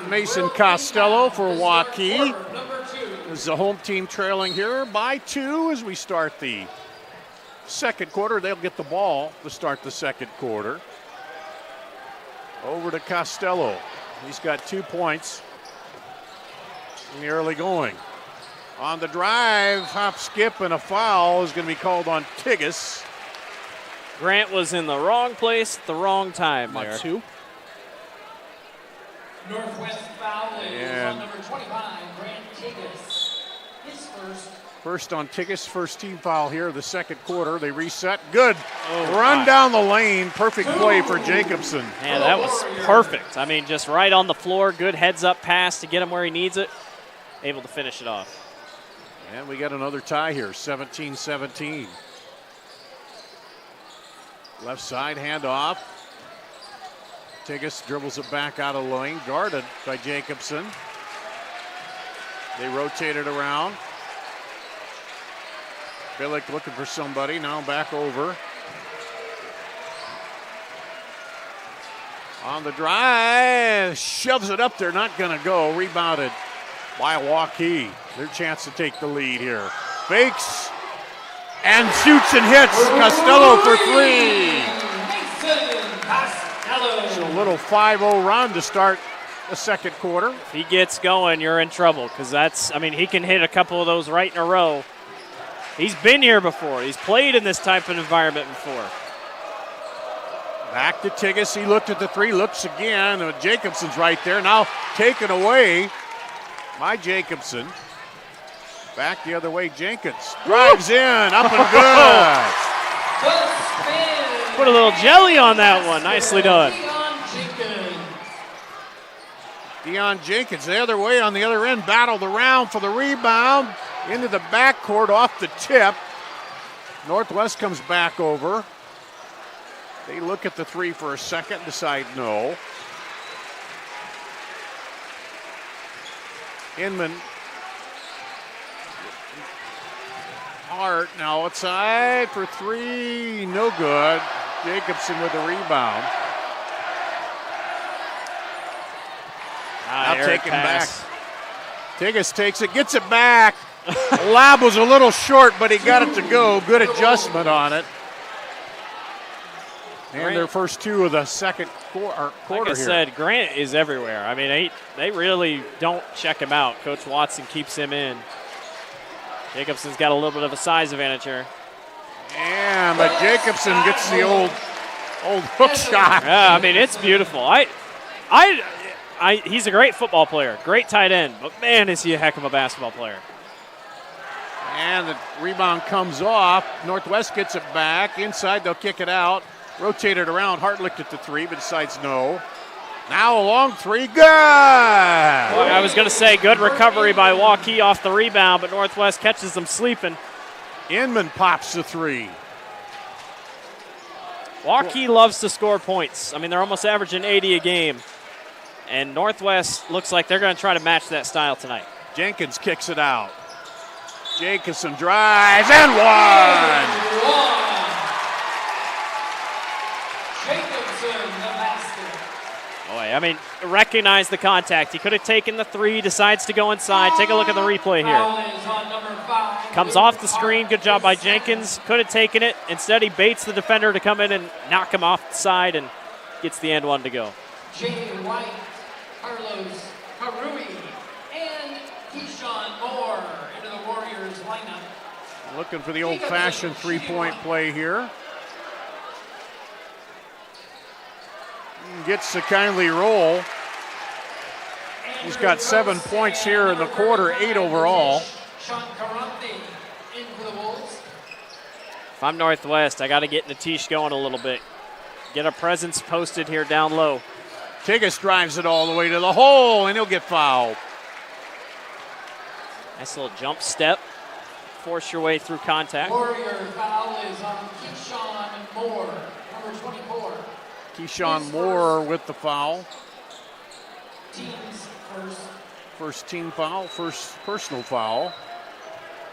Mason Costello for Waukee. This is the home team trailing here by 2 as we start the second quarter. They'll get the ball to start the second quarter. Over to Costello. He's got 2 points in the early going. On the drive, hop, skip, and a foul is going to be called on Tigas. Grant was in the wrong place at the wrong time there. 2. Northwest foul is on number 25, Grant Tigas. His first on Tigas, first team foul here, the second quarter. They reset. Good. Run down the lane. Perfect play for Jacobson. Yeah, that was perfect. I mean, just right on the floor. Good heads-up pass to get him where he needs it. Able to finish it off. And we got another tie here, 17-17. Left side handoff. Tigas dribbles it back out of lane, guarded by Jacobson. They rotate it around. Billick looking for somebody, now back over. On the drive, shoves it up there, not gonna go. Rebounded by Waukee. Their chance to take the lead here. Fakes and shoots and hits. Costello for 3. So a little 5-0 run to start the second quarter. If he gets going, you're in trouble because he can hit a couple of those right in a row. He's been here before. He's played in this type of environment before. Back to Tigas. He looked at the 3, looks again. Jacobson's right there. Now taken away by Jacobson. Back the other way, Jenkins. Drives in, up and good. Put a little jelly on that one. Nicely done. Deion Jenkins the other way on the other end. Battled around for the rebound. Into the backcourt off the tip. Northwest comes back over. They look at the 3 for a second, decide no. Inman. Hart now outside for 3, no good. Jacobson with the rebound. Now taken back. Tigas takes it, gets it back. Lob was a little short, but he got it to go. Good adjustment on it. And their first 2 of the second quarter like I here. said, Grant is everywhere. I mean, they really don't check him out. Coach Watson keeps him in. Jacobson's got a little bit of a size advantage here. And but Jacobson gets the old hook shot. Yeah, I mean, it's beautiful. He's a great football player, great tight end, but man, is he a heck of a basketball player. And the rebound comes off. Northwest gets it back. Inside, they'll kick it out. Rotate it around. Hart looked at the 3, but decides no. Now a long 3, good! Well, I was going to say good recovery by Waukee off the rebound, but Northwest catches them sleeping. Inman pops the 3. Waukee loves to score points. I mean, they're almost averaging 80 a game. And Northwest looks like they're going to try to match that style tonight. Jenkins kicks it out. Jacobson drives and one! I mean, recognize the contact. He could have taken the 3, decides to go inside. Take a look at the replay here. Comes off the screen. Good job by Jenkins. Could have taken it. Instead, he baits the defender to come in and knock him off the side and gets the and one to go. Jay White, Carlos Harui, and Keyshawn Moore into the Warriors lineup. Looking for the old-fashioned three-point play here. Gets a kindly roll. He's got 7 points here in the quarter, 8 overall. Sean Carante in for the Wolves. If I'm Northwest, I got to get Natish going a little bit. Get a presence posted here down low. Tigas drives it all the way to the hole, and he'll get fouled. Nice little jump step. Force your way through contact. Warrior foul is on Keyshawn Moore, number 24. Keyshawn Moore with the foul. Team's First team foul, first personal foul.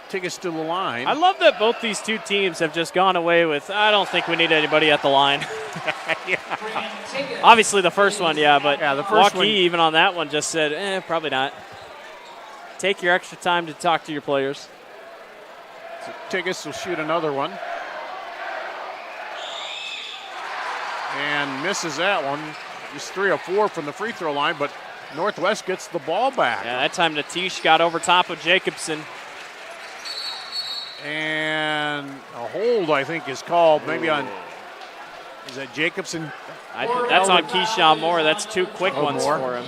Tigas to the line. I love that both these two teams have just gone away with, I don't think we need anybody at the line. Obviously the first one, yeah, but the first Waukee one, even on that one just said, probably not. Take your extra time to talk to your players. So Tigas will shoot another one. And misses that one. He's 3 of 4 from the free throw line, but Northwest gets the ball back. Yeah, that time Natish got over top of Jacobson. And a hold, I think, is called. Maybe on, is that Jacobson? That's on Keyshawn Moore. That's 2 quick ones for him.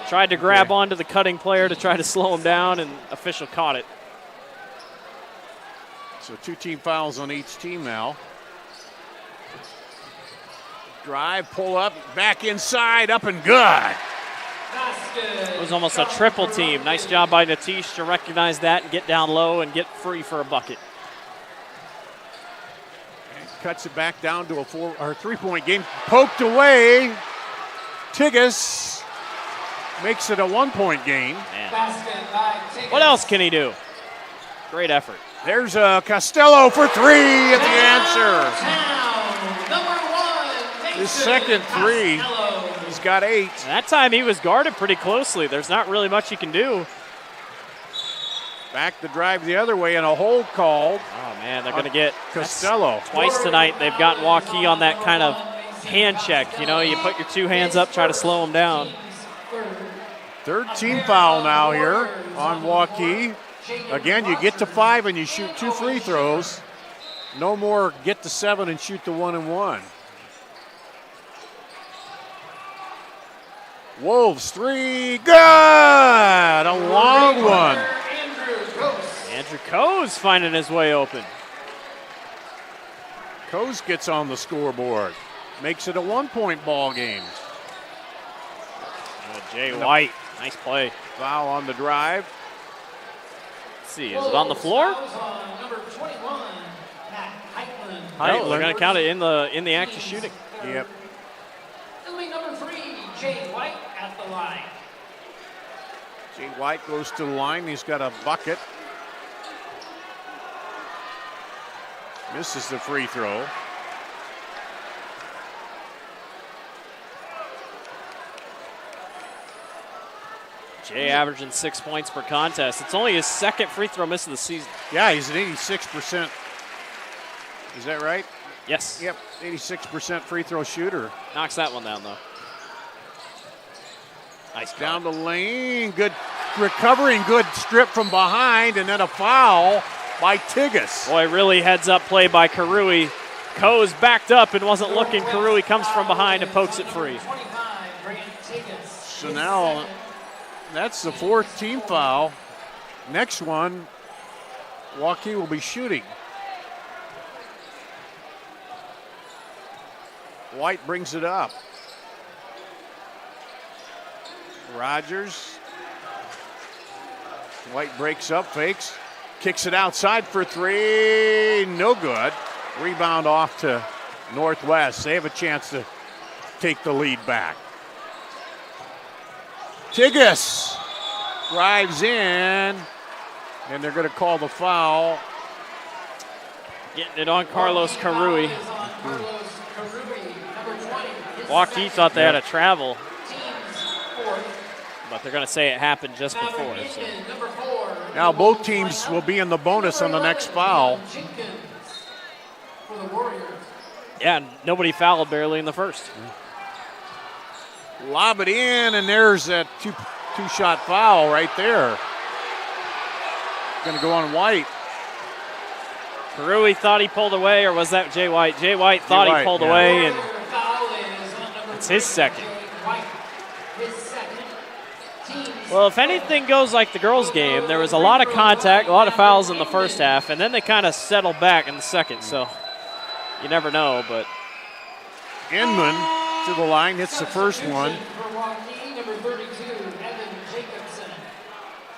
Tried to grab onto the cutting player to try to slow him down, and official caught it. So 2 team fouls on each team now. Drive, pull up, back inside, up and good. It was almost a triple team. Nice job by Natish to recognize that and get down low and get free for a bucket. And cuts it back down to a 3-point game. Poked away. Tigas makes it a 1-point game. What else can he do? Great effort. There's Costello for 3 at the answer. His second 3. He's got 8. That time he was guarded pretty closely. There's not really much he can do. Back the drive the other way and a hold called. Oh, man, they're going to get Costello. Twice tonight they've gotten Waukee on that kind of hand check. You know, you put your 2 hands up, try to slow him down. 3rd team foul now here on Waukee. Again, you get to 5 and you shoot 2 free throws. No more get to 7 and shoot the 1-and-1. Wolves 3, good! A long one. Andrew Coase finding his way open. Coase gets on the scoreboard. Makes it a 1-point ball game. Jay White, nice play. Foul on the drive. Let's see, is it on the floor? No, they're going to count it in the act of shooting. Yep. Number 3, Jay White at the line. Jay White goes to the line. He's got a bucket. Misses the free throw. Jay averaging 6 points per contest. It's only his 2nd free throw miss of the season. Yeah, he's at 86%. Is that right? Yes. Yep, 86% free throw shooter. Knocks that one down, though. Nice down the lane. Good recovering, good strip from behind, and then a foul by Tigas. Boy, really heads-up play by Karui. Coase backed up and wasn't looking. Karui comes from behind and pokes it free. So now that's the 4th team foul. Next one, Waukee will be shooting. White brings it up. Rogers. White breaks up, fakes, kicks it outside for 3. No good. Rebound off to Northwest. They have a chance to take the lead back. Tigas drives in, and they're going to call the foul. Getting it on Carlos Karui. Waukee thought they had a travel, but they're going to say it happened just before. So. Now both teams will be in the bonus on the next foul. Yeah, nobody fouled barely in the first. Lob it in, and there's that two-shot foul right there. Going to go on White. Perui thought he pulled away, or was that Jay White? Jay White thought he pulled away, and it's his second. Well, if anything goes like the girls' game, there was a lot of contact, a lot of fouls in the first half, and then they kind of settled back in the second, so you never know. But Inman to the line, hits the first one.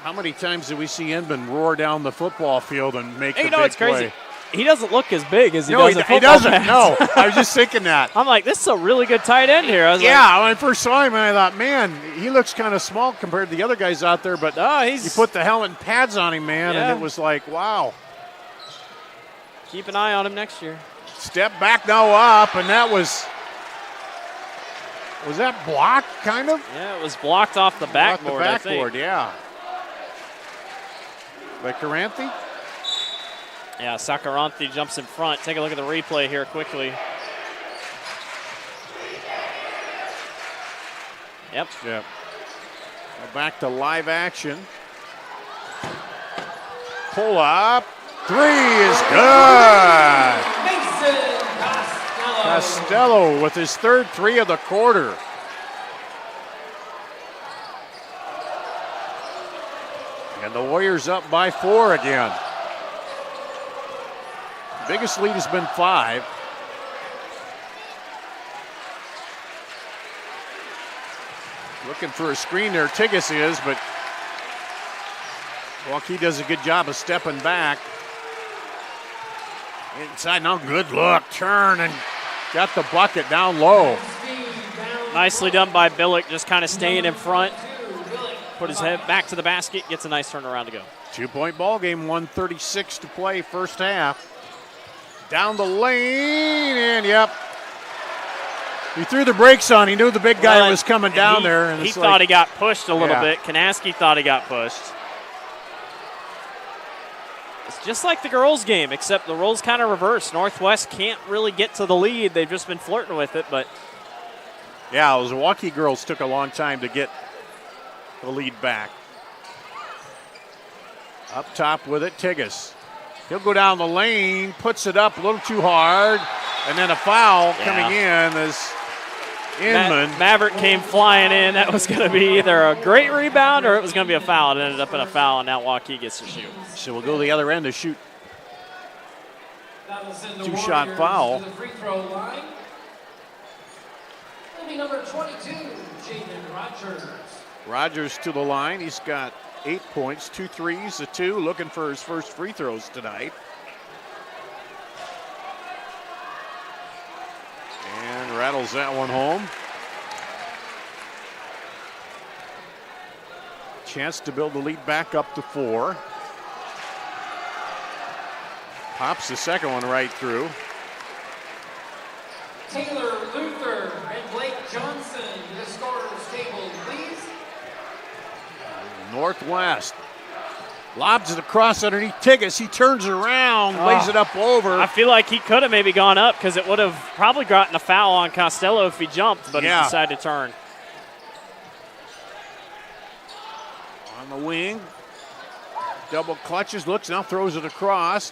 How many times do we see Inman roar down the football field and make the big it's play? crazy. He doesn't look as big as he No, does at football. he doesn't. Pads. No, I was just thinking that. I'm like, this is a really good tight end here. I was when I first saw him, I thought, man, he looks kind of small compared to the other guys out there. But you put the helmet and pads on him, man, and it was like, wow. Keep an eye on him next year. Step back now up, and that was that blocked, kind of? Yeah, it was blocked off the backboard, I think. Yeah. By Caranthi? Yeah, Sakaranthi jumps in front. Take a look at the replay here quickly. Yep. Go back to live action. Pull up. Three is good. Costello with his third three of the quarter. And the Warriors up by 4 again. Biggest lead has been 5. Looking for a screen there, Tigas is, but Waukee does a good job of stepping back. Inside now, good look, turn, and got the bucket down low. Nicely done by Billick, just kind of staying in front. Put his head back to the basket, gets a nice turnaround to go. 2-point ball game, 1:36 to play, first half. Down the lane, and he threw the brakes on. He knew the big guy was coming down there. And he thought he got pushed a little bit. Kanaski thought he got pushed. It's just like the girls' game, except the roles kind of reversed. Northwest can't really get to the lead. They've just been flirting with it, but. Yeah, those Waukee girls took a long time to get the lead back. Up top with it, Tigas. He'll go down the lane, puts it up a little too hard, and then a foul coming in as Inman. Maverick came flying in. That was going to be either a great rebound or it was going to be a foul. It ended up in a foul, and now Waukee gets to shoot. So we'll go to the other end to shoot. Two-shot foul. To the free throw line. That'll be number 22, Jaden Rogers. Rogers to the line. He's got 8 points, 2 threes, a 2, looking for his first free throws tonight. And rattles that one home. Chance to build the lead back up to 4. Pops the second one right through. Taylor Luther and Blake Johnson to the scorer's table, please. Northwest lobs it across underneath Tigas. He turns around, lays it up over. I feel like he could have maybe gone up because it would have probably gotten a foul on Costello if he jumped, but he decided to turn. On the wing, double clutches, looks, now throws it across.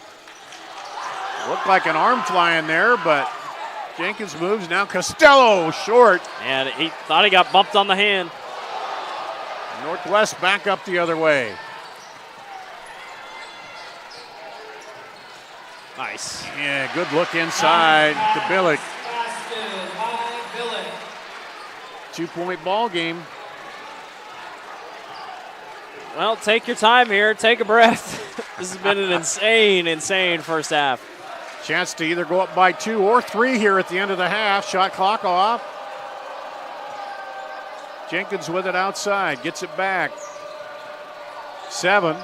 Looked like an arm flying there, but Jenkins moves. Now Costello short. And he thought he got bumped on the hand. Northwest back up the other way. Nice. Yeah, good look inside to Billick. 2-point ball game. Well, take your time here. Take a breath. This has been an insane first half. Chance to either go up by 2 or 3 here at the end of the half. Shot clock off. Jenkins with it outside, gets it back. 7.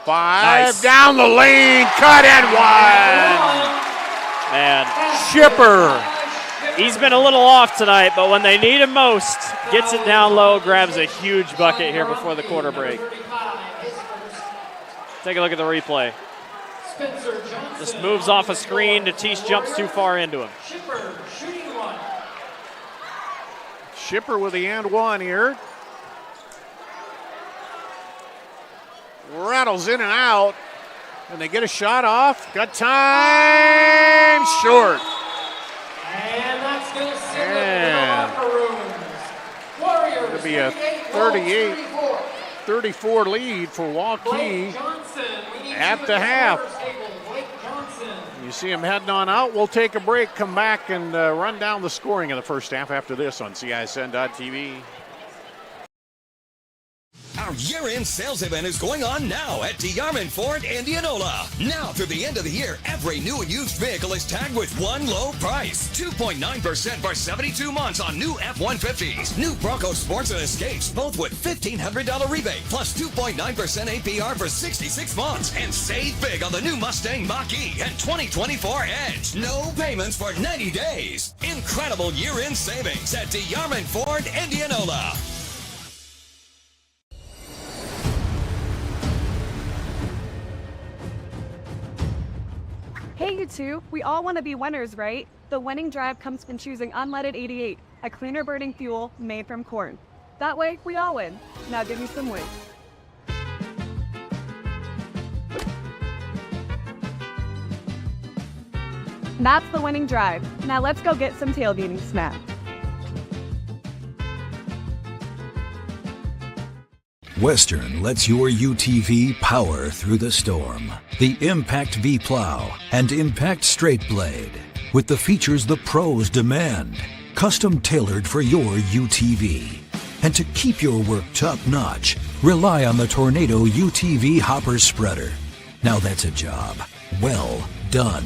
5, nice. Down the lane, cut and one. Man. Shipper He's been a little off tonight, but when they need him most, gets it down low, grabs a huge bucket here before the quarter break. Take a look at the replay. Just moves off a screen. Natish jumps too far into him. Shipper with the and one here. Rattles in and out. And they get a shot off. Got time. Short. And that's going to seal And it for the locker rooms. Warriors, it'll be a 38-34 lead for Waukee at the half. You see him heading on out. We'll take a break, come back, and run down the scoring in the first half after this on CISN.TV. Our year-end sales event is going on now at DeArmond Ford Indianola. Now through the end of the year, every new and used vehicle is tagged with one low price. 2.9% for 72 months on new F-150s. New Bronco Sports and Escapes, both with $1,500 rebate, plus 2.9% APR for 66 months. And save big on the new Mustang Mach-E and 2024 Edge. No payments for 90 days. Incredible year-end savings at DeArmond Ford Indianola. Hey, you two, we all want to be winners, right? The winning drive comes from choosing unleaded 88, a cleaner burning fuel made from corn. That way, we all win. Now give me some wings. That's the winning drive. Now let's go get some tailgating snacks. Western lets your UTV power through the storm. The Impact V Plow and Impact Straight Blade, with the features the pros demand, custom tailored for your UTV. And to keep your work top-notch, rely on the Tornado UTV Hopper Spreader. Now that's a job well done.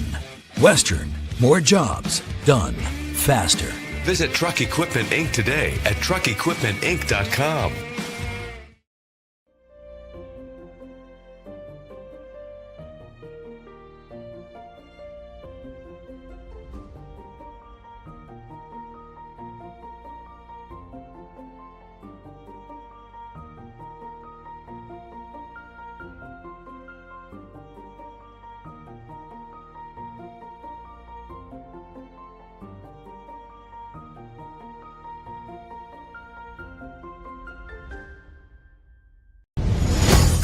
Western, more jobs done faster. Visit Truck Equipment Inc. today at truckequipmentinc.com.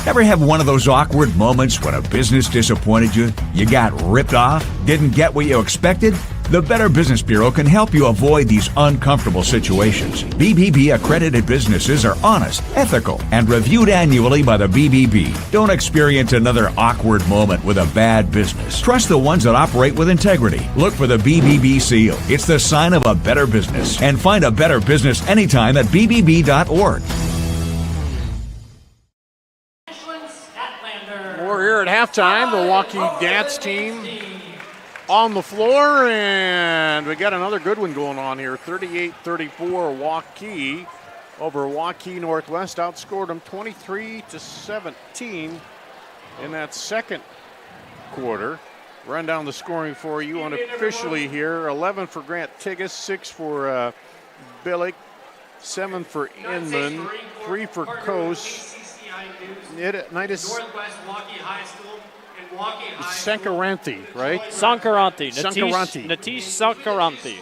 Ever have one of those awkward moments when a business disappointed you? You got ripped off? Didn't get what you expected? The Better Business Bureau can help you avoid these uncomfortable situations. BBB accredited businesses are honest, ethical, and reviewed annually by the BBB. Don't experience another awkward moment with a bad business. Trust the ones that operate with integrity. Look for the BBB seal. It's the sign of a better business. And find a better business anytime at bbb.org. We're here at halftime. The Waukee dance team on the floor, and we got another good one going on here. 38-34 Waukee over Waukee Northwest. Outscored them 23-17 in that second quarter. Run down the scoring for you unofficially here. 11 for Grant Tigas, 6 for Billick, 7 for Inman, 3 for Coase. Northwest Waukee High School and Waukee High Sankaranti, right? Sankaranti. Sankaranti. Natish Sankaranti.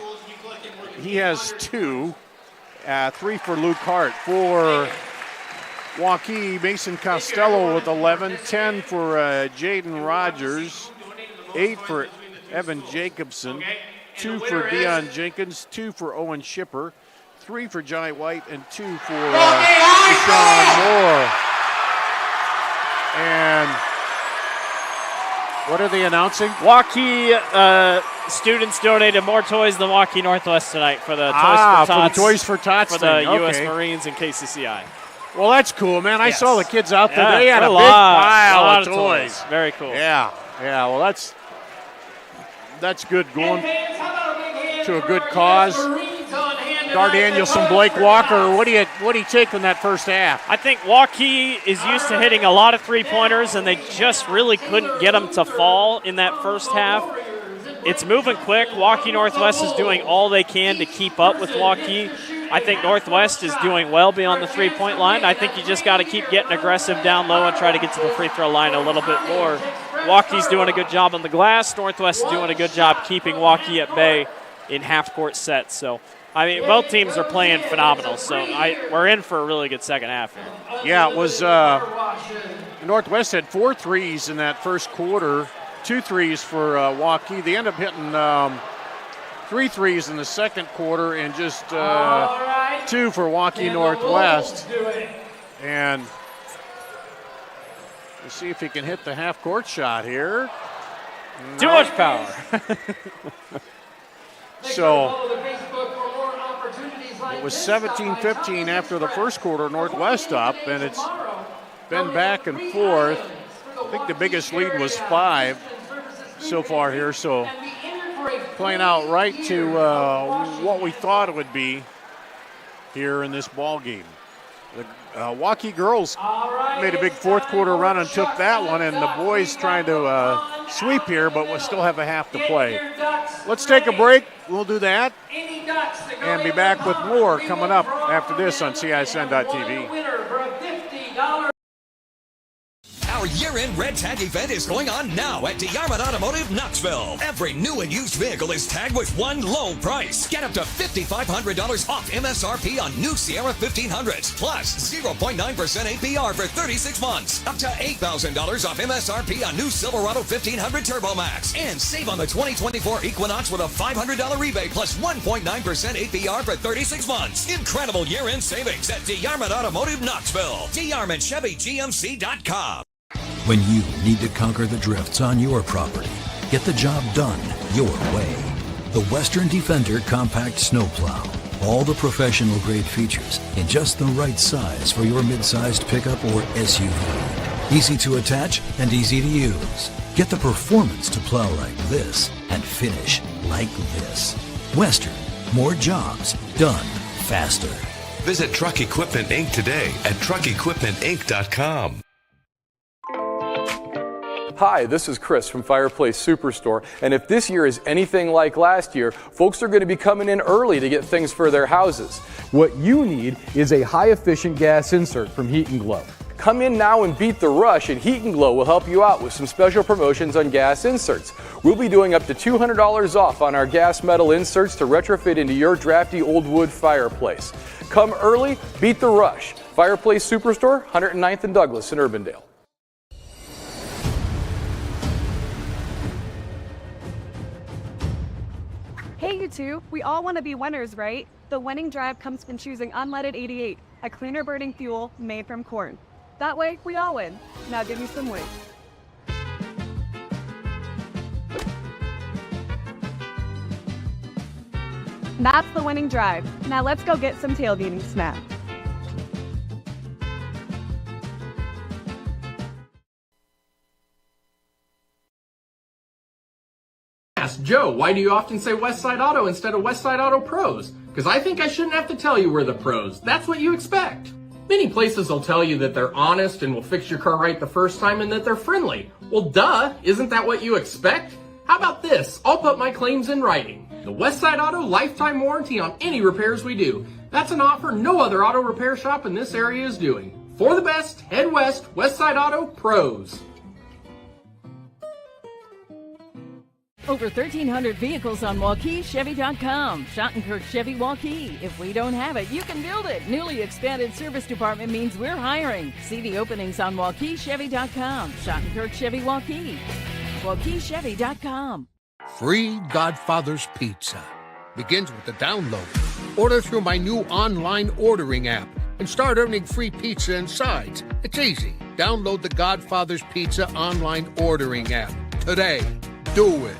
He has 2, 3 for Luke Hart. For Waukee, Mason Costello with 11, 10 for Jaden Rogers, 8 for Evan Jacobson, 2 for Deion Jenkins, 2 for Owen Shipper, 3 for Jai White, and 2 for Deshaun Moore. And what are they announcing? Waukee students donated more toys than Waukee Northwest tonight for the Toys for Tots for the thing. U.S. Okay. Marines and KCCI. Well, that's cool, man. I Yes. saw the kids out there. Yeah, They had a big lot pile of of toys. Very cool. Yeah. Well, that's good going to a good cause. Gar Danielson, Blake Walker. What do you take from that first half? I think Waukee is used to hitting a lot of three-pointers, and they just really couldn't get them to fall in that first half. it's moving quick. Waukee Northwest is doing all they can to keep up with Waukee. I think Northwest is doing well beyond the three-point line. I think you just got to keep getting aggressive down low and try to get to the free throw line a little bit more. Waukee's doing a good job on the glass. Northwest is doing a good job keeping Waukee at bay in half-court sets. So, I mean, both teams are playing phenomenal. So we're in for a really good second half. Yeah, it was Northwest had 4 threes in that first quarter, 2 threes for Waukee. They end up hitting 3 threes in the second quarter and just 2 for Waukee Northwest. And we'll see if he can hit the half-court shot here. Too much power. So it was 17-15 after the first quarter, Northwest up, and it's been back and forth. I think the biggest lead was 5 so far here, so playing out right to what we thought it would be here in this ball game. The Waukee girls made a big fourth quarter run and took that one, and the boys trying to sweep here, but we'll still have a half to play. Let's take a break. We'll do that and be back with more coming up after this on CISN.TV. Our year-end Red Tag event is going on now at DeArmond Automotive Knoxville. Every new and used vehicle is tagged with one low price. Get up to $5,500 off MSRP on new Sierra 1500s, plus 0.9% APR for 36 months. Up to $8,000 off MSRP on new Silverado 1500 Turbo Max. And save on the 2024 Equinox with a $500 rebate plus 1.9% APR for 36 months. Incredible year-end savings at DeArmond Automotive Knoxville. DeArmondChevyGMC.com. When you need to conquer the drifts on your property, get the job done your way. The Western Defender Compact Snowplow. All the professional grade features in just the right size for your mid-sized pickup or SUV. Easy to attach and easy to use. Get the performance to plow like this and finish like this. Western. More jobs done faster. Visit Truck Equipment Inc. today at truckequipmentinc.com. Hi, this is Chris from Fireplace Superstore, and if this year is anything like last year, folks are going to be coming in early to get things for their houses. What you need is a high-efficient gas insert from Heat & Glow. Come in now and beat the rush, and Heat & Glow will help you out with some special promotions on gas inserts. We'll be doing up to $200 off on our gas metal inserts to retrofit into your drafty old wood fireplace. Come early, beat the rush. Fireplace Superstore, 109th and Douglas in Urbandale. Hey, you two, we all want to be winners, right? The winning drive comes from choosing unleaded 88, a cleaner burning fuel made from corn. That way, we all win. Now give me some weight. That's the winning drive. Now let's go get some tailgating snacks. Ask Joe, why do you often say Westside Auto instead of Westside Auto Pros? Because I think I shouldn't have to tell you we're the pros. That's what you expect. Many places will tell you that they're honest and will fix your car right the first time and that they're friendly. Well, duh, isn't that what you expect? How about this? I'll put my claims in writing. The Westside Auto lifetime warranty on any repairs we do. That's an offer no other auto repair shop in this area is doing. For the best, head west, Westside Auto Pros. Over 1,300 vehicles on WaukeeChevy.com. Schottenkirk Chevy Waukee. If we don't have it, you can build it. Newly expanded service department means we're hiring. See the openings on WaukeeChevy.com. Schottenkirk Chevy Waukee. WaukeeChevy.com. Free Godfather's Pizza. Begins with the download. Order through my new online ordering app and start earning free pizza and sides. It's easy. Download the Godfather's Pizza online ordering app today. Do it.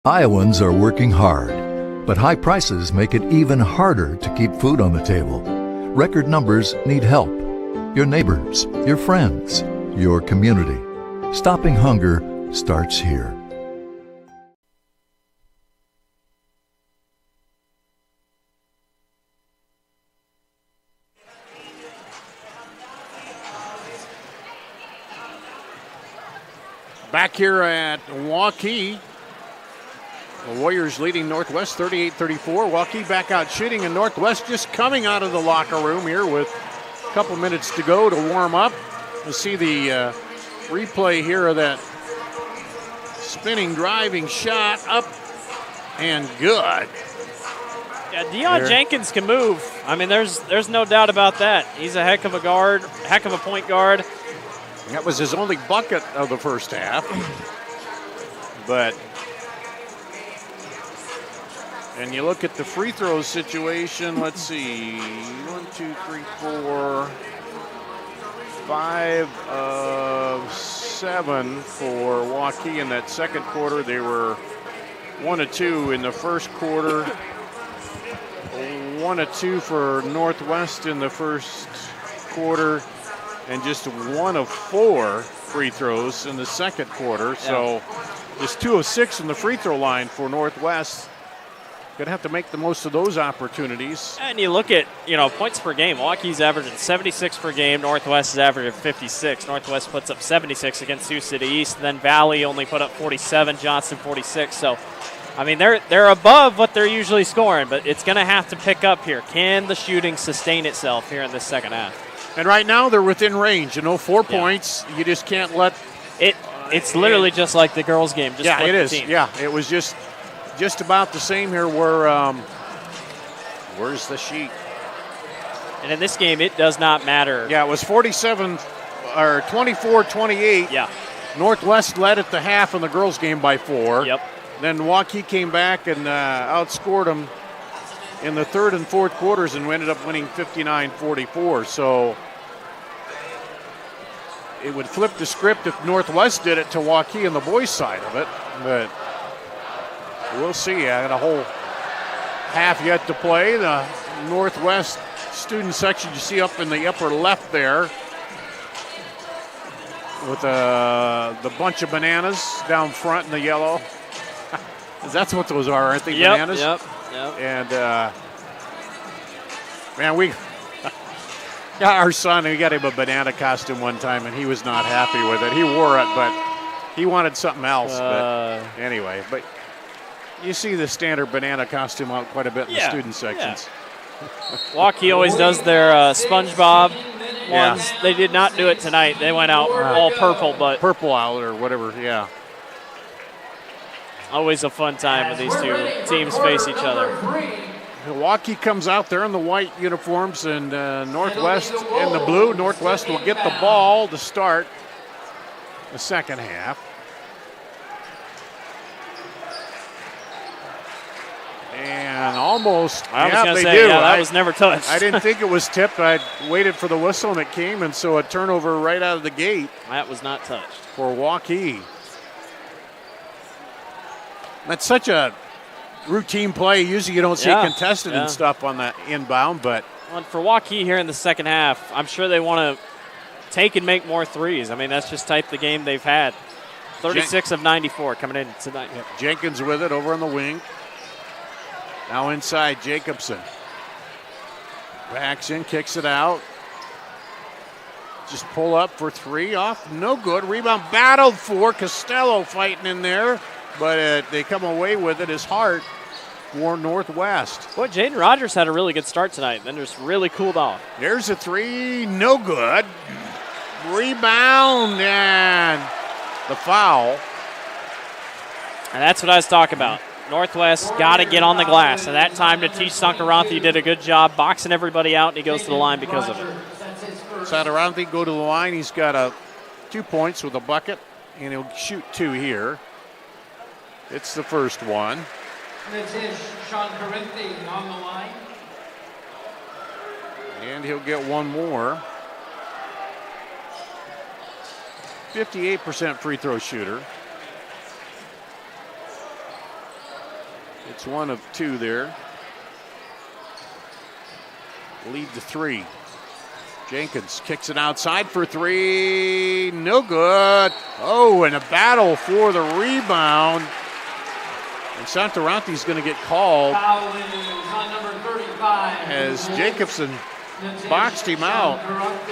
Iowans are working hard, but high prices make it even harder to keep food on the table. Record numbers need help. Your neighbors, your friends, your community. Stopping hunger starts here. Back here at Waukee, the Warriors leading Northwest 38-34. Waukee back out shooting, and Northwest just coming out of the locker room here with a couple minutes to go to warm up. We'll see the replay here of that spinning, driving shot up and good. Yeah, Deion Jenkins can move. I mean, there's no doubt about that. He's a heck of a guard, heck of a point guard. That was his only bucket of the first half. But, and you look at the free throw situation, let's see, 1, 2, 3, 4, 5 of 7 for Waukee in that second quarter. They were 1 of 2 in the first quarter, 1 of 2 for Northwest in the first quarter, and just 1 of 4 free throws in the second quarter. So just 2 of 6 in the free throw line for Northwest. Going to have to make the most of those opportunities. And you look at, points per game. Waukee's averaging 76 per game. Northwest is averaging 56. Northwest puts up 76 against Sioux City East. Then Valley only put up 47. Johnston 46. So, I mean, they're above what they're usually scoring, but it's going to have to pick up here. Can the shooting sustain itself here in this second half? And right now they're within range. 4 points. You just can't let it. It's literally just like the girls' game. Just yeah, it is. Team. Yeah, it was just about the same here. Where where's the sheet? And in this game, it does not matter. Yeah, it was 47 or 24-28. Yeah. Northwest led at the half in the girls' game by 4. Yep. Then Waukee came back and outscored them in the third and fourth quarters and ended up winning 59-44. So it would flip the script if Northwest did it to Waukee on the boys' side of it. But we'll see. I got a whole half yet to play. The Northwest student section you see up in the upper left there with the bunch of bananas down front in the yellow. That's what those are, aren't they? Yep, bananas? Yep. And, man, we got our son, we got him a banana costume one time, and he was not happy with it. He wore it, but he wanted something else. But anyway, but you see the standard banana costume out quite a bit in the student sections. Yeah. Waukee always does their SpongeBob ones. They did not do it tonight. They went out all purple, but purple out or whatever. Yeah. Always a fun time when these two teams face each other. Waukee comes out there in the white uniforms and Northwest in the blue. Northwest will get the ball to start the second half. And almost, that was never touched. I didn't think it was tipped. I waited for the whistle and it came, and so a turnover right out of the gate. That was not touched. For Waukee. That's such a routine play. Usually you don't see contested and stuff on that inbound, but. Well, for Waukee here in the second half, I'm sure they want to take and make more threes. I mean, that's just type the game they've had. 36 of 94 coming in tonight. Yep. Jenkins with it over on the wing. Now inside, Jacobson. Backs in, kicks it out. Just pull up for 3 off. No good. Rebound battled for. Costello fighting in there. But they come away with it as Hart for Northwest. Boy, Jaden Rogers had a really good start tonight. Then just really cooled off. There's a 3. No good. Rebound and the foul. And that's what I was talking about. Northwest got to get on the glass. And that time, Natish Sankaranthi did a good job boxing everybody out, and he goes to the line because of it. Sankaranthi go to the line. He's got 2 points with a bucket, and he'll shoot 2 here. It's the first one. Natish Sankaranthi on the line. And he'll get 1 more. 58% free throw shooter. It's one of two there. Lead to 3. Jenkins kicks it outside for 3. No good. Oh, and a battle for the rebound. And Santarante's going to get called Foul is on number 35. as Jacobson boxed him out.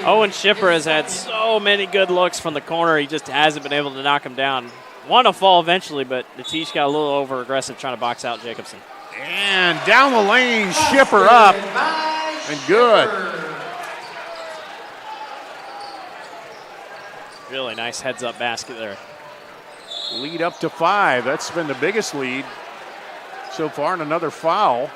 Owen Shipper has had so many good looks from the corner. He just hasn't been able to knock him down. Want to fall eventually, but Natish got a little over aggressive trying to box out Jacobson. And down the lane, Shipper up. And good. Really nice heads-up basket there. Lead up to 5. That's been the biggest lead so far, and another foul.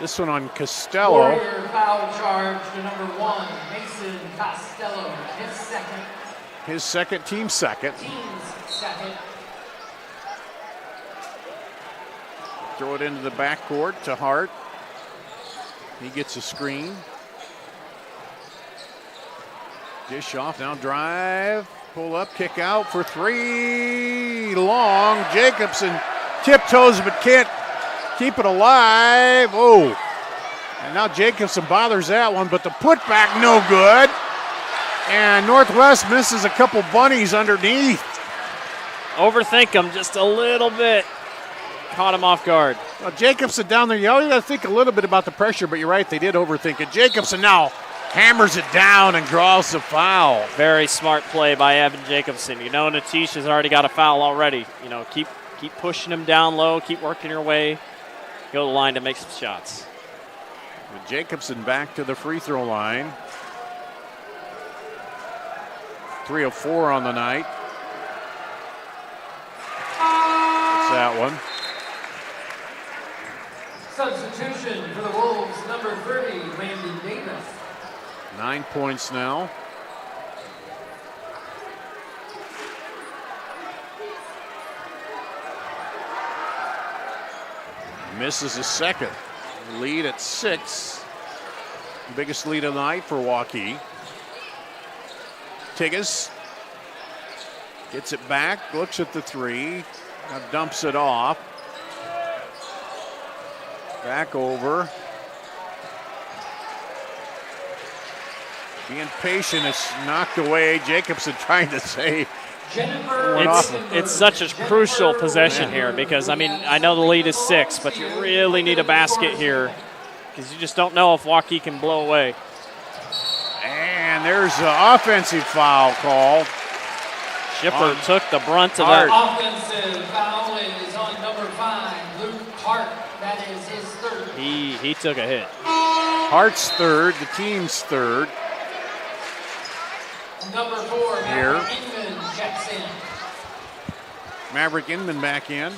This one on Costello. Warrior foul charge to number 1, Mason Costello. His second. His second, team second. Team's second. Throw it into the backcourt to Hart. He gets a screen. Dish off, now drive. Pull up, kick out for 3. Long. Jacobson tiptoes but can't keep it alive. Oh. And now Jacobson bothers that one, but the putback no good. And Northwest misses a couple bunnies underneath. Overthink him just a little bit. Caught him off guard. Well, Jacobson down there, you always got to think a little bit about the pressure, but you're right, they did overthink it. Jacobson now hammers it down and draws the foul. Very smart play by Evan Jacobson. You know Natish has already got a foul already. You know, keep pushing him down low, keep working your way. Go to the line to make some shots. With Jacobson back to the free throw line. 3 of 4 on the night. That's that one. Substitution for the Wolves, number 30, Randy Davis. 9 points now. Misses a second. Lead at 6. Biggest lead of the night for Waukee. Tigges gets it back, looks at the 3, now dumps it off. Back over. Being patient, it's knocked away. Jacobson trying to save. It's such a crucial possession here because, I mean, I know the lead is 6, but you really need a basket here because you just don't know if Waukee can blow away. And there's an offensive foul call. Shipper took the brunt of that. Offensive foul is on number 5, Luke Hart. That is his third. He took a hit. Hart's third, the team's third. Number 4, Here. Maverick Inman checks in. Maverick Inman back in.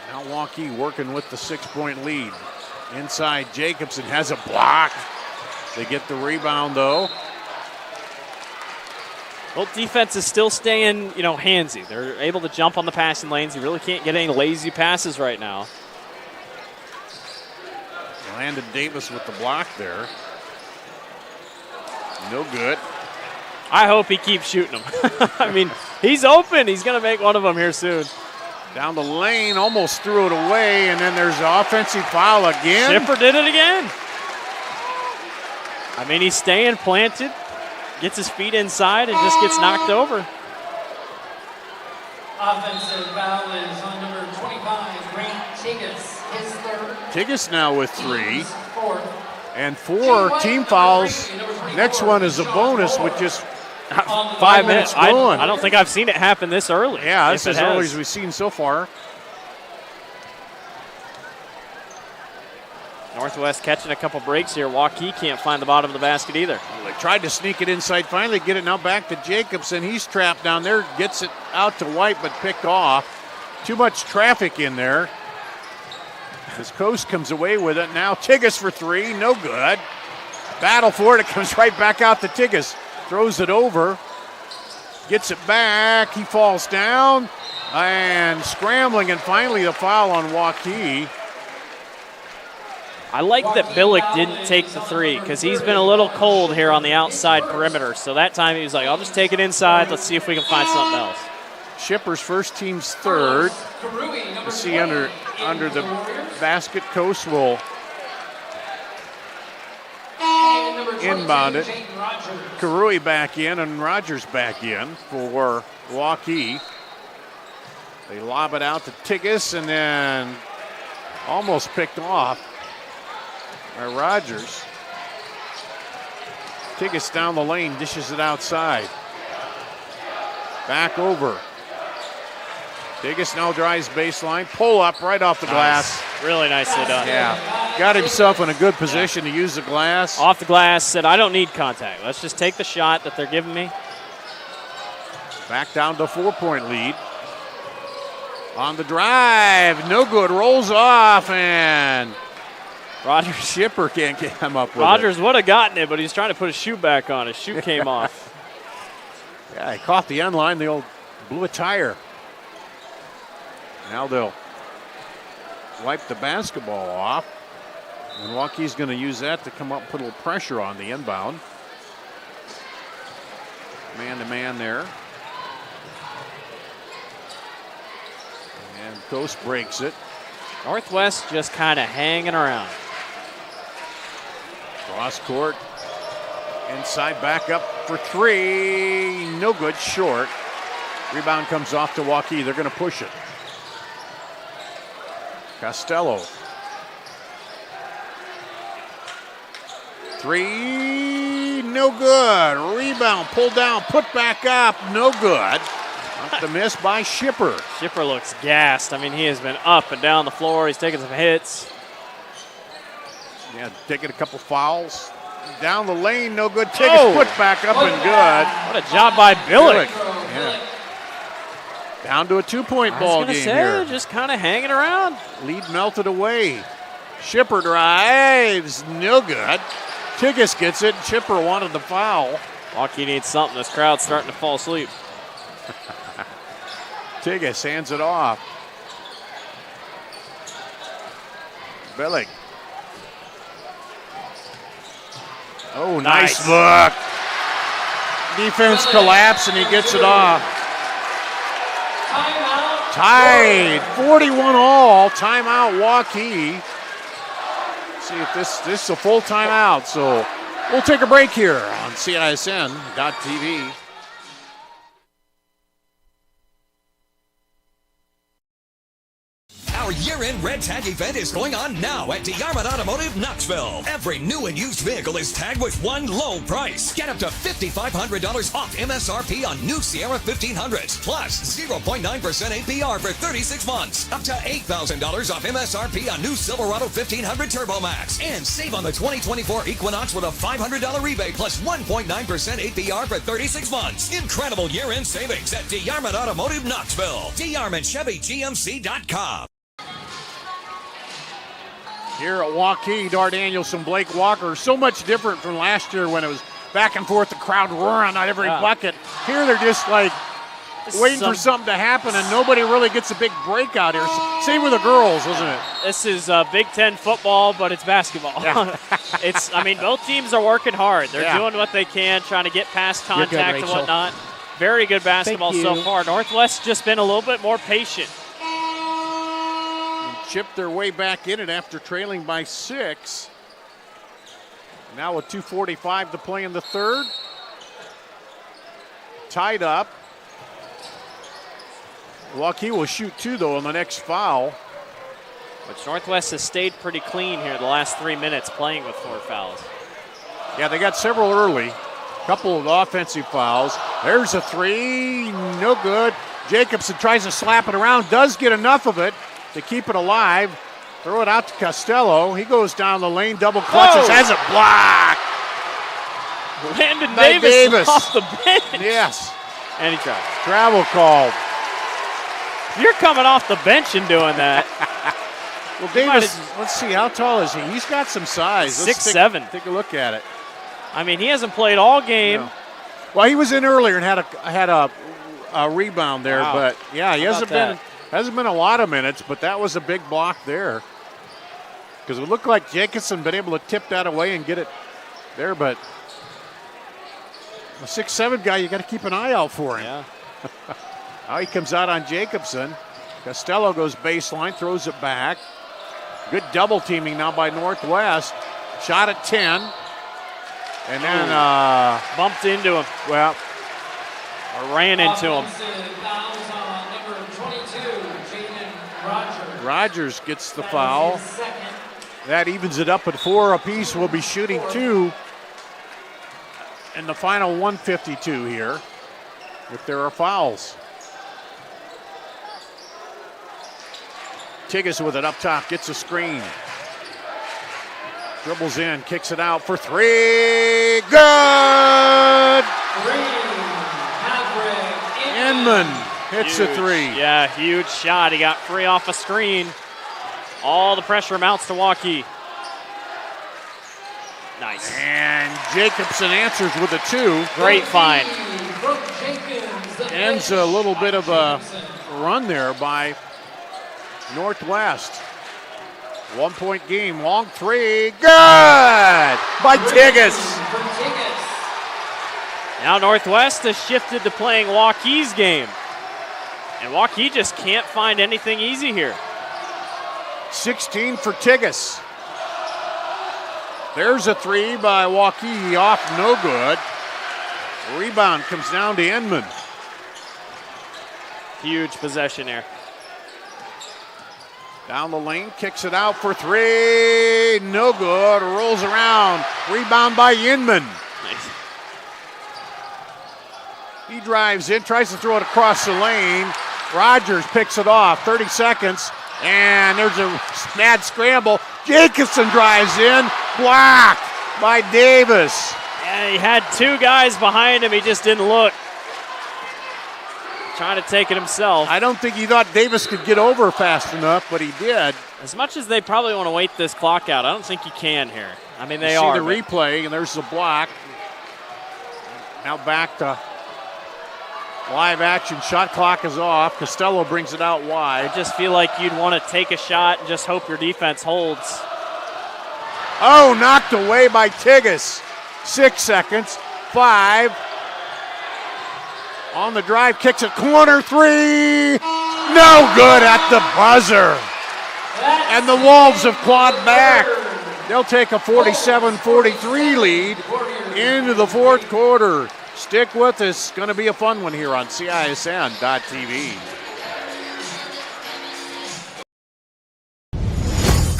Now Waukee working with the 6-point lead. Inside, Jacobson has a block. They get the rebound though. Well, defense is still staying, handsy. They're able to jump on the passing lanes. You really can't get any lazy passes right now. Landon Davis with the block there. No good. I hope he keeps shooting them. I mean, he's open. He's going to make one of them here soon. Down the lane, almost threw it away, and then there's an offensive foul again. Shipper did it again. I mean, he's staying planted, gets his feet inside, and just gets knocked over. Offensive foul is on number 25, Grant Tigges, his third. Tigges now with 3. Fourth. And 4 team fouls. Next one is a bonus with just 5 minutes going. I don't think I've seen it happen this early. Yeah, that's as early as we've seen so far. Northwest catching a couple breaks here. Waukee can't find the bottom of the basket either. Well, they tried to sneak it inside. Finally get it now back to Jacobson. He's trapped down there. Gets it out to White, but picked off. Too much traffic in there. As Coast comes away with it. Now Tigges for 3. No good. Battle for it. It comes right back out to Tigges. Throws it over. Gets it back. He falls down. And scrambling. And finally the foul on Waukee. I like that Billick didn't take the three because he's been a little cold here on the outside perimeter. So that time he was like, I'll just take it inside. Let's see if we can find something else. Shippers first, team's third. Let's see under the basket. Coast will inbound it. Karui back in and Rogers back in for Waukee. They lob it out to Tigges and then almost picked off by Rogers. Tigges down the lane, dishes it outside. Back over. Tigges now drives baseline. Pull up right off the glass. Really nicely done. Yeah. Got himself in a good position to use the glass. Off the glass, said, I don't need contact. Let's just take the shot that they're giving me. Back down to 4-point lead. On the drive, no good, rolls off, and Rogers Shipper can't come up with Rogers would have gotten it, but he's trying to put his shoe back on. His shoe came off. Yeah, he caught the end line, the old blew a tire. Now they'll wipe the basketball off, and Waukee's going to use that to come up and put a little pressure on the inbound. Man-to-man there. And Coast breaks it. Northwest just kind of hanging around. Cross court. Inside back up for three. No good, short. Rebound comes off to Waukee. They're going to push it. Costello. Three, no good. Rebound, pulled down, put back up, no good. Up the miss by Shipper. Shipper looks gassed. I mean, he has been up and down the floor. He's taking some hits. Yeah, taking a couple fouls. Down the lane, no good. Tigges put back up and good. What a job by Billick. Yeah. Down to a 2-point ball game here. Just kind of hanging around. Lead melted away. Shipper drives, no good. Tigges gets it. Shipper wanted the foul. Waukee needs something. This crowd's starting to fall asleep. Tigges hands it off. Billick. Oh, nice look. Defense collapse and he gets it off. Tied, 41 all. Timeout, Waukee. See if this is a full timeout. So we'll take a break here on CISN.TV. Our year-end Red Tag event is going on now at DeArmond Automotive Knoxville. Every new and used vehicle is tagged with one low price. Get up to $5,500 off MSRP on new Sierra 1500s, plus 0.9% APR for 36 months. Up to $8,000 off MSRP on new Silverado 1500 Turbo Max. And save on the 2024 Equinox with a $500 rebate plus 1.9% APR for 36 months. Incredible year-end savings at DeArmond Automotive Knoxville. DeArmondChevyGMC.com. Here at Waukee, Dar Danielson, Blake Walker, so much different from last year when it was back and forth, the crowd roaring on every bucket. Here they're just like waiting for something to happen, and nobody really gets a big break out here. Same with the girls, isn't it? This is Big Ten football, but it's basketball. Yeah. I mean, both teams are working hard. They're doing what they can, trying to get past contact and whatnot. Very good basketball so far. Northwest just been a little bit more patient. Chipped their way back in it after trailing by 6. Now with 2:45 to play in the third. Tied up. Waukee will shoot 2, though, on the next foul. Which Northwest has stayed pretty clean here the last 3 minutes playing with 4 fouls. Yeah, they got several early. Couple of offensive fouls. There's a 3, no good. Jacobson tries to slap it around, does get enough of it to keep it alive. Throw it out to Costello. He goes down the lane, double clutches, has it blocked. Landon Davis off the bench. Yes. And he tried. Travel called. You're coming off the bench and doing that. Well, Davis, let's see, how tall is he? He's got some size. 6'7". Take a look at it. I mean, he hasn't played all game. No. Well, he was in earlier and had a rebound there, but yeah, he hasn't been a lot of minutes, but that was a big block there. Because it looked like Jacobson been able to tip that away and get it there, but a 6'7" guy, you got to keep an eye out for him. Yeah. Now he comes out on Jacobson. Costello goes baseline, throws it back. Good double teaming now by Northwest. Shot at 10. And then bumped into him. Well, or ran into him. Rogers gets the foul. That evens it up at 4 apiece. We'll be shooting 2 in the final 152 here if there are fouls. Tigges with it up top, gets a screen. Dribbles in, kicks it out for 3. Good! Inman hits a 3. Yeah, huge shot. He got free off a screen. All the pressure mounts to Waukee. Nice. And Jacobson answers with a 2. Great find. Ends a little bit of a run there by Northwest. 1-point game, long 3. Good! By Tigges. Now Northwest has shifted to playing Waukee's game. And Waukee just can't find anything easy here. 16 for Tigges. There's a 3 by Waukee, off no good. Rebound comes down to Inman. Huge possession there. Down the lane, kicks it out for 3. No good, rolls around. Rebound by Inman. Nice. He drives in, tries to throw it across the lane. Rogers picks it off, 30 seconds. And there's a mad scramble. Jacobson drives in, blocked by Davis. Yeah, he had 2 guys behind him. He just didn't look. Trying to take it himself. I don't think he thought Davis could get over fast enough, but he did. As much as they probably want to wait this clock out, I don't think you can here. I mean, they you are. See the replay, and there's the block. Now back to live action. Shot clock is off. Costello brings it out wide. I just feel like you'd want to take a shot and just hope your defense holds. Oh, knocked away by Tigges. 6 seconds. 5. On the drive, kicks it, corner 3. No good at the buzzer. And the Wolves have clawed back. They'll take a 47-43 lead into the 4th quarter. Stick with us. Going to be a fun one here on CISN.TV.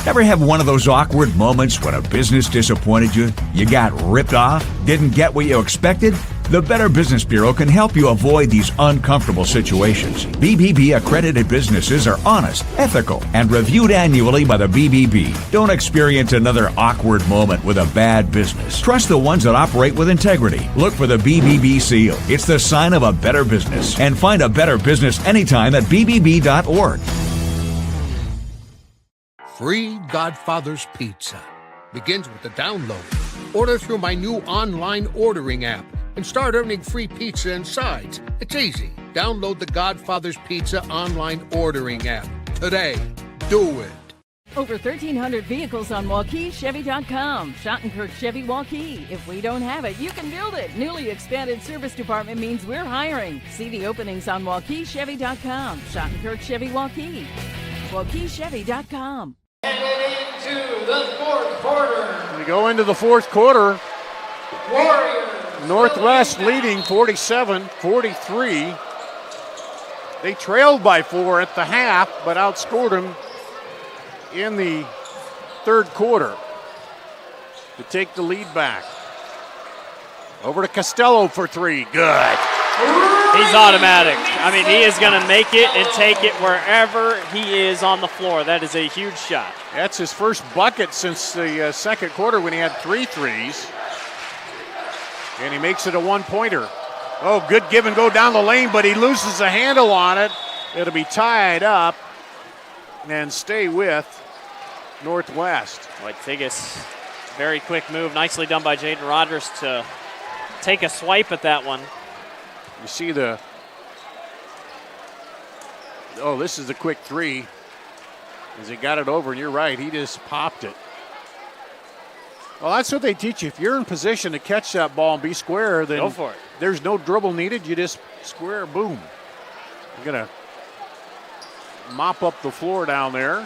Ever have one of those awkward moments when a business disappointed you? You got ripped off? Didn't get what you expected? The Better Business Bureau can help you avoid these uncomfortable situations. BBB accredited businesses are honest, ethical, and reviewed annually by the BBB. Don't experience another awkward moment with a bad business. Trust the ones that operate with integrity. Look for the BBB seal. It's the sign of a better business. And find a better business anytime at bbb.org. Free Godfather's Pizza begins with the download. Order through my new online ordering app and start earning free pizza and sides. It's easy. Download the Godfather's Pizza online ordering app today. Do it. Over 1,300 vehicles on WaukeeChevy.com. Schottenkirk Chevy Waukee. If we don't have it, you can build it. Newly expanded service department means we're hiring. See the openings on WaukeeChevy.com. Schottenkirk Chevy Waukee. WaukeeChevy.com. Headed into the 4th quarter. We go into the 4th quarter. Warriors. Northwest leading 47-43. They trailed by 4 at the half, but outscored them in the 3rd quarter to take the lead back. Over to Costello for 3. Good. He's automatic. I mean, he is going to make it and take it wherever he is on the floor. That is a huge shot. That's his first bucket since the 2nd quarter when he had 3 threes. And he makes it a 1-pointer. Oh, good give and go down the lane, but he loses a handle on it. It'll be tied up and stay with Northwest. Boy, Tigges, very quick move. Nicely done by Jaden Rogers to take a swipe at that one. You see this is the quick 3. As he got it over, and you're right, he just popped it. Well, that's what they teach you. If you're in position to catch that ball and be square, then go for it. There's no dribble needed. You just square, boom. You're going to mop up the floor down there.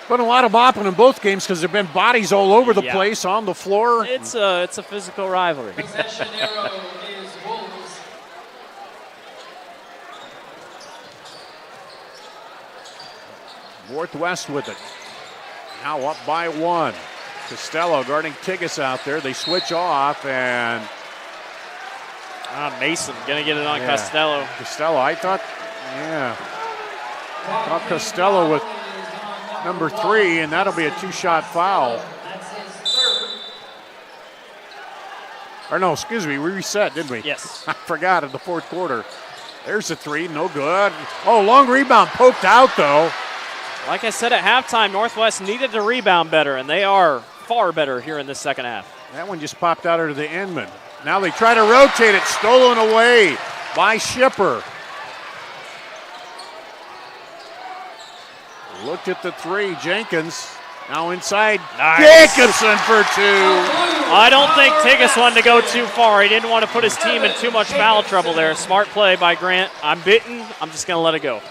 Been a lot of mopping in both games because there have been bodies all over the place on the floor. It's a physical rivalry. Possession arrow is Wolves. Northwest with it. Now up by 1. Costello guarding Tigas out there. They switch off, and Mason going to get it on Costello. Costello, I thought Costello with number 3, and that'll be a 2-shot foul. That's his third. Or no, excuse me, we reset, didn't we? Yes. I forgot in the fourth quarter. There's a 3, no good. Oh, long rebound poked out, though. Like I said at halftime, Northwest needed to rebound better, and they are far better here in this second half. That one just popped out of the Inman. Now they try to rotate it, stolen away by Shipper. Looked at the 3, Jenkins. Now inside, Jacobson for 2. I don't think Tigas wanted to go too far. He didn't want to put his team in too much foul trouble there. Smart play by Grant. I'm bitten. I'm just going to let it go.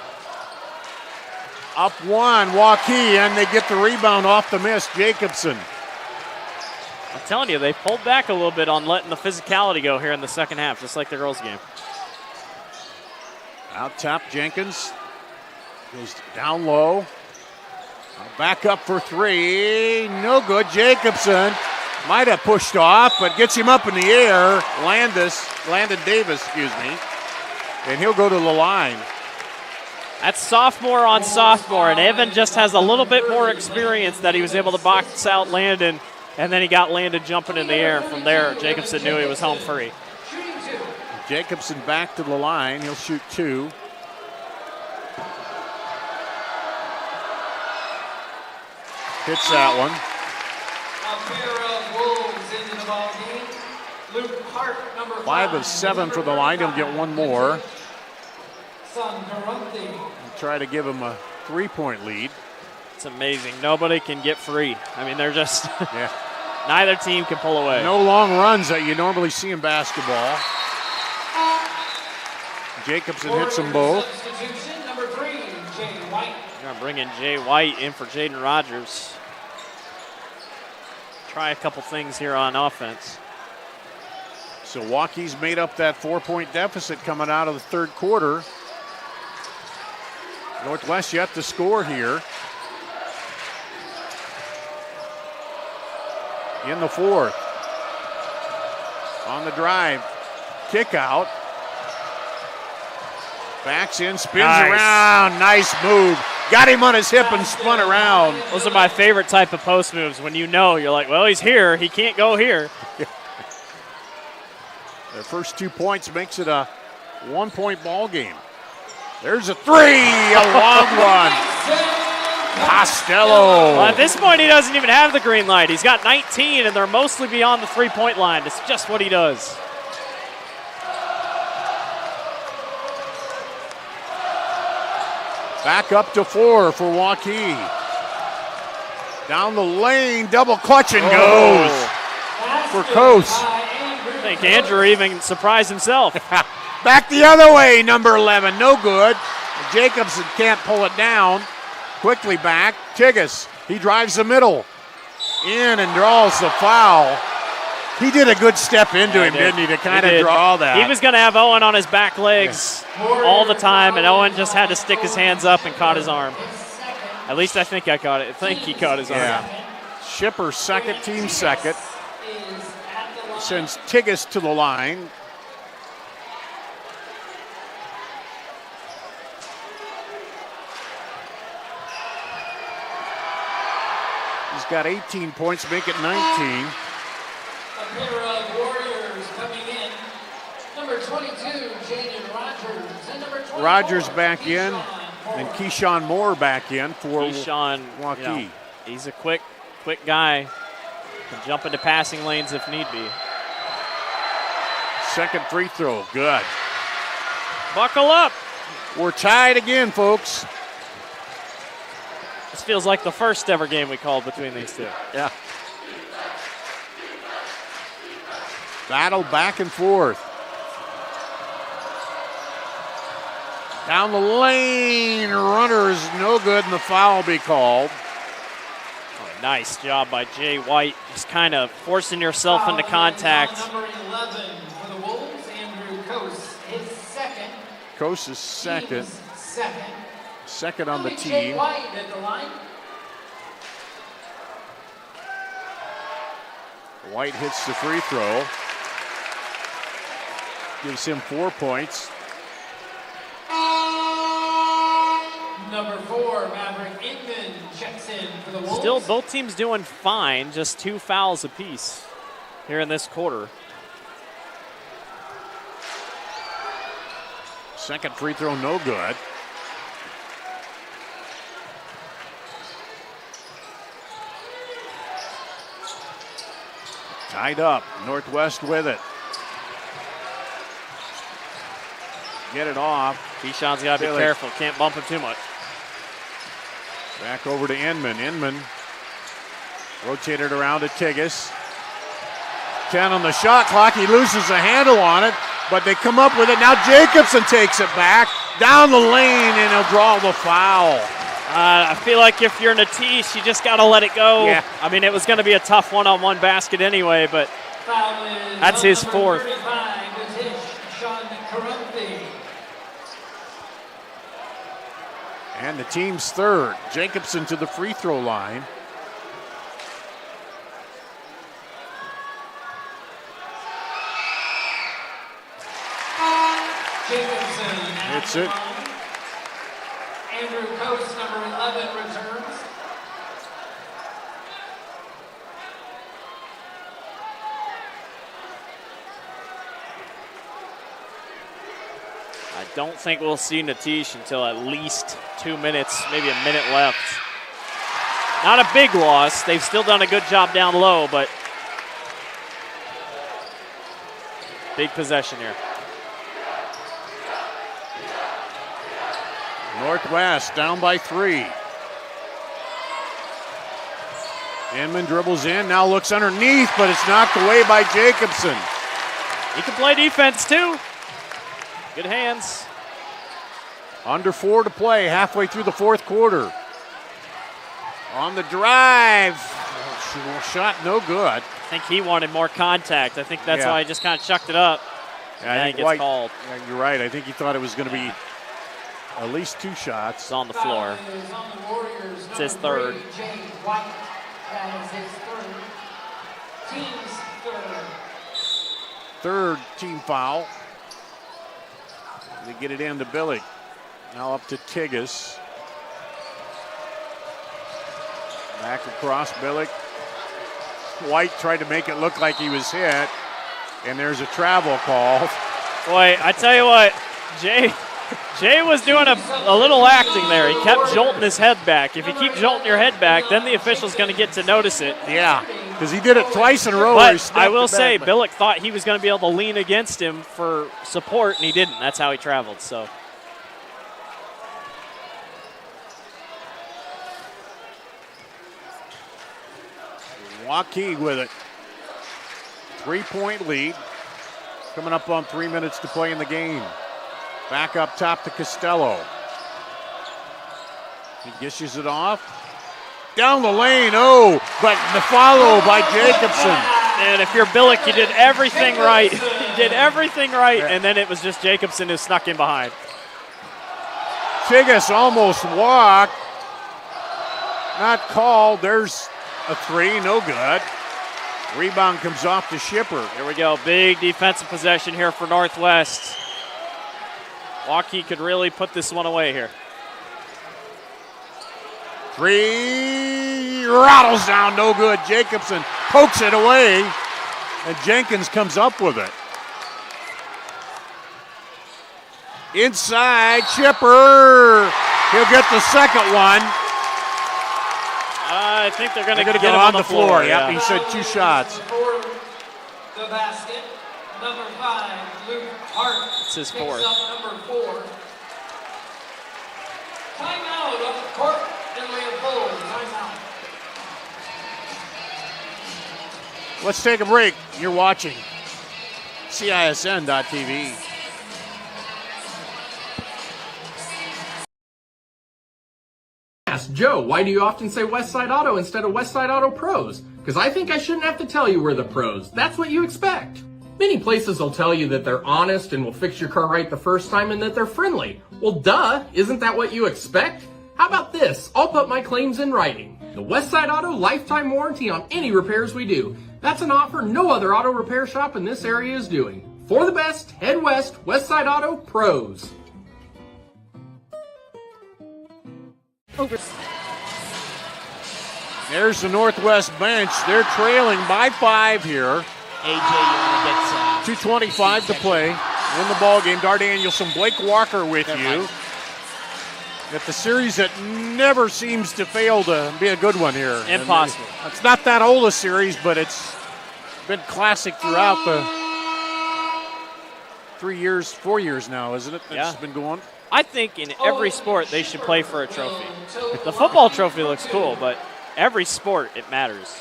Up 1, Waukee, and they get the rebound off the miss, Jacobson. I'm telling you, they pulled back a little bit on letting the physicality go here in the second half, just like the girls' game. Out top, Jenkins. Goes down low. Back up for 3. No good. Jacobson might have pushed off, but gets him up in the air. Landon Davis, and he'll go to the line. That's sophomore on sophomore, and Evan just has a little bit more experience that he was able to box out Landon, and then he got Landon jumping in the air. From there, Jacobson knew he was home free. Jacobson back to the line. He'll shoot 2. Hits that one. A pair of Wolves into the ball game. Luke Hart, number 5 of 7 for the line. He'll get 1 more. Try to give him a 3-point lead. It's amazing. Nobody can get free. I mean, they're just neither team can pull away. No long runs that you normally see in basketball. Jacobson hits them both. Substitution number 3, Jay White. We're going to bring in Jay White in for Jaden Rogers. Try a couple things here on offense. So Waukee's made up that 4-point deficit coming out of the third quarter. Northwest yet to score here. In the fourth. On the drive. Kick out. Backs in, spins around. Nice move. Got him on his hip and spun around. Those are my favorite type of post moves. When you know, you're like, well, he's here. He can't go here. Their first 2 points makes it a 1-point ball game. There's a 3, a long one. Costello. Well, at this point, he doesn't even have the green light. He's got 19, and they're mostly beyond the 3-point line. It's just what he does. Back up to 4 for Waukee. Down the lane, double clutch and goes for Coase. I think Andrew even surprised himself. Back the other way, number 11, no good. Jacobson can't pull it down. Quickly back, Tigas, he drives the middle. In and draws the foul. He did a good step into him, didn't he, to kind of draw that. He was going to have Owen on his back legs all the time, and Owen just had to stick his hands up and caught his arm. At least I think I caught it. I think he caught his arm. Shipper second, team second. Sends Tigas to the line. He's got 18 points, make it 19. A pair of Warriors coming in. Number 22, Jaden Rogers. And number 24, Rogers back in, and Keyshawn Moore back in for Keyshawn, Waukee. He's a quick guy. Can jump into passing lanes if need be. Second free throw, good. Buckle up. We're tied again, folks. This feels like the first ever game we called between these two. Yeah. Battle back and forth. Down the lane, runner is no good, and the foul will be called. Oh, nice job by Jay White, just kind of forcing yourself into contact. Number 11 for the Wolves, Andrew Coase, his second. Coase is second. Second on the Jay team. White at the line. White hits the free throw. Gives him 4 points. Number 4, Maverick Inman checks in for the Wolves. Still, both teams doing fine, just 2 fouls apiece here in this quarter. Second free throw, no good. Tied up, Northwest with it. Get it off. Keyshawn's got to be careful, can't bump him too much. Back over to Inman. Inman rotated around to Tigges. 10 on the shot clock. He loses a handle on it, but they come up with it. Now Jacobson takes it back down the lane, and he'll draw the foul. I feel like if you're Natish, you just got to let it go. Yeah. I mean, it was going to be a tough one-on-one basket anyway, but that's his 4th. 35, Natish Sean Karumphi. And the team's 3rd. Jacobson to the free throw line. Jacobson. Hits it. Andrew Coase, number 11, returns. I don't think we'll see Natish until at least 2 minutes, maybe a minute left. Not a big loss. They've still done a good job down low, but big possession here. Northwest down by 3. Inman dribbles in, now looks underneath, but it's knocked away by Jacobson. He can play defense too. Good hands. Under 4 to play, halfway through the 4th quarter. On the drive. Shot no good. I think he wanted more contact. I think that's Yeah. why he just kind of chucked it up. I think he gets White, called. yeah, you're right. I think he thought it was going to be at least 2 shots. It's on the floor. It's his 3rd. Jay White, that is his 3rd. Team's 3rd. 3rd team foul. They get it into Billick. Now up to Tigges. Back across Billick. White tried to make it look like he was hit, and there's a travel call. Boy, I tell you what, Jay was doing a little acting there. He kept jolting his head back. If you keep jolting your head back, then the official's going to get to notice it. Yeah, because he did it twice in a row. But I will say, Billick thought he was going to be able to lean against him for support, and he didn't. That's how he traveled. So. Waukee with it. 3-point lead. Coming up on 3 minutes to play in the game. Back up top to Costello. He dishes it off. Down the lane, but the follow by Jacobson. And if you're Billick, you did everything right. You did everything right, and then it was just Jacobson who snuck in behind. Tigges almost walked. Not called. There's a 3, no good. Rebound comes off to Shipper. Here we go, big defensive possession here for Northwest. Waukee could really put this one away here. 3 rattles down, no good. Jacobson pokes it away, and Jenkins comes up with it. Inside, Chipper. He'll get the second one. I think they're going to get him him on the floor. Yeah. Yep, he said 2 shots. The basket, number 5, Luke Hart. It's his picks 4th. up number 4. Timeout on the court. Italy Bulls. Timeout. Let's take a break. You're watching CISN.TV. Ask Joe, why do you often say Westside Auto instead of Westside Auto Pros? Because I think I shouldn't have to tell you we're the pros. That's what you expect. Many places will tell you that they're honest and will fix your car right the first time and that they're friendly. Well, duh, isn't that what you expect? How about this? I'll put my claims in writing. The Westside Auto lifetime warranty on any repairs we do. That's an offer no other auto repair shop in this area is doing. For the best, head west, Westside Auto Pros. There's the Northwest bench. They're trailing by 5 here. AJ, 2:25 to play in the ball game. Dar Danielson, Blake Walker with you. At the series that never seems to fail to be a good one here. Impossible. It's not that old a series, but it's been classic throughout the 4 years now, isn't it? It's been going. I think in every sport they should play for a trophy. The football trophy looks cool, but every sport it matters.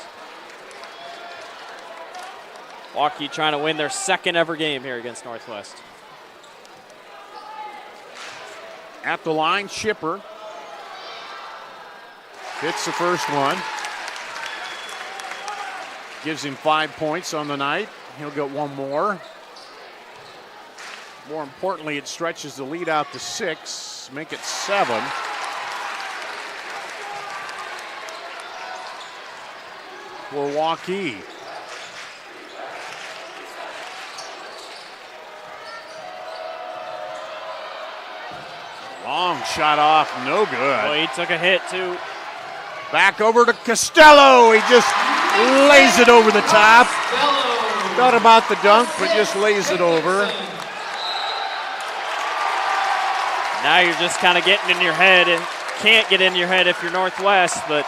Waukee trying to win their second ever game here against Northwest. At the line, Shipper hits the first one. Gives him 5 points on the night. He'll get one more. More importantly, it stretches the lead out to 6, make it 7. For Waukee. Long shot off, no good. Oh, he took a hit too. Back over to Costello. He just lays it over the top. Thought about the dunk, but just lays it over. Now you're just kind of getting in your head, and can't get in your head if you're Northwest, but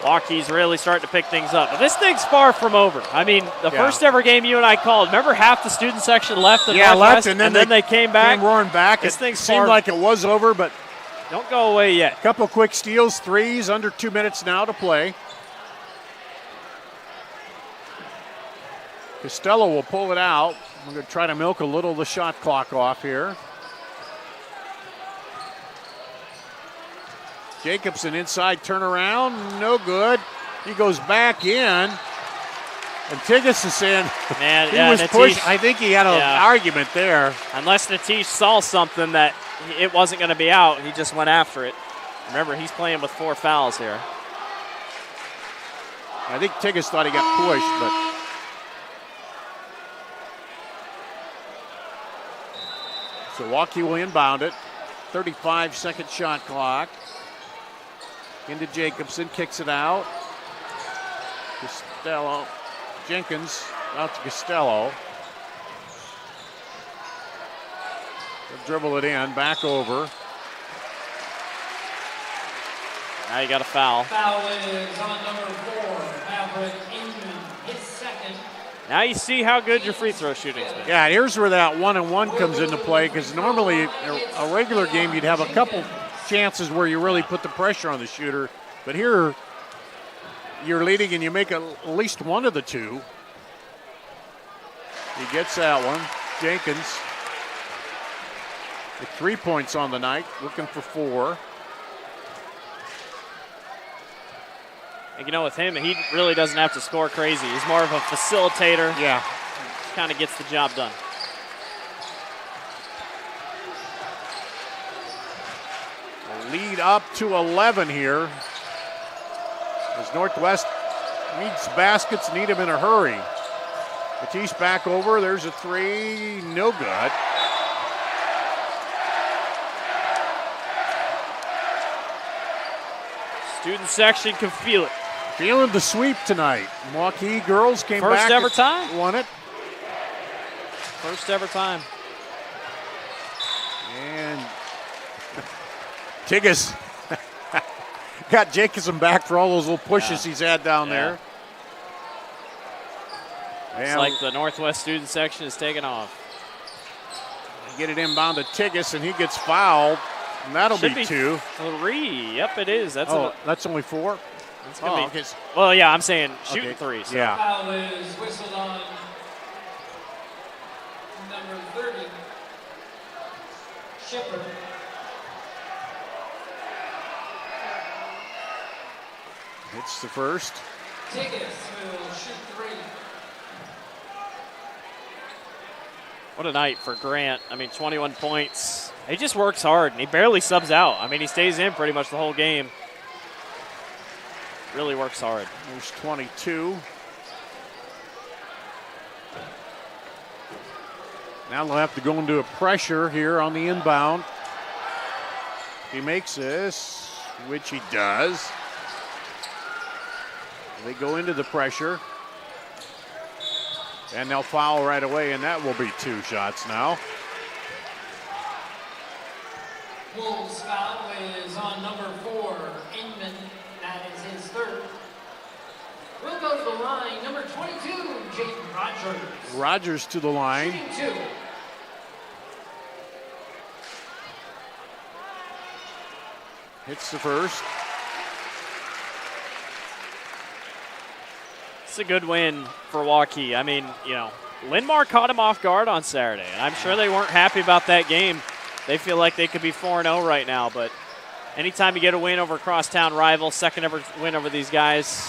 Waukee's really starting to pick things up. But this thing's far from over. I mean, the first ever game you and I called, remember half the student section left at Northwest, left, and then they came back? Came roaring back. This It thing's seemed like it was over, but don't go away yet. A couple quick steals, threes, under 2 minutes now to play. Costello will pull it out. We're going to try to milk a little of the shot clock off here. Jacobson inside turnaround, no good. He goes back in. And Tigas is saying Man, he was pushed. I think he had an argument there. Unless Natish saw something that it wasn't going to be out, he just went after it. Remember, he's playing with 4 fouls here. I think Tigas thought he got pushed, but so Waukee will inbound it. 35-second shot clock. Into Jacobson, kicks it out. Costello, Jenkins out to Costello. They'll dribble it in, back over. Now you got a foul. Foul is on number 4, Maverick Inman, his second. Now you see how good your free throw shooting's been. Yeah, here's where that 1-and-1 comes into play, because normally a regular game you'd have a couple chances where you really put the pressure on the shooter, but here you're leading and you make at least one of the two. He gets that one. Jenkins with 3 points on the night, looking for 4. And you know, with him, he really doesn't have to score crazy. He's more of a facilitator. Yeah. Kind of gets the job done. Lead up to 11 here. As Northwest needs baskets, need them in a hurry. Matisse back over, there's a 3, no good. Student section can feel it. Feeling the sweep tonight. Waukee girls came First back. First ever time. Won it. First ever time. And Tigas got Jacobson back for all those little pushes he's had down there. It's like the Northwest student section is taking off. Get it inbound to Tigas, and he gets fouled. And that'll Should be 2. 3. Yep, it is. That's that's only 4? It's gonna be, well, yeah, I'm saying shooting 3. So. Yeah. Foul is whistled on number 30, Shepard. Hits the first. Tickets will shoot 3. What a night for Grant. I mean, 21 points. He just works hard, and he barely subs out. I mean, he stays in pretty much the whole game. Really works hard. There's 22. Now they'll have to go into a pressure here on the inbound. He makes this, which he does. They go into the pressure. And they'll foul right away, and that will be 2 shots now. Wolves foul is on number 4, Inman. That is his 3rd. We'll go to the line, number 22, Jaden Rogers. Rogers to the line. Shooting 2. Hits the first. It's a good win for Waukee. I mean, you know, Linn-Mar caught him off guard on Saturday, and I'm sure they weren't happy about that game. They feel like they could be 4-0 right now, but anytime you get a win over a crosstown rival, second ever win over these guys,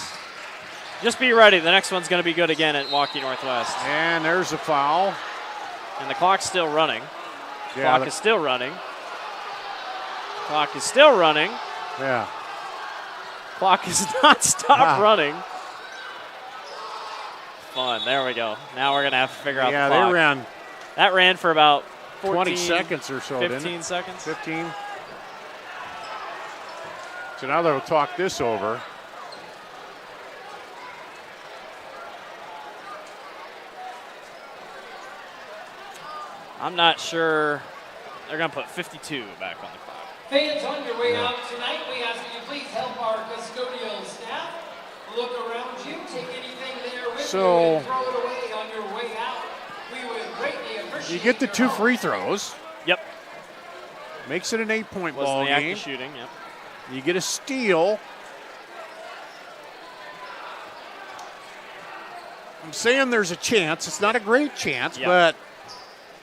just be ready. The next one's going to be good again at Waukee Northwest. And there's a foul. And the clock's still running. Yeah, Clock is still running. Clock is still running. Yeah. Clock has not stopped running. Fun. There we go. Now we're going to have to figure out the clock. Yeah, they ran. That ran for about 20 seconds or so, 15 seconds. 15. So now they'll talk this over. I'm not sure. They're going to put 52 back on the clock. Fans on your way out tonight, we ask that you please help our custodial staff. Look around you, take anything there with you and throw it away on your way out. We would greatly appreciate You get the 2 free throws. Yep. Makes it an 8-point Was ball the act game. of shooting, yep. You get a steal. I'm saying there's a chance. It's not a great chance, but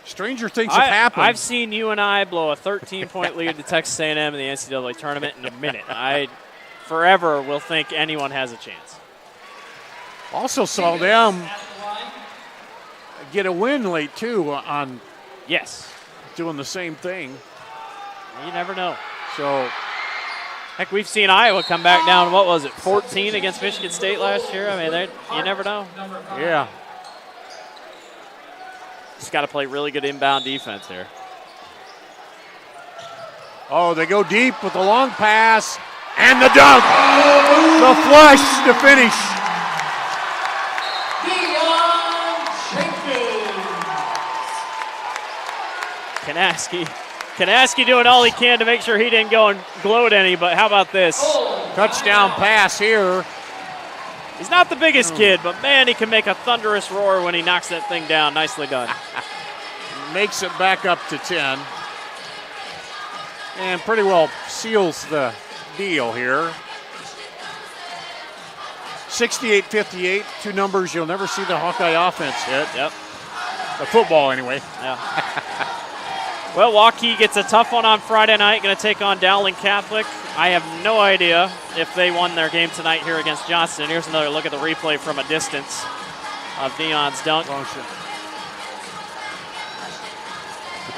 stranger things have happened. I've seen you and I blow a 13-point lead to Texas A&M in the NCAA tournament in a minute. I forever will think anyone has a chance. Also saw them get a win late, too, on doing the same thing. You never know. So, heck, we've seen Iowa come back down, what was it, 14 against Michigan State last year? I mean, you never know. Yeah. Just got to play really good inbound defense here. Oh, they go deep with the long pass and the dunk. The flush to finish. Kanaski doing all he can to make sure he didn't go and gloat any, but how about this? Touchdown pass here. He's not the biggest kid, but man, he can make a thunderous roar when he knocks that thing down. Nicely done. Makes it back up to 10. And pretty well seals the deal here. 68-58, 2 numbers you'll never see the Hawkeye offense hit. Yep. The football, anyway. Yeah. Well, Waukee gets a tough one on Friday night, going to take on Dowling Catholic. I have no idea if they won their game tonight here against Johnston. Here's another look at the replay from a distance of Dion's dunk.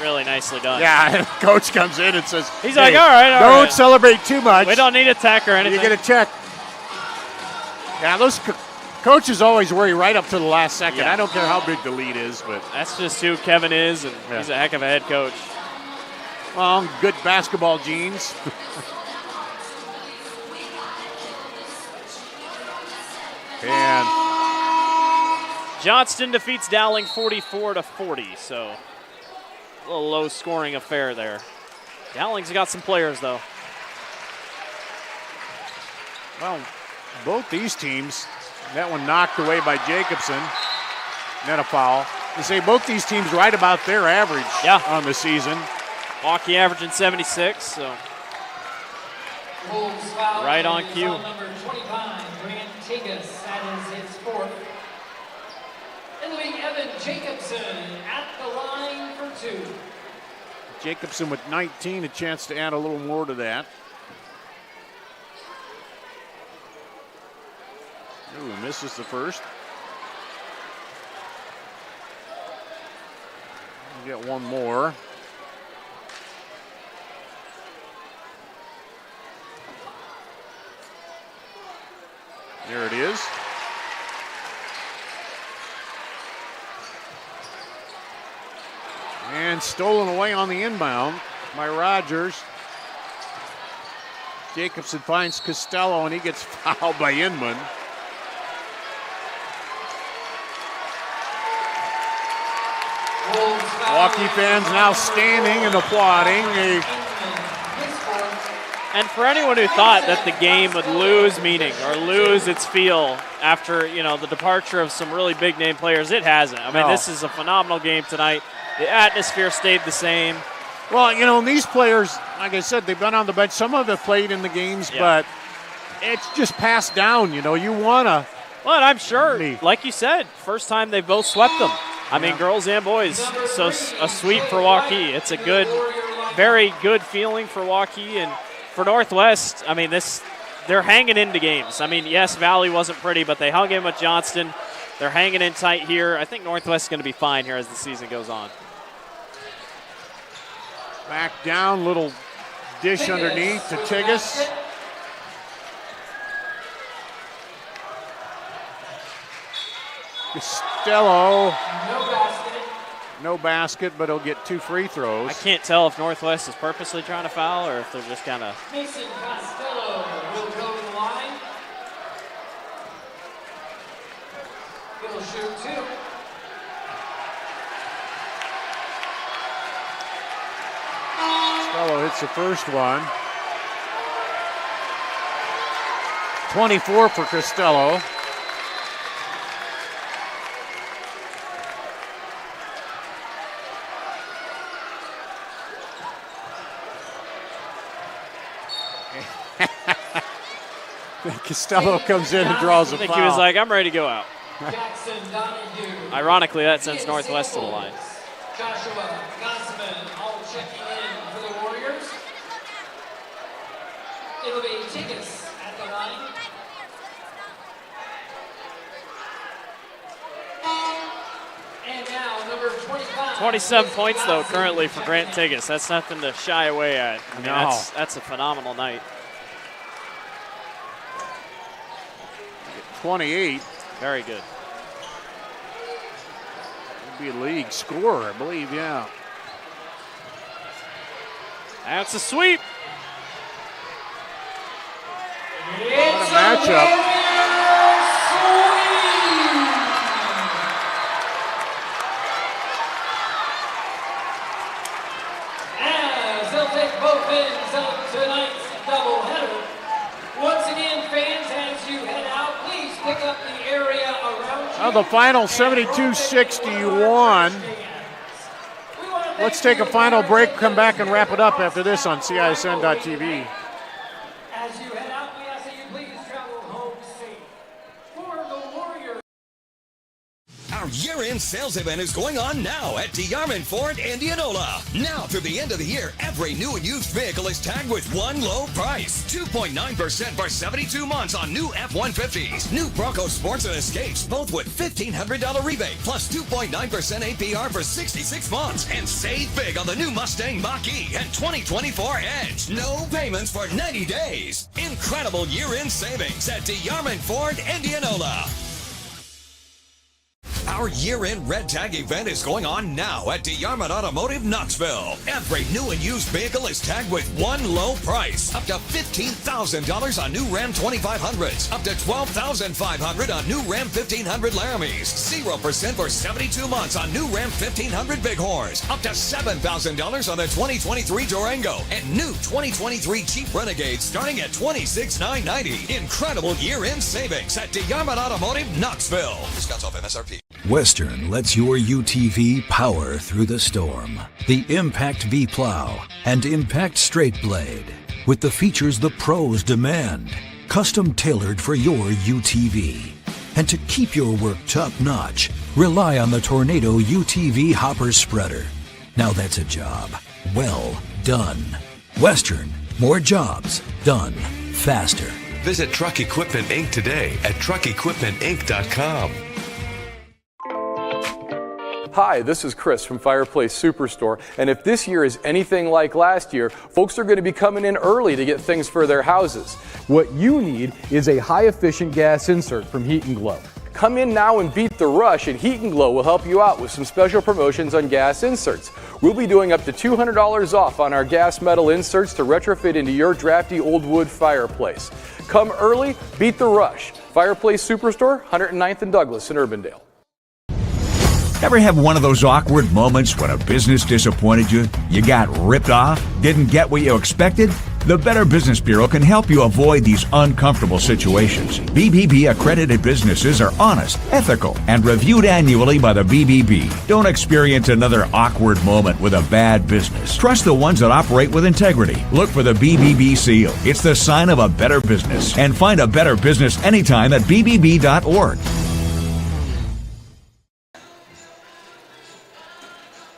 Really nicely done. Yeah, coach comes in and says, he's like, all right. Don't celebrate too much. We don't need a tech or anything. You get a check. Yeah, those coaches always worry right up to the last second. Yeah. I don't care how big the lead is, but that's just who Kevin is, and he's a heck of a head coach. Well, good basketball genes. And Johnston defeats Dowling 44-40, so a little low-scoring affair there. Dowling's got some players, though. Well, both these teams, that one knocked away by Jacobson, not a foul. They say both these teams right about their average on the season. Waukee averaging 76, so Wolves foul right on is cue. number 25, Grant Tigas. That is his fourth. It'll be Evan Jacobson at the line for 2. Jacobson with 19, a chance to add a little more to that. Ooh, misses the first. We'll get one more. There it is. And stolen away on the inbound by Rogers. Jacobson finds Costello and he gets fouled by Inman. Waukee fans now standing and applauding. And for anyone who thought that the game would lose meaning or lose its feel after, the departure of some really big name players, it hasn't. I mean, This is a phenomenal game tonight. The atmosphere stayed the same. Well, these players, like I said, they've been on the bench. Some of them have played in the games, but it's just passed down. You want to. Well, I'm sure, like you said, first time they both swept them. I mean, girls and boys. So a sweep for Waukee. It's a good, very good feeling for Waukee. And for Northwest, I mean, they're hanging into games. I mean, yes, Valley wasn't pretty, but they hung in with Johnston. They're hanging in tight here. I think Northwest is going to be fine here as the season goes on. Back down, little dish underneath to Tigas. Costello. No basket, but he'll get 2 free throws. I can't tell if Northwest is purposely trying to foul or if they're just kind of. Mason Costello will go to the line. He'll shoot 2. Costello hits the first one. 24 for Costello. Costello comes in and draws a foul. I think he was like, I'm ready to go out. Jackson Donahue. Ironically, that sends Northwest to the line. Joshua Gossman all checking in for the Warriors. It'll be Tigas at the line. And now number 25. 27 points, though, currently for Grant Tigas. That's nothing to shy away at. I mean, that's a phenomenal night. 28. Very good. He'll be a league scorer, I believe, yeah. That's a sweep. What a matchup. As they'll take both ends of tonight's doubleheader. Once again, fans, as you head out, please pick up the area around you. Well, the final 72-61. Let's take a final break, come back and wrap it up after this on CISN.TV. As you head out, we ask that you please travel home safe. For the Warriors. Our year-end sales event is going on now at DeArmond Ford Indianola. Now through the end of the year, every new and used vehicle is tagged with one low price. 2.9% for 72 months on new F-150s. New Bronco Sports and Escapes, both with $1,500 rebate, plus 2.9% APR for 66 months. And save big on the new Mustang Mach-E and 2024 Edge. No payments for 90 days. Incredible year-end savings at DeArmond Ford Indianola. Our year-end Red Tag event is going on now at DeArmond Automotive Knoxville. Every new and used vehicle is tagged with one low price. Up to $15,000 on new Ram 2500s. Up to $12,500 on new Ram 1500 Laramies. 0% for 72 months on new Ram 1500 Bighorns. Up to $7,000 on the 2023 Durango. And new 2023 Jeep Renegade starting at $26,990. Incredible year-end savings at DeArmond Automotive Knoxville. Discounts off MSRP. Western lets your UTV power through the storm. The Impact V Plow and Impact Straight Blade, with the features the pros demand, custom tailored for your UTV. And to keep your work top-notch, rely on the Tornado UTV Hopper Spreader. Now that's a job well done. Western, more jobs done faster. Visit Truck Equipment Inc. today at truckequipmentinc.com. Hi, this is Chris from Fireplace Superstore, and if this year is anything like last year, folks are going to be coming in early to get things for their houses. What you need is a high-efficient gas insert from Heat and Glow. Come in now and beat the rush, and Heat and Glow will help you out with some special promotions on gas inserts. We'll be doing up to $200 off on our gas metal inserts to retrofit into your drafty old wood fireplace. Come early, beat the rush. Fireplace Superstore, 109th and Douglas in Urbandale. Ever have one of those awkward moments when a business disappointed you? You got ripped off? Didn't get what you expected? The Better Business Bureau can help you avoid these uncomfortable situations. BBB accredited businesses are honest, ethical, and reviewed annually by the BBB. Don't experience another awkward moment with a bad business. Trust the ones that operate with integrity. Look for the BBB seal. It's the sign of a better business. And find a better business anytime at bbb.org.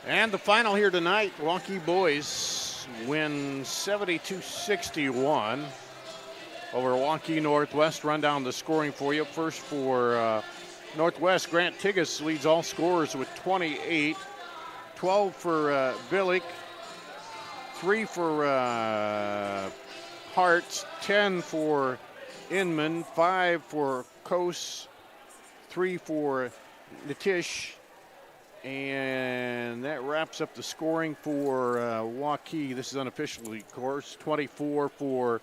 And the final here tonight, Waukee boys win 72-61 over Waukee Northwest. Run down the scoring for you. First for Northwest, Grant Tigas leads all scorers with 28. 12 for Billick, 3 for Hart, 10 for Inman, 5 for Kos, 3 for Nitish. And that wraps up the scoring for Waukee. This is unofficially, of course. 24 for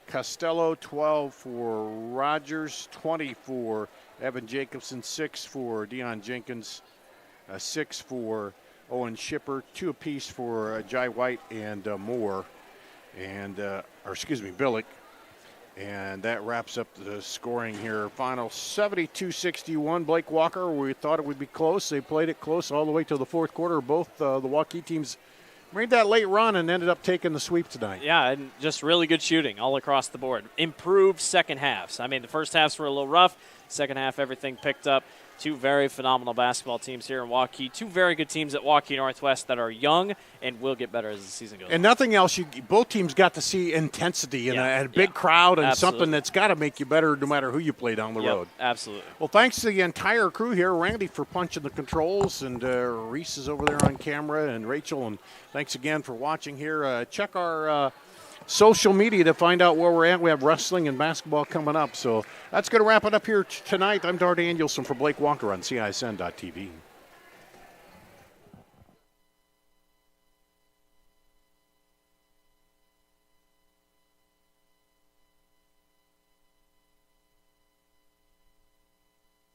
Costello, 12 for Rogers, 20 for Evan Jacobson, 6 for Deion Jenkins, 6 for Owen Shipper, 2 apiece for Jai White and Moore, and Billick. And that wraps up the scoring here. Final 72-61. Blake Walker, we thought it would be close. They played it close all the way to the fourth quarter. Both the Waukee teams made that late run and ended up taking the sweep tonight. Yeah, and just really good shooting all across the board. Improved second halves. I mean, the first halves were a little rough. Second half, everything picked up. 2 very phenomenal basketball teams here in Waukee. 2 very good teams at Waukee Northwest that are young and will get better as the season goes on. And nothing else, both teams got to see intensity and a big crowd and something that's got to make you better no matter who you play down the road. Absolutely. Well, thanks to the entire crew here. Randy for punching the controls, and Reese is over there on camera, and Rachel, and thanks again for watching here. Check our social media to find out where we're at. We have wrestling and basketball coming up. So that's going to wrap it up here tonight. I'm Dart Danielson for Blake Walker on CISN.TV.